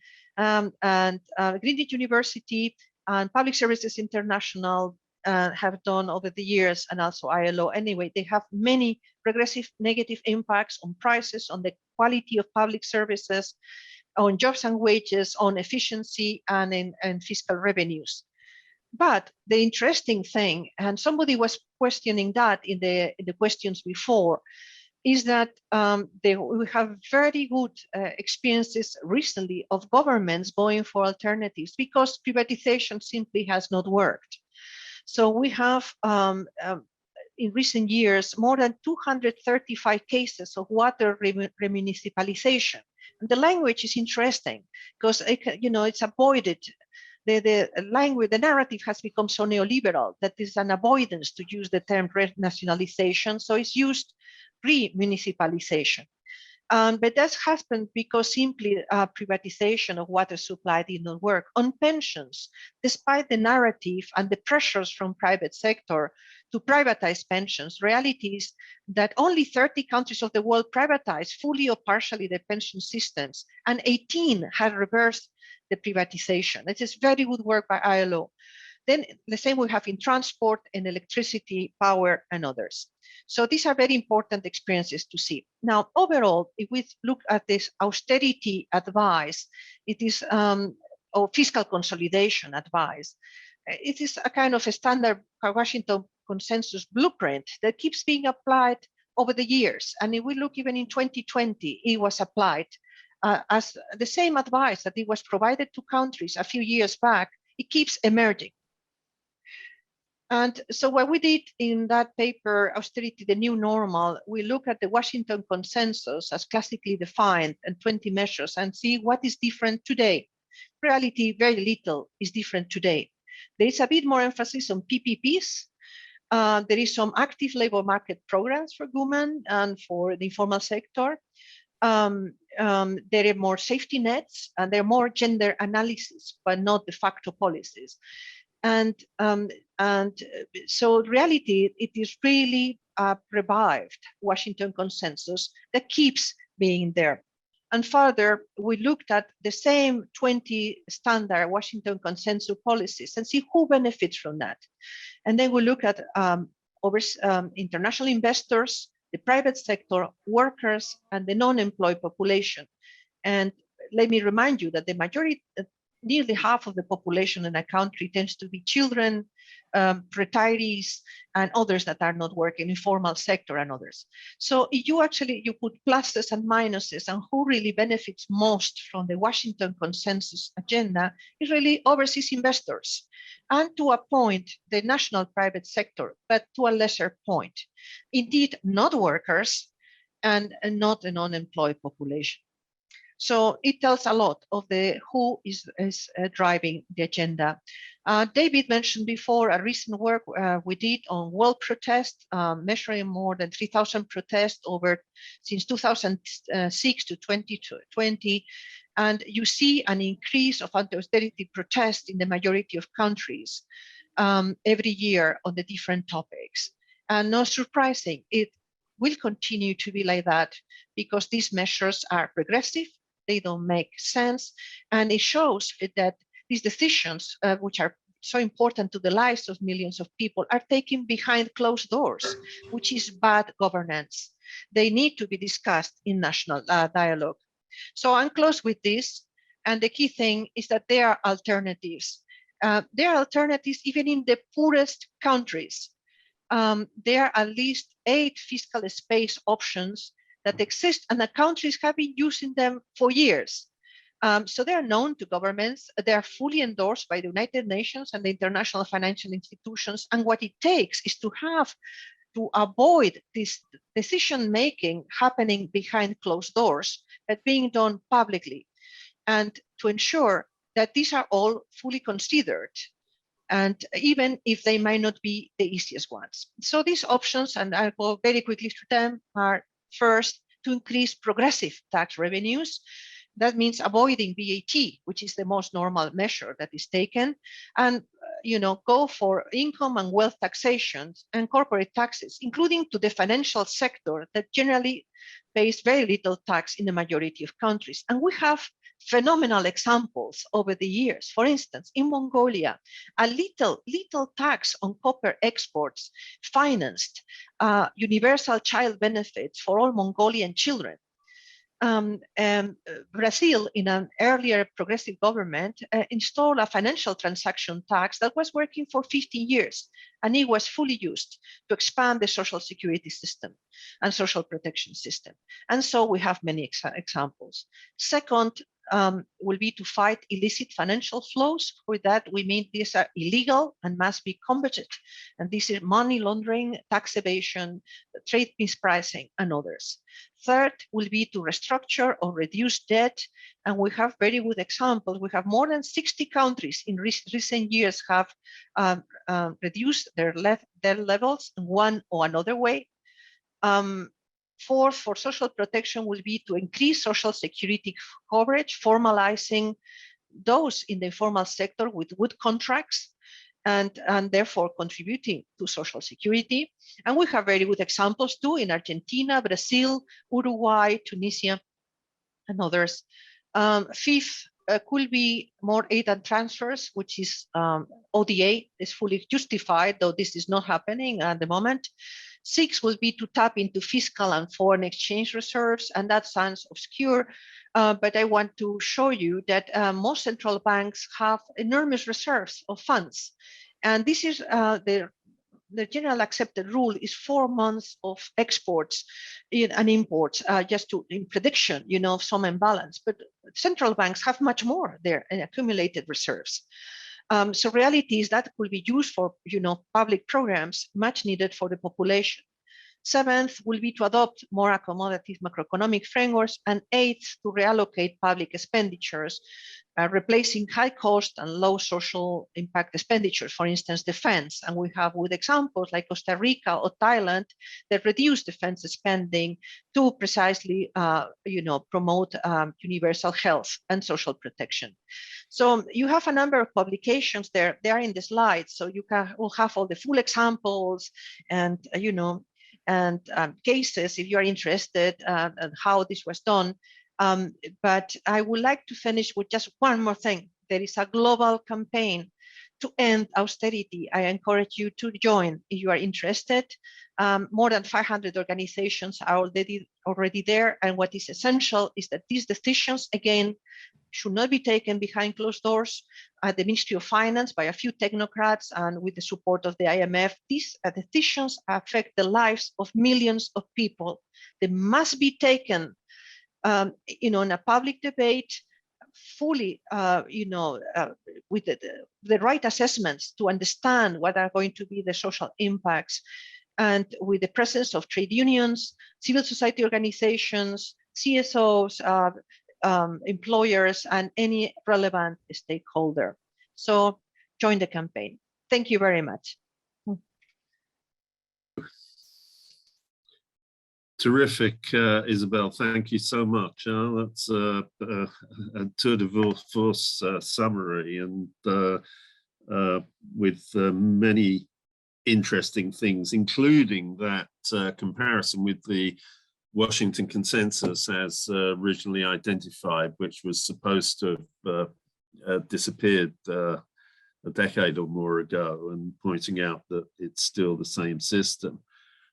Greenwich University and Public Services International have done over the years, and also ILO. Anyway, they have many regressive negative impacts on prices, on the quality of public services, on jobs and wages, on efficiency, and fiscal revenues. But the interesting thing, and somebody was questioning that in the questions before, is that we have very good experiences recently of governments going for alternatives because privatization simply has not worked. So we have in recent years more than 235 cases of water remunicipalization. And the language is interesting because it's avoided. The language, the narrative has become so neoliberal that there's an avoidance to use the term renationalization. So it's used re-municipalization. But that happened because simply privatization of water supply did not work. On pensions, despite the narrative and the pressures from private sector to privatize pensions, reality is that only 30 countries of the world privatize fully or partially their pension systems, and 18 have reversed the privatization. It is very good work by ILO. Then the same we have in transport and electricity, power, and others. So these are very important experiences to see. Now, overall, if we look at this austerity advice, it is or fiscal consolidation advice. It is a kind of a standard Washington consensus blueprint that keeps being applied over the years. And if we look even in 2020, it was applied as the same advice that it was provided to countries a few years back. It keeps emerging. And so what we did in that paper, Austerity, the New Normal, we look at the Washington consensus as classically defined and 20 measures and see what is different today. Reality, very little is different today. There is a bit more emphasis on PPPs. There is some active labor market programs for women and for the informal sector. There are more safety nets and there are more gender analysis, but not de facto policies. And so reality, it is really a revived Washington consensus that keeps being there. And further, we looked at the same 20 standard Washington consensus policies and see who benefits from that. And then we look at international investors, the private sector, workers, and the non-employed population. And let me remind you that the majority, nearly half of the population in a country tends to be children, retirees, and others that are not working, informal sector and others. So you put pluses and minuses, and who really benefits most from the Washington consensus agenda is really overseas investors, and to a point, the national private sector, but to a lesser point. Indeed, not workers and not the non-employed population. So it tells a lot of who is driving the agenda. David mentioned before a recent work we did on world protest, measuring more than 3,000 protests since 2006 to 2020. And you see an increase of anti-austerity protests in the majority of countries every year on the different topics. And not surprising, it will continue to be like that because these measures are regressive, they don't make sense, and it shows that these decisions, which are so important to the lives of millions of people, are taken behind closed doors, which is bad governance. They need to be discussed in national dialogue. So I'm close with this, and the key thing is that there are alternatives. There are alternatives even in the poorest countries. There are at least 8 fiscal space options that exist, and the countries have been using them for years. So they are known to governments. They are fully endorsed by the United Nations and the international financial institutions. And what it takes is to avoid this decision-making happening behind closed doors, but being done publicly, and to ensure that these are all fully considered, and even if they might not be the easiest ones. So these options, and I'll go very quickly through them, are first, to increase progressive tax revenues. That means avoiding VAT, which is the most normal measure that is taken, and go for income and wealth taxation and corporate taxes, including to the financial sector that generally pays very little tax in the majority of countries. And we have phenomenal examples over the years. For instance, in Mongolia, a little tax on copper exports financed universal child benefits for all Mongolian children. Brazil, in an earlier progressive government, installed a financial transaction tax that was working for 15 years, and it was fully used to expand the social security system and social protection system. And so we have many examples. Second, will be to fight illicit financial flows. With that, we mean these are illegal and must be combated. And this is money laundering, tax evasion, trade mispricing, and others. Third will be to restructure or reduce debt. And we have very good examples. We have more than 60 countries in recent years have reduced their debt levels in one or another way. Fourth, for social protection will be to increase social security coverage, formalizing those in the informal sector with good contracts, and therefore contributing to social security. And we have very good examples too in Argentina, Brazil, Uruguay, Tunisia, and others. Fifth, could be more aid and transfers, which is ODA is fully justified, though this is not happening at the moment. 6 will be to tap into fiscal and foreign exchange reserves, and that sounds obscure, but I want to show you that most central banks have enormous reserves of funds, and this is the general accepted rule is 4 months of exports and imports, just in prediction, of some imbalance. But central banks have much more there in accumulated reserves. So reality is that could be used for, public programs much needed for the population. 7th will be to adopt more accommodative macroeconomic frameworks, and 8th to reallocate public expenditures, replacing high cost and low social impact expenditures, for instance, defense. And we have with examples like Costa Rica or Thailand that reduce defense spending to precisely, promote universal health and social protection. So you have a number of publications there. They are in the slides, so you will have all the full examples and, cases if you are interested and how this was done. But I would like to finish with just one more thing. There is a global campaign to end austerity. I encourage you to join if you are interested. More than 500 organizations are already there. And what is essential is that these decisions, again, should not be taken behind closed doors at the Ministry of Finance by a few technocrats and with the support of the IMF. These decisions affect the lives of millions of people. They must be taken in a public debate, fully, with the right assessments to understand what are going to be the social impacts, and with the presence of trade unions, civil society organizations, CSOs, employers, and any relevant stakeholder. So join the campaign. Thank you very much. Terrific, Isabel. Thank you so much. That's a tour de force summary, and with many interesting things, including that comparison with the Washington Consensus as originally identified, which was supposed to have disappeared a decade or more ago, and pointing out that it's still the same system.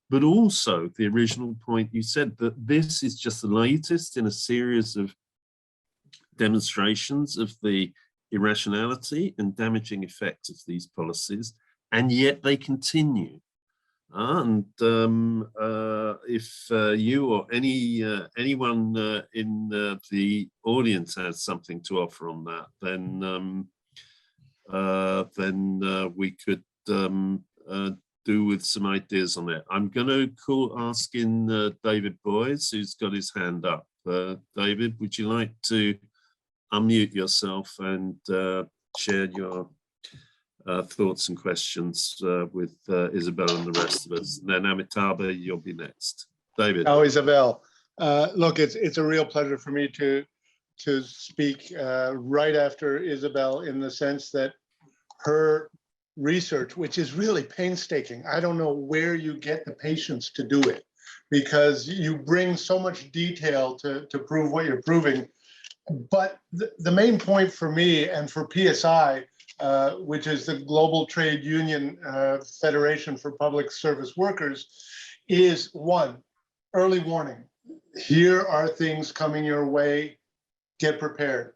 But also the original point you said, that this is just the latest in a series of demonstrations of the irrationality and damaging effect of these policies, and yet they continue. And if you or anyone in the audience has something to offer on that, then we could do with some ideas on it. I'm going to ask in David Boyes, who's got his hand up. David, would you like to unmute yourself and share your thoughts and questions with Isabel and the rest of us? And then Amitabha, you'll be next. David. Oh, Isabel, look, it's a real pleasure for me to speak right after Isabel, in the sense that her research, which is really painstaking. I don't know where you get the patience to do it, because you bring so much detail to prove what you're proving. But the main point for me and for PSI, which is the Global Trade Union Federation for Public Service Workers, is one, early warning. Here are things coming your way, get prepared.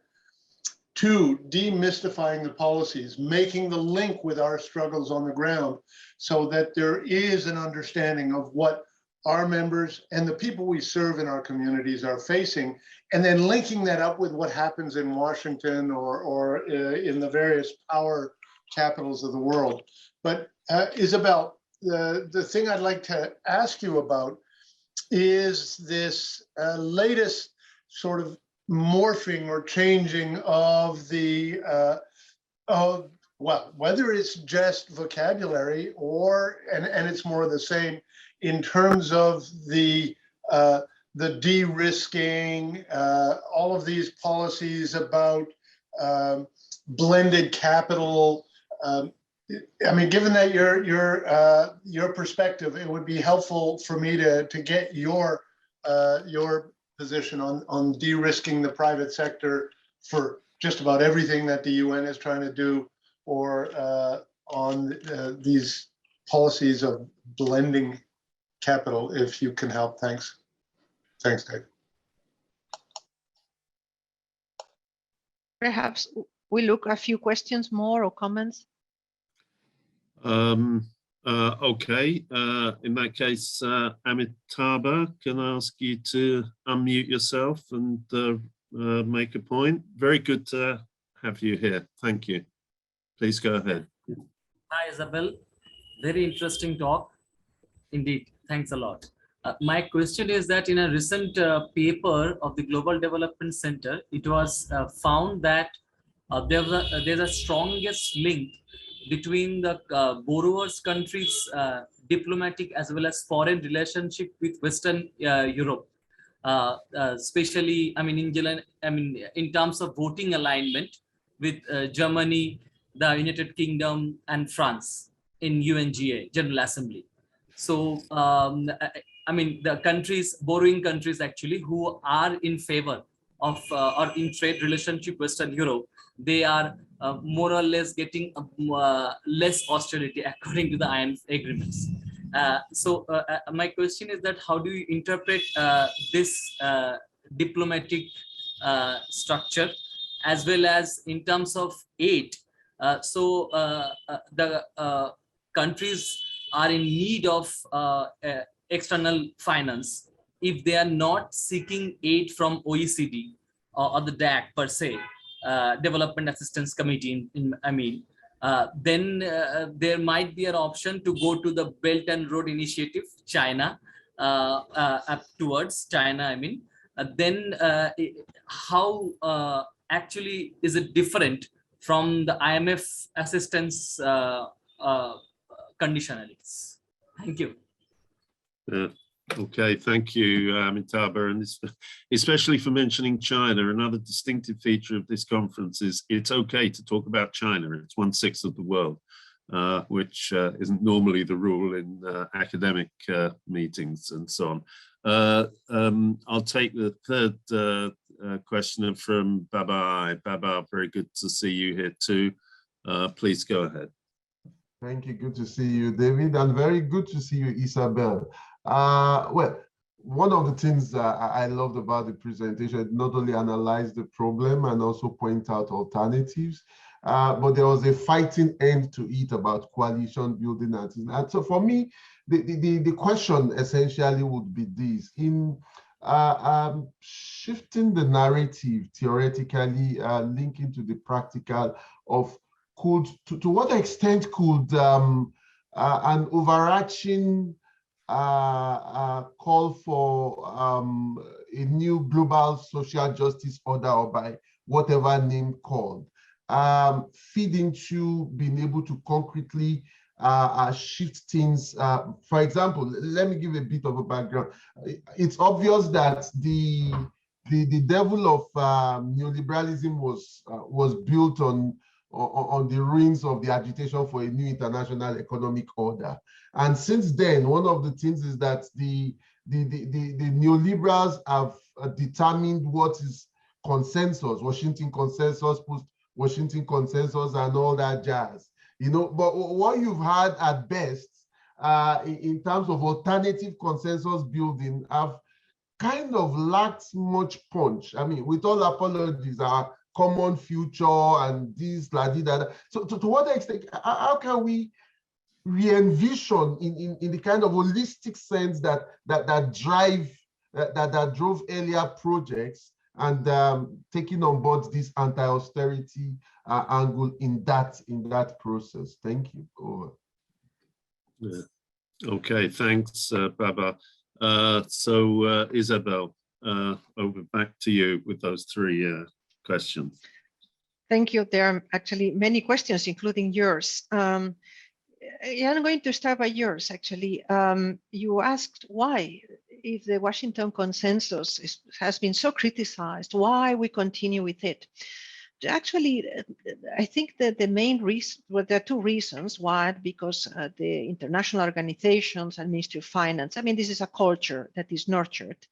Two, demystifying the policies, making the link with our struggles on the ground, so that there is an understanding of what our members and the people we serve in our communities are facing, and then linking that up with what happens in Washington or in the various power capitals of the world. But Isabel, the thing I'd like to ask you about is this latest sort of morphing or changing of the well, whether it's just vocabulary or and it's more of the same in terms of the de-risking, all of these policies about blended capital. I mean, given that your perspective, it would be helpful for me to get your position on de-risking the private sector for just about everything that the UN is trying to do, or on these policies of blending capital, if you can help. Thanks. Thanks, Dave. Perhaps we look a few questions more or comments. Okay, in that case, Amitabha, can I ask you to unmute yourself and make a point? Very good to have you here. Thank you. Please go ahead. Hi, Isabel. Very interesting talk. Indeed. Thanks a lot. My question is that in a recent paper of the Global Development Center, it was found that there's a strongest link between the borrower's country's diplomatic as well as foreign relationship with Western Europe, especially, I mean, in terms of voting alignment with Germany, the United Kingdom, and France in UNGA, General Assembly. So, I mean, the countries, borrowing countries actually, who are in favor of or in trade relationship with Western Europe, they are more or less getting less austerity according to the IMF agreements. So my question is that how do you interpret this diplomatic structure, as well as in terms of aid? So the countries are in need of external finance if they are not seeking aid from OECD or the DAC per se, Development Assistance Committee, then there might be an option to go to the Belt and Road Initiative, China, up towards China, then how actually is it different from the IMF assistance conditionalities? Thank you. Okay, thank you, Mitaba, and especially for mentioning China. Another distinctive feature of this conference is it's okay to talk about China. It's 1/6 of the world, which isn't normally the rule in academic meetings and so on. I'll take the third question from Baba. Baba, very good to see you here too. Please go ahead. Thank you. Good to see you, David, and very good to see you, Isabel. Well, one of the things I loved about the presentation, not only analyze the problem and also point out alternatives, but there was a fighting end to it about coalition building. And so for me, the question essentially would be this: in shifting the narrative, theoretically linking to the practical of to what extent could an overarching call for a new global social justice order, or by whatever name called, feed into being able to concretely shift things. For example, let me give a bit of a background. It's obvious that the devil of neoliberalism was built on the ruins of the agitation for a new international economic order. And since then, one of the things is that the neoliberals have determined what is consensus, Washington consensus, post-Washington consensus, and all that jazz. You know, but what you've had at best in terms of alternative consensus building have kind of lacked much punch. I mean, with all apologies, our common future and this, la, di, da, da. So to what extent, how can we re-envision in the kind of holistic sense that drove earlier projects, and taking on board this anti-austerity angle in that process? Thank you. Over. Yeah. Okay, thanks, Baba. So Isabel, over back to you with those three questions. Thank you. There are actually many questions, including yours. I'm going to start by yours, actually. You asked why, if the Washington consensus has been so criticized, why we continue with it. Actually, I think that the main reason, well, there are two reasons. One, because the international organizations and Ministry of Finance, I mean, this is a culture that is nurtured.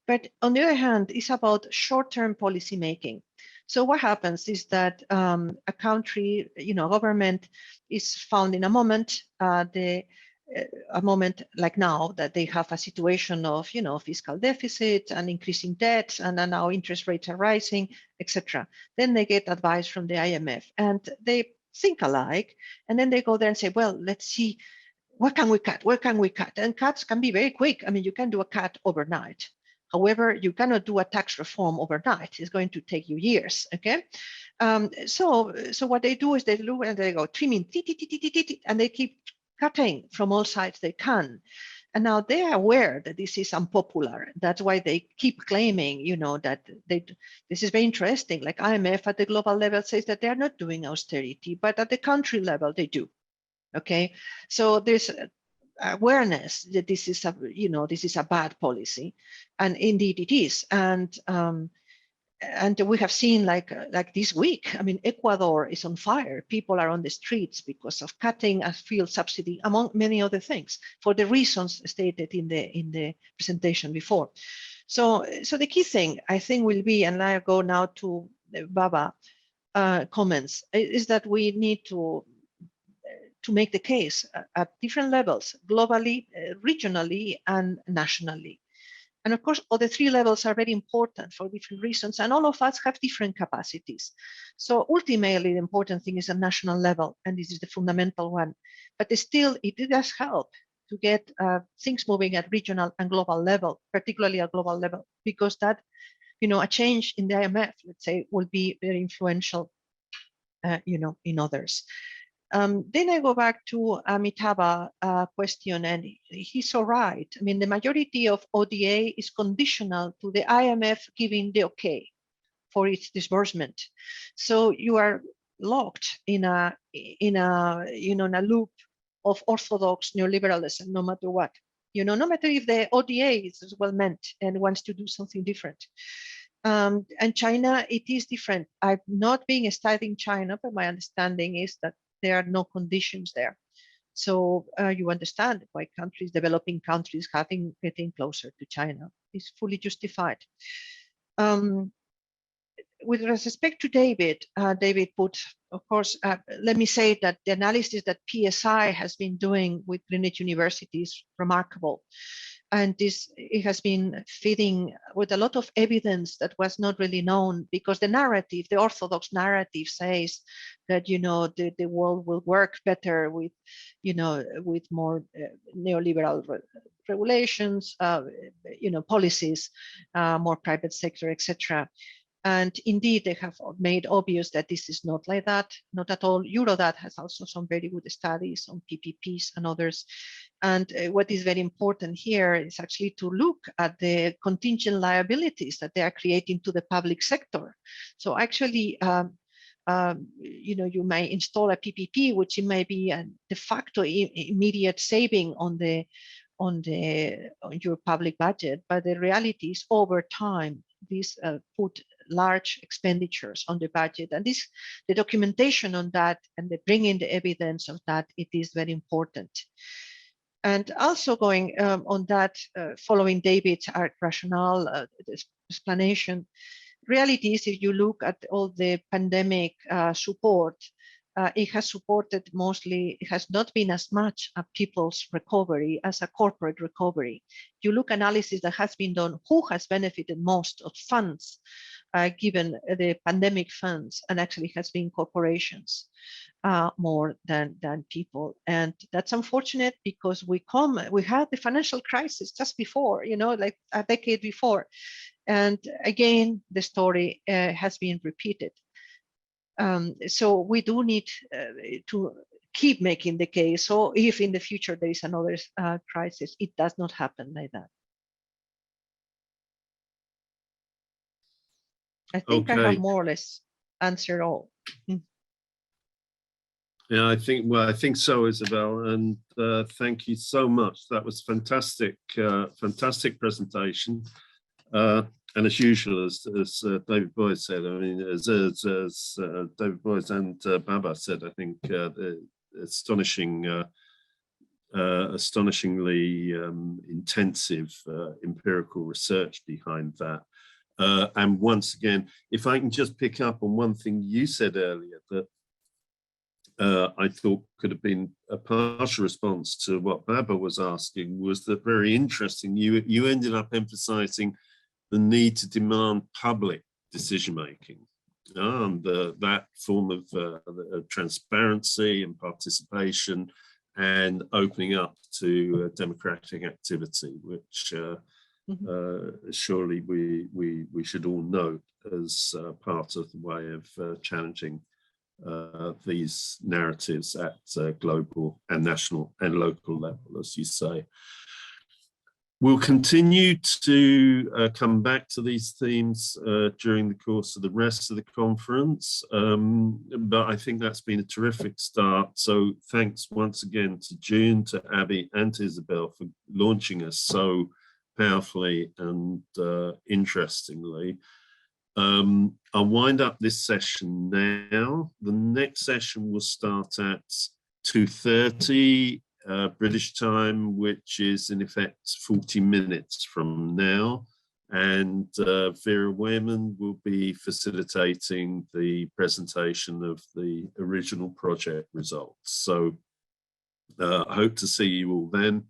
But on the other hand, it's about short-term policy making. So what happens is that a country, government is found in a moment, a moment like now, that they have a situation of, fiscal deficit and increasing debt, and then now interest rates are rising, etc. Then they get advice from the IMF, and they think alike, and then they go there and say, well, let's see, what can we cut? Where can we cut? And cuts can be very quick. I mean, you can do a cut overnight. However, you cannot do a tax reform overnight. It's going to take you years, okay? So what they do is they look and they go trimming, and they keep cutting from all sides they can. And now they are aware that this is unpopular. That's why they keep claiming, that this is very interesting. Like IMF at the global level says that they're not doing austerity, but at the country level, they do, okay? So there's awareness that this is a bad policy, and indeed it is. And we have seen like this week, I mean, Ecuador is on fire. People are on the streets because of cutting a fuel subsidy, among many other things, for the reasons stated in the presentation before. So the key thing, I think, will be, and I go now to Baba comments, is that we need to make the case at different levels, globally, regionally, and nationally. And of course, all the three levels are very important for different reasons, and all of us have different capacities. So ultimately, the important thing is a national level, and this is the fundamental one. But still, it does help to get things moving at regional and global level, particularly at global level, because that, a change in the IMF, let's say, will be very influential, in others. Then I go back to Amitabh question, and he's so right. I mean, the majority of ODA is conditional to the IMF giving the okay for its disbursement. So you are locked in a loop of orthodox neoliberalism, no matter what. no matter if the ODA is well meant and wants to do something different. And China, it is different. I've not been studying China, but my understanding is that there are no conditions there. So you understand why countries, developing countries, getting closer to China is fully justified. With respect to David, David put, of course, let me say that the analysis that PSI has been doing with Greenwich University is remarkable. And it has been feeding with a lot of evidence that was not really known, because the narrative, the orthodox narrative says that, the world will work better with, with more neoliberal regulations, policies, more private sector, etc. And indeed, they have made obvious that this is not like that, not at all. Eurodat has also some very good studies on PPPs and others. And what is very important here is actually to look at the contingent liabilities that they are creating to the public sector. So actually, you may install a PPP, which it may be a de facto immediate saving on your public budget, but the reality is over time, these put large expenditures on the budget, and the documentation on that and the bringing the evidence of that, it is very important. And also going on that, following David's rationale, explanation, reality is if you look at all the pandemic support, it has supported mostly, it has not been as much a people's recovery as a corporate recovery. You look analysis that has been done, who has benefited most of funds given the pandemic funds, and actually has been corporations more than people. And that's unfortunate because we had the financial crisis just before, like a decade before. And again, the story has been repeated. So we do need to keep making the case. So if in the future there is another crisis, it does not happen like that. I think I have more or less answered all. Yeah, I think so, Isabel, and thank you so much. That was fantastic, fantastic presentation. And as usual, as David Boyes said, I mean, as David Boyes and Baba said, I think astonishingly intensive empirical research behind that. And once again, if I can just pick up on one thing you said earlier that I thought could have been a partial response to what Baba was asking, was that very interesting. You ended up emphasizing the need to demand public decision-making, and that form of transparency and participation and opening up to democratic activity, which surely we should all note as part of the way of challenging these narratives at global and national and local level, as you say. We'll continue to come back to these themes during the course of the rest of the conference, but I think that's been a terrific start. So thanks once again to June, to Abby and to Isabel for launching us so powerfully and interestingly. I'll wind up this session now. The next session will start at 2:30 British time, which is in effect 40 minutes from now. And Vera Wayman will be facilitating the presentation of the original project results. So I hope to see you all then.